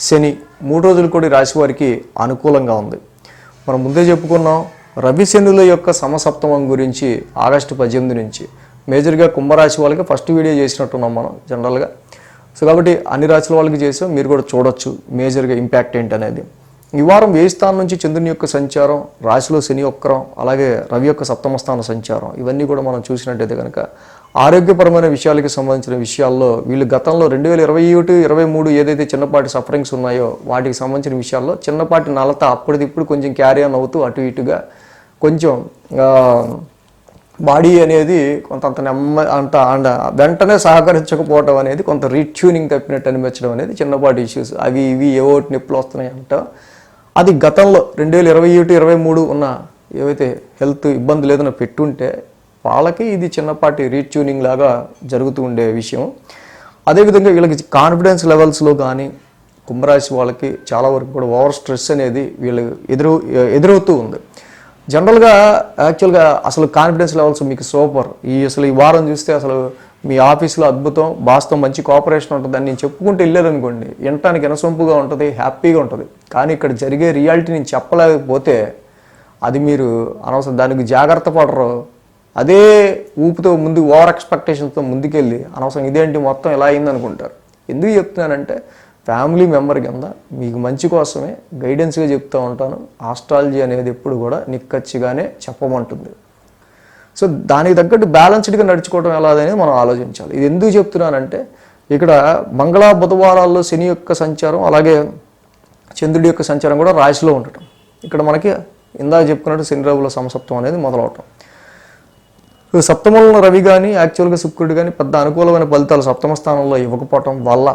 శని 3 రోజులు కూడా రాశి వారికి అనుకూలంగా ఉంది. మనం ముందే చెప్పుకున్నాం రవి శనుల యొక్క సమసప్తమం గురించి ఆగస్టు 18 నుంచి మేజర్గా కుంభరాశి వాళ్ళకి ఫస్ట్ వీడియో చేసినట్టున్నాం మనం జనరల్గా. సో కాబట్టి అన్ని రాశుల వాళ్ళకి చేసాం, మీరు కూడా చూడొచ్చు మేజర్గా ఇంపాక్ట్ ఏంటి అనేది. ఈ వారం 1000 స్థానం నుంచి చంద్రుని యొక్క సంచారం, రాశిలో శని వక్రం, అలాగే రవి యొక్క సప్తమ స్థాన సంచారం, ఇవన్నీ కూడా మనం చూసినట్టయితే కనుక ఆరోగ్యపరమైన విషయాలకి సంబంధించిన విషయాల్లో వీళ్ళు గతంలో 2021, 2023 ఏదైతే చిన్నపాటి సఫరింగ్స్ ఉన్నాయో వాటికి సంబంధించిన విషయాల్లో చిన్నపాటి నలత అప్పటిదిప్పుడు కొంచెం క్యారీ ఆన్ అవుతూ అటు ఇటుగా కొంచెం బాడీ అనేది కొంత వెంటనే సహకరించకపోవడం అనేది, కొంత రీట్యూనింగ్ తప్పినట్టు అనిపించడం అనేది చిన్నపాటి ఇష్యూస్, అవి ఇవి ఏవోటి నొప్పులు వస్తున్నాయి అంట. అది గతంలో 2021, 2023 ఉన్న ఏవైతే హెల్త్ ఇబ్బందులు ఏదైనా పెట్టుంటే వాళ్ళకి ఇది చిన్నపాటి రీట్యూనింగ్ లాగా జరుగుతూ ఉండే విషయం. అదేవిధంగా వీళ్ళకి కాన్ఫిడెన్స్ లెవెల్స్లో కానీ కుంభరాశి వాళ్ళకి చాలా వరకు కూడా ఓవర్ స్ట్రెస్ అనేది వీళ్ళు ఎదురవుతూ ఉంది. జనరల్గా యాక్చువల్గా అసలు కాన్ఫిడెన్స్ లెవెల్స్ మీకు సూపర్, అసలు ఈ వారం చూస్తే అసలు మీ ఆఫీస్లో అద్భుతం, బాస్తో మంచి కోఆపరేషన్ ఉంటుంది అని నేను చెప్పుకుంటూ వెళ్ళారనుకోండి, వినటానికి వినసొంపుగా ఉంటుంది, హ్యాపీగా ఉంటుంది. కానీ ఇక్కడ జరిగే రియాలిటీ నేను చెప్పలేకపోతే అది మీరు అనవసరం దానికి జాగ్రత్త పడరు, అదే ఊపుతో ముందు ఓవర్ ఎక్స్పెక్టేషన్స్తో ముందుకెళ్ళి అనవసరం ఇదేంటి మొత్తం ఎలా అయింది అనుకుంటారు. ఎందుకు చెప్తున్నానంటే ఫ్యామిలీ మెంబర్ కింద మీకు మంచి కోసమే గైడెన్స్గా చెప్తూ ఉంటాను. ఆస్ట్రాలజీ అనేది ఎప్పుడు కూడా నిక్కచ్చిగానే చెప్పమంటుంది. సో దానికి తగ్గట్టు బ్యాలెన్స్డ్గా నడుచుకోవడం ఎలా అనేది మనం ఆలోచించాలి. ఇది ఎందుకు చెప్తున్నానంటే ఇక్కడ మంగళ, బుధవారాల్లో శని యొక్క సంచారం, అలాగే చంద్రుడి యొక్క సంచారం కూడా రాశిలో ఉండటం, ఇక్కడ మనకి ఇందాక చెప్పుకున్నట్టు శని రవుల సమసప్తం అనేది మొదలవటం. సప్తమంలో రవి కానీ యాక్చువల్గా శుక్రుడు కానీ పెద్ద అనుకూలమైన ఫలితాలు సప్తమ స్థానంలో ఇవ్వకపోవటం వల్ల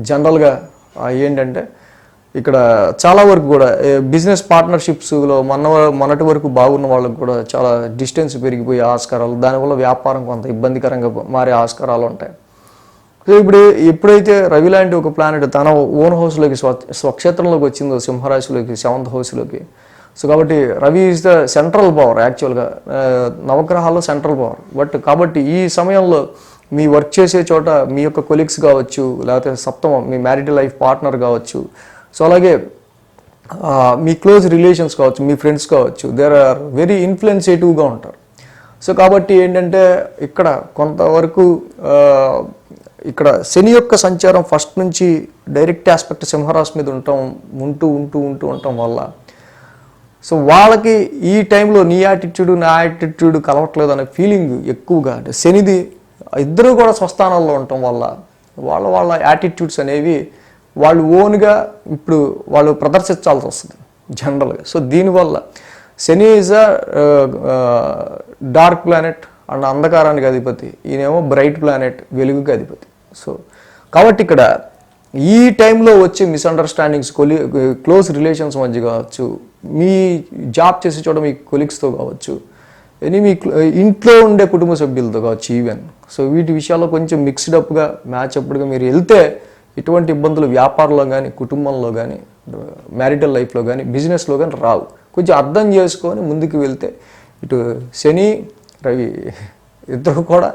జనరల్గా ఏంటంటే ఇక్కడ చాలా వరకు కూడా బిజినెస్ పార్ట్నర్షిప్స్లో మొన్నటి వరకు బాగున్న వాళ్ళకు కూడా చాలా డిస్టెన్స్ పెరిగిపోయే ఆస్కారాలు, దానివల్ల వ్యాపారం కొంత ఇబ్బందికరంగా మారే ఆస్కారాలు ఉంటాయి. సో ఇప్పుడు ఎప్పుడైతే రవి లాంటి ఒక ప్లానెట్ తన ఓన్ హౌస్లోకి స్వక్షేత్రంలోకి వచ్చిందో, సింహరాశిలోకి 7th హౌస్లోకి, సో కాబట్టి Ravi is the central power, యాక్చువల్గా నవగ్రహాల్లో సెంట్రల్ పవర్. కాబట్టి ఈ సమయంలో మీ వర్క్ చేసే చోట మీ యొక్క కొలీగ్స్ కావచ్చు, లేకపోతే సప్తమం మీ మ్యారిటల్ లైఫ్ పార్ట్నర్ కావచ్చు, సో అలాగే మీ క్లోజ్ రిలేషన్స్ కావచ్చు, మీ ఫ్రెండ్స్ కావచ్చు, దేర్ ఆర్ వెరీ ఇన్ఫ్లుయెన్సేటివ్గా ఉంటారు. సో కాబట్టి ఏంటంటే ఇక్కడ కొంతవరకు ఇక్కడ శని యొక్క సంచారం ఫస్ట్ నుంచి డైరెక్ట్ ఆస్పెక్ట్ సింహరాశి మీద ఉండటం వల్ల సో వాళ్ళకి ఈ టైంలో నీ యాటిట్యూడ్ నా యాటిట్యూడ్ కలవట్లేదు అనే ఫీలింగ్ ఎక్కువగా, అంటే శనిది ఇద్దరు కూడా స్వస్థానాల్లో ఉండటం వల్ల వాళ్ళ యాటిట్యూడ్స్ అనేవి వాళ్ళు ఓన్గా ఇప్పుడు వాళ్ళు ప్రదర్శించాల్సి వస్తుంది జనరల్గా. సో దీనివల్ల Shani is a dark planet and అంధకారానికి అధిపతి, ఈయనేమో బ్రైట్ ప్లానెట్ వెలుగుకి అధిపతి. సో కాబట్టి ఇక్కడ ఈ టైంలో వచ్చే మిస్అండర్స్టాండింగ్స్, క్లోజ్ రిలేషన్స్ మధ్య కావచ్చు, మీ జాబ్ చేసే చోట మీ కొలీగ్స్తో కావచ్చు, మీ ఇంట్లో ఉండే కుటుంబ సభ్యులతో కావచ్చు ఈవెన్, సో వీటి విషయాల్లో కొంచెం మిక్స్డ్ మ్యాచ్అప్గా మీరు వెళ్తే ఇటువంటి ఇబ్బందులు వ్యాపారంలో కానీ, కుటుంబంలో కానీ, మ్యారిటల్ లైఫ్లో కానీ, బిజినెస్లో కానీ రావు. కొంచెం అర్థం చేసుకొని ముందుకు వెళ్తే ఇటు శని రవి ఇద్దరు కూడా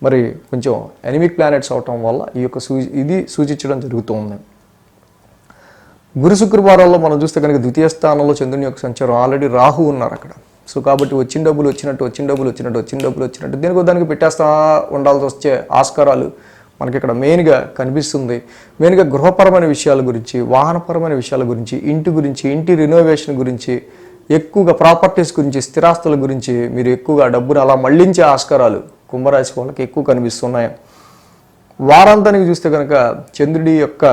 మరి కొంచెం ఎనిమిక్ ప్లానెట్స్ అవటం వల్ల ఈ యొక్క ఇది సూచించడం జరుగుతుంది. గురు శుక్రవారాల్లో మనం చూస్తే కనుక ద్వితీయ స్థానంలో చంద్రుని యొక్క సంచారం, ఆల్రెడీ రాహు ఉన్నారు అక్కడ. సో కాబట్టి వచ్చిన డబ్బులు వచ్చినట్టు దానికి పెట్టేస్తా ఉండాల్సి వచ్చే ఆస్కారాలు మనకి ఇక్కడ మెయిన్గా కనిపిస్తుంది. మెయిన్గా గృహపరమైన విషయాల గురించి, వాహనపరమైన విషయాల గురించి, ఇంటి రినోవేషన్ గురించి, ఎక్కువగా ప్రాపర్టీస్ గురించి, స్థిరాస్తుల గురించి మీరు ఎక్కువగా డబ్బును అలా మళ్లించే ఆస్కారాలు కుంభరాశి వాళ్ళకి ఎక్కువ కనిపిస్తున్నాయి. వారాంతానికి చూస్తే కనుక చంద్రుడి యొక్క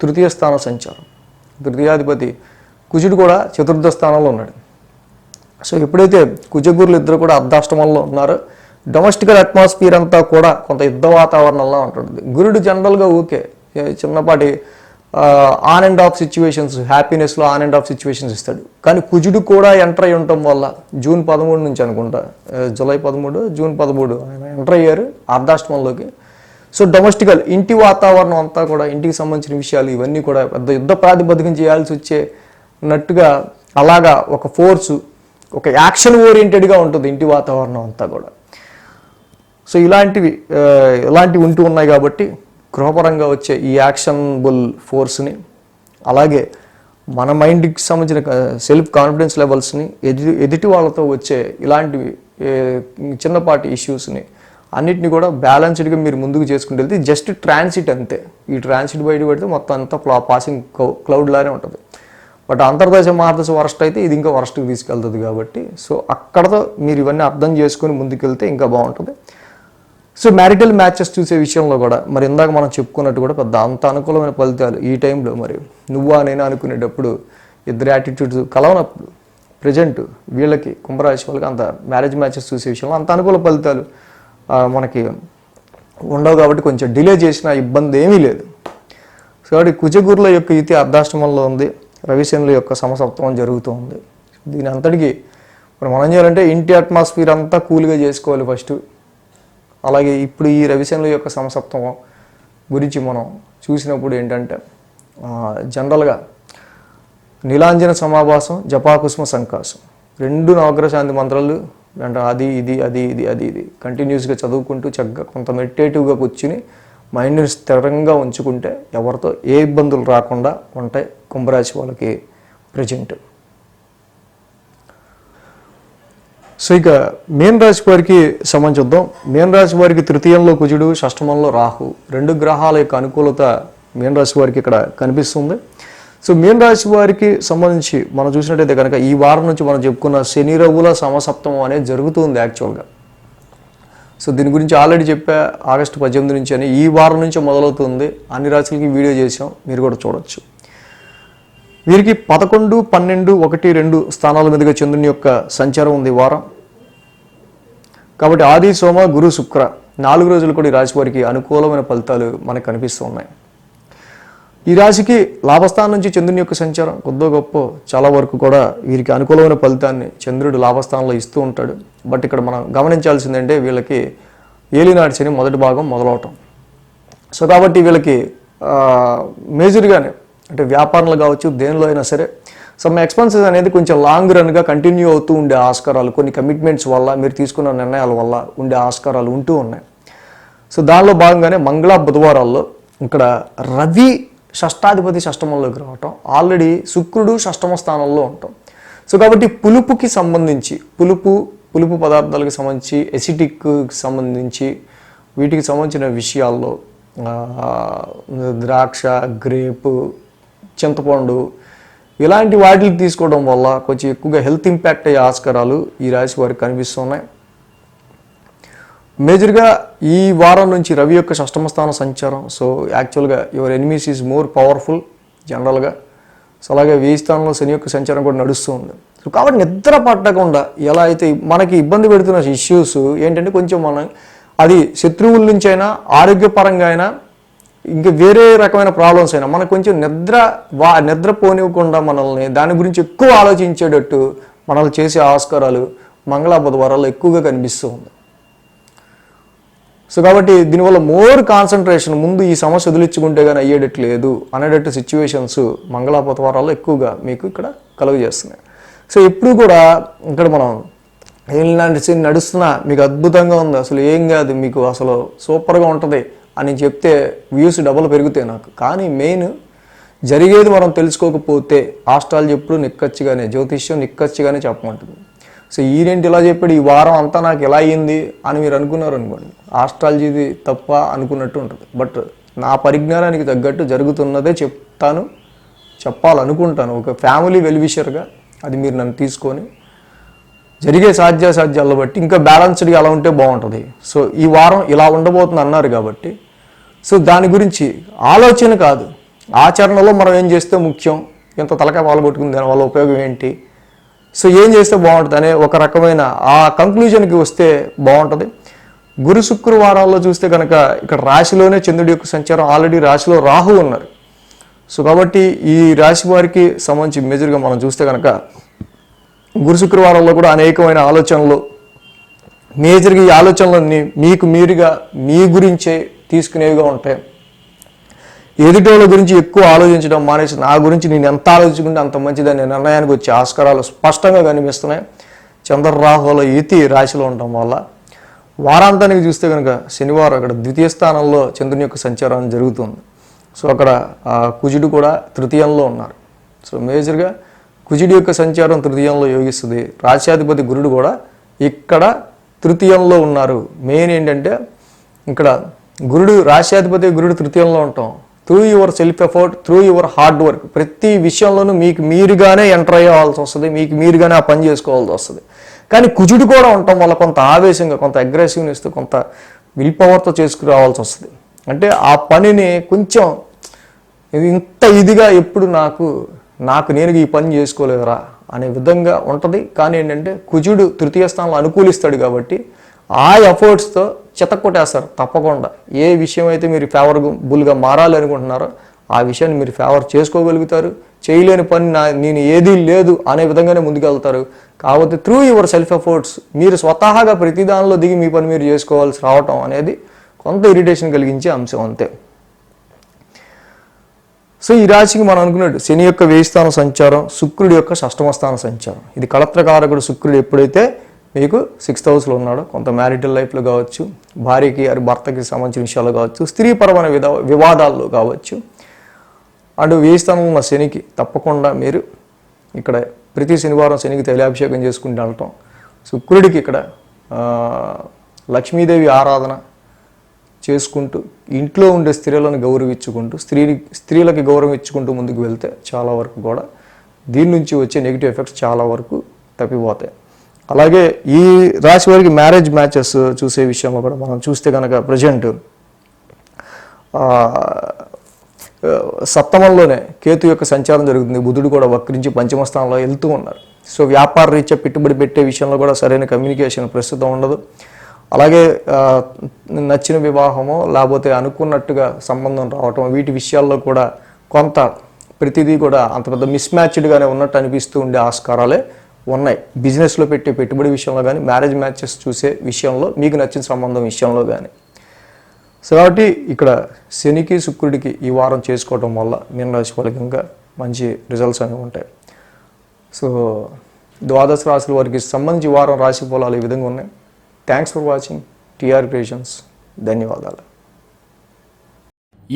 తృతీయ స్థాన సంచారం, తృతీయాధిపతి కుజుడు కూడా చతుర్థ స్థానంలో ఉన్నాడు. సో ఎప్పుడైతే కుజగురులు ఇద్దరు కూడా అర్ధాష్టమంలో ఉన్నారో డొమెస్టికల్ అట్మాస్ఫియర్ అంతా కూడా కొంత యుద్ధ వాతావరణంలో ఉంటుంది. గురుడు జనరల్గా ఓకే చిన్నపాటి ఆన్ అండ్ ఆఫ్ సిచ్యువేషన్స్, హ్యాపీనెస్లో ఆన్ అండ్ ఆఫ్ సిచ్యువేషన్స్ ఇస్తాడు. కానీ కుజుడు కూడా ఎంటర్ అయి ఉండటం వల్ల జూన్ 13 నుంచి అనుకుంటా, జూలై 13, జూన్ 13 ఆయన ఎంటర్ అయ్యారు అర్ధాష్టమంలోకి. సో డొమెస్టికల్ ఇంటి వాతావరణం అంతా కూడా, ఇంటికి సంబంధించిన విషయాలు ఇవన్నీ కూడా పెద్ద యుద్ధ ప్రాతిపదికన చేయాల్సి వచ్చేనట్టుగా అలాగా ఒక ఫోర్సు, ఒక యాక్షన్ ఓరియంటెడ్గా ఉంటుంది ఇంటి వాతావరణం అంతా కూడా. సో ఇలాంటివి ఉంటూ ఉన్నాయి కాబట్టి గృహపరంగా వచ్చే ఈ యాక్షనబుల్ ఫోర్స్ని, అలాగే మన మైండ్కి సంబంధించిన సెల్ఫ్ కాన్ఫిడెన్స్ లెవెల్స్ని, ఎదుటి వాళ్ళతో వచ్చే ఇలాంటివి చిన్నపాటి ఇష్యూస్ని అన్నిటిని కూడా బ్యాలెన్స్డ్గా మీరు ముందుకు చేసుకుంటూ వెళ్తే జస్ట్ ట్రాన్సిట్ అంతే. ఈ ట్రాన్సిట్ బయట పెడితే మొత్తం అంతా పాసింగ్ క్లౌడ్ లానే ఉంటుంది. బట్ అంతర్దశ మహాదశ వరస్ట్ అయితే ఇది ఇంకా వరస్ట్కి తీసుకెళ్తుంది కాబట్టి సో అక్కడతో మీరు ఇవన్నీ అర్థం చేసుకొని ముందుకెళ్తే ఇంకా బాగుంటుంది. సో మ్యారిటల్ మ్యాచెస్ చూసే విషయంలో కూడా మరి ఇందాక మనం చెప్పుకున్నట్టు కూడా పెద్ద అంత అనుకూలమైన ఫలితాలు ఈ టైంలో మరి నువ్వా నేను అనుకునేటప్పుడు ఇద్దరు యాటిట్యూడ్స్ కలవనప్పుడు ప్రజెంట్ వీళ్ళకి కుంభరాశి వాళ్ళకి అంత మ్యారేజ్ మ్యాచెస్ చూసే విషయంలో అంత అనుకూల ఫలితాలు మనకి ఉండవు కాబట్టి కొంచెం డిలే చేసిన ఇబ్బంది ఏమీ లేదు. సో కాబట్టి కుజగురుల యొక్క యుతి అర్ధాష్టమంలో ఉంది, రవిశనుల యొక్క సమసప్తమం జరుగుతూ ఉంది. దీని అంతటికి ఇప్పుడు మనం చేయాలంటే ఇంటి అట్మాస్ఫియర్ అంతా కూల్గా చేసుకోవాలి ఫస్ట్. అలాగే ఇప్పుడు ఈ రవిశనుల యొక్క సమసప్తమం గురించి మనం చూసినప్పుడు ఏంటంటే జనరల్గా నీలాంజన సమాభాసం, జపాకుస్మ సంకాసం 2 నవగ్రహ శాంతి మంత్రాలు అంటే అది కంటిన్యూస్గా చదువుకుంటూ చక్కగా కొంత మెడిటేటివ్గా కూర్చుని మైండ్ని స్థిరంగా ఉంచుకుంటే ఎవరితో ఏ ఇబ్బందులు రాకుండా ఉంటాయి కుంభరాశి వాళ్ళకి ప్రజెంట్. సో ఇక మీన రాశి వారికి సంబంధించుద్దాం. మీన రాశి వారికి తృతీయంలో కుజుడు, షష్టమంలో రాహు, 2 గ్రహాల యొక్క అనుకూలత మీన రాశి వారికి ఇక్కడ కనిపిస్తుంది. సో మీన రాశి వారికి సంబంధించి మనం చూసినట్టయితే కనుక ఈ వారం నుంచి మనం చెప్పుకున్న శని రవుల సమసప్తమం అనేది జరుగుతుంది యాక్చువల్గా. సో దీని గురించి ఆల్రెడీ చెప్పా, ఆగస్టు 18 నుంచి అని. ఈ వారం నుంచి మొదలవుతుంది. అన్ని రాశులకి వీడియో చేసాం, మీరు కూడా చూడొచ్చు. వీరికి 11, 12, 1, 2 స్థానాల మీదుగా చంద్రుని యొక్క సంచారం ఉంది వారం. కాబట్టి ఆది, సోమ, గురు, శుక్ర 4 రోజులు కూడా ఈ రాశి వారికి అనుకూలమైన ఫలితాలు మనకు కనిపిస్తూ ఉన్నాయి. ఈ రాశికి లాభస్థానం నుంచి చంద్రుని యొక్క సంచారం కొద్దో గొప్ప చాలా వరకు కూడా వీరికి అనుకూలమైన ఫలితాన్ని చంద్రుడు లాభస్థానంలో ఇస్తూ ఉంటాడు. బట్ ఇక్కడ మనం గమనించాల్సిందంటే వీళ్ళకి ఏలినాటి శని మొదటి భాగం మొదలవటం. సో కాబట్టి వీళ్ళకి మేజర్గానే అంటే వ్యాపారాలు కావచ్చు, దేనిలో అయినా సరే సమ్ ఎక్స్పెన్సెస్ అనేది కొంచెం లాంగ్ రన్గా కంటిన్యూ అవుతూ ఉండే ఆస్కారాలు, కొన్ని కమిట్మెంట్స్ వల్ల మీరు తీసుకున్న నిర్ణయాల వల్ల ఉండే ఆస్కారాలు ఉంటూ ఉన్నాయి. సో దానిలో భాగంగానే మంగళ బుధవారాల్లో ఇక్కడ రవి షష్టాధిపతి షష్టమంలోకి రావటం, ఆల్రెడీ శుక్రుడు షష్టమ స్థానంలో ఉంటాం. సో కాబట్టి పులుపుకి సంబంధించి పులుపు పదార్థాలకు సంబంధించి, ఎసిటిక్కి సంబంధించి వీటికి సంబంధించిన విషయాల్లో ద్రాక్ష, గ్రేపు, చింతపండు ఇలాంటి వాటిని తీసుకోవడం వల్ల కొంచెం ఎక్కువగా హెల్త్ ఇంపాక్ట్ అయ్యే ఆస్కారాలు ఈ రాశి వారికి కనిపిస్తున్నాయి. మేజర్గా ఈ వారం నుంచి రవి యొక్క షష్టమ స్థాన సంచారం. సో యాక్చువల్గా your enemies is more powerful జనరల్గా. సో అలాగే 1000 స్థానంలో శని యొక్క సంచారం కూడా నడుస్తూ ఉంది. సో కాబట్టి నిద్ర పట్టకుండా ఎలా అయితే మనకి ఇబ్బంది పెడుతున్న ఇష్యూస్ ఏంటంటే కొంచెం మనం అది శత్రువుల నుంచి అయినా, ఆరోగ్యపరంగా అయినా, ఇంకా వేరే రకమైన ప్రాబ్లమ్స్ అయినా మనకు కొంచెం నిద్ర పోనివ్వకుండా మనల్ని దాని గురించి ఎక్కువ ఆలోచించేటట్టు మనల్ని చేసే ఆస్కారాలు మంగళ బుధవారాల్లో ఎక్కువగా కనిపిస్తూ ఉంది. సో కాబట్టి దీనివల్ల మోర్ కాన్సన్ట్రేషన్, ముందు ఈ సమస్య వదిలించుకుంటే కానీ అయ్యేటట్టు లేదు అనేటట్టు సిచ్యువేషన్స్ మంగళ బుధవారాల్లో ఎక్కువగా మీకు ఇక్కడ కలుగజేస్తున్నాయి. సో ఎప్పుడు కూడా ఇక్కడ మనం ఏం నడుస్తున్నా మీకు అద్భుతంగా ఉంది, అసలు ఏం కాదు, మీకు అసలు సూపర్గా ఉంటుంది అని చెప్తే వ్యూస్ డబుల్ పెరుగుతాయి నాకు. కానీ మెయిన్ జరిగేది మనం తెలుసుకోకపోతే ఆస్ట్రాలజీ ఎప్పుడు నిక్కచ్చిగానే, జ్యోతిష్యం నిక్కచ్చిగానే చెప్పమంటుంది. సో ఈరేంటి ఇలా చెప్పాడు, ఈ వారం అంతా నాకు ఎలా అయ్యింది అని మీరు అనుకున్నారు అనుకోండి, ఆస్ట్రాలజీది తప్ప అనుకున్నట్టు ఉంటుంది. బట్ నా పరిజ్ఞానానికి తగ్గట్టు జరుగుతున్నదే చెప్పాలనుకుంటాను. ఒక ఫ్యామిలీ వెల్విషర్గా అది మీరు నన్ను తీసుకొని జరిగే సాధ్యాసాధ్యాలను బట్టి ఇంకా బ్యాలెన్స్డ్గా ఎలా ఉంటే బాగుంటుంది. సో ఈ వారం ఇలా ఉండబోతుంది అన్నారు కాబట్టి, సో దాని గురించి ఆలోచన కాదు, ఆచరణలో మనం ఏం చేస్తే ముఖ్యం, ఎంత తలకాయ పాల్గొట్టుకుంది, దానివల్ల ఉపయోగం ఏంటి, సో ఏం చేస్తే బాగుంటుంది అనే ఒక రకమైన ఆ కంక్లూజన్కి వస్తే బాగుంటుంది. గురు శుక్రవారాల్లో చూస్తే కనుక ఇక్కడ రాశిలోనే చంద్రుడి యొక్క సంచారం, ఆల్రెడీ రాశిలో రాహు ఉన్నారు. సో కాబట్టి ఈ రాశి వారికి సంబంధించి మేజర్గా మనం చూస్తే కనుక గురు శుక్రవారంలో కూడా అనేకమైన ఆలోచనలు, మేజర్గా ఈ ఆలోచనలన్నీ మీకు మీరుగా మీ గురించే తీసుకునేవిగా ఉంటాయి. ఎదుటోళ్ళ గురించి ఎక్కువ ఆలోచించడం మానేసి నా గురించి నేను ఎంత ఆలోచించుకుంటే అంత మంచిదని నిర్ణయానికి వచ్చే ఆస్కారాలు స్పష్టంగా కనిపిస్తున్నాయి. చంద్రరాహుల యుతి రాశిలో ఉండటం వల్ల వారాంతానికి చూస్తే కనుక శనివారం అక్కడ ద్వితీయ స్థానంలో చంద్రుని యొక్క సంచారం జరుగుతుంది. సో అక్కడ కుజుడు కూడా తృతీయంలో ఉన్నారు. సో మేజర్గా కుజుడి యొక్క సంచారం తృతీయంలో యోగిస్తుంది. రాశ్యాధిపతి గురుడు కూడా ఇక్కడ తృతీయంలో ఉన్నారు. మెయిన్ ఏంటంటే ఇక్కడ గురుడు, రాశ్యాధిపతి గురుడు తృతీయంలో ఉంటాం. Through your self effort, through your hard work, ప్రతి విషయంలోనూ మీకు మీరుగానే ఎంటర్ అయ్యేవాల్సి వస్తుంది, మీకు మీరుగానే ఆ పని చేసుకోవాల్సి వస్తుంది. కానీ కుజుడు కూడా ఉండటం వల్ల కొంత ఆవేశంగా, కొంత అగ్రెసివ్నెస్, కొంత విల్ పవర్తో చేసుకురావాల్సి వస్తుంది. అంటే ఆ పనిని కొంచెం ఇంత ఇదిగా ఎప్పుడు నాకు నేను ఈ పని చేసుకోలేదురా అనే విధంగా ఉంటుంది. కానీ ఏంటంటే కుజుడు తృతీయ స్థానంలో అనుకూలిస్తాడు కాబట్టి ఆ ఎఫర్ట్స్తో చెతక్కొట్టేస్తారు తప్పకుండా. ఏ విషయం అయితే మీరు ఫేవరబుల్గా మారాలి అనుకుంటున్నారో ఆ విషయాన్ని మీరు ఫేవర్ చేసుకోగలుగుతారు. చేయలేని పని నేను ఏదీ లేదు అనే విధంగానే ముందుకెళ్తారు. కాబట్టి త్రూ యువర్ సెల్ఫ్ ఎఫర్ట్స్ మీరు స్వతహాగా ప్రతి దానిలో దిగి మీ పని మీరు చేసుకోవాల్సి రావటం అనేది కొంత ఇరిటేషన్ కలిగించే అంశం అంతే. సో ఈ రాశికి మనం అనుకున్నట్టు శని యొక్క 1000 స్థానం సంచారం, శుక్రుడి యొక్క 6వ స్థాన సంచారం. ఇది కళత్రకారకుడు శుక్రుడు ఎప్పుడైతే మీకు 6th హౌస్లో ఉన్నాడో కొంత మ్యారిటల్ లైఫ్లో కావచ్చు, భార్యకి భర్తకి సంబంధించిన విషయాలు కావచ్చు, స్త్రీపరమైన వివాదాల్లో కావచ్చు, అండ్ 1000 స్థానంలో ఉన్న శనికి తప్పకుండా మీరు ఇక్కడ ప్రతి శనివారం శనికి తైలాభిషేకం చేసుకుంటూ వెళ్ళటం, శుక్రుడికి ఇక్కడ లక్ష్మీదేవి ఆరాధన చేసుకుంటూ ఇంట్లో ఉండే స్త్రీలను గౌరవించుకుంటూ స్త్రీలకి గౌరవం ఇచ్చుకుంటూ ముందుకు వెళ్తే చాలా వరకు కూడా దీని నుంచి వచ్చే నెగిటివ్ ఎఫెక్ట్స్ చాలా వరకు తప్పిపోతాయి. అలాగే ఈ రాశి వారికి మ్యారేజ్ మ్యాచెస్ చూసే విషయంలో కూడా మనం చూస్తే కనుక ప్రజెంట్ సప్తమంలోనే కేతు యొక్క సంచారం జరుగుతుంది. బుధుడు కూడా వక్రించి పంచమ స్థానంలో వెళ్తూ ఉన్నారు. సో వ్యాపార రీత్యా పెట్టుబడి పెట్టే విషయంలో కూడా సరైన కమ్యూనికేషన్ ప్రస్తుతం ఉండదు. అలాగే నచ్చిన వివాహమో లేకపోతే అనుకున్నట్టుగా సంబంధం రావటం, వీటి విషయాల్లో కూడా కొంత ప్రతిదీ కూడా అంత పెద్ద మిస్ మ్యాచ్డ్గానే ఉన్నట్టు అనిపిస్తూ ఉండే ఆస్కారాలే ఉన్నాయి. బిజినెస్లో పెట్టే పెట్టుబడి విషయంలో కానీ, మ్యారేజ్ మ్యాచెస్ చూసే విషయంలో, మీకు నచ్చిన సంబంధం విషయంలో కానీ. సో కాబట్టి ఇక్కడ శనికి శుక్రుడికి ఈ వారం చేసుకోవటం వల్ల మీన రాశి వాళ్ళకి ఇంకా మంచి రిజల్ట్స్ అనేవి ఉంటాయి. సో ద్వాదశ రాశుల వారికి సంబంధించి వారం రాశి ఫలాలు ఈ విధంగా ఉన్నాయి. Thanks for watching TR creations. ధన్యవాదాలు.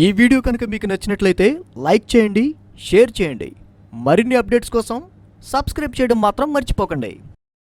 ఈ వీడియో కనుక మీకు నచ్చినట్లయితే లైక్ చేయండి, షేర్ చేయండి. మరిన్ని అప్డేట్స్ కోసం సబ్స్క్రైబ్ చేయడం మాత్రం మర్చిపోకండి.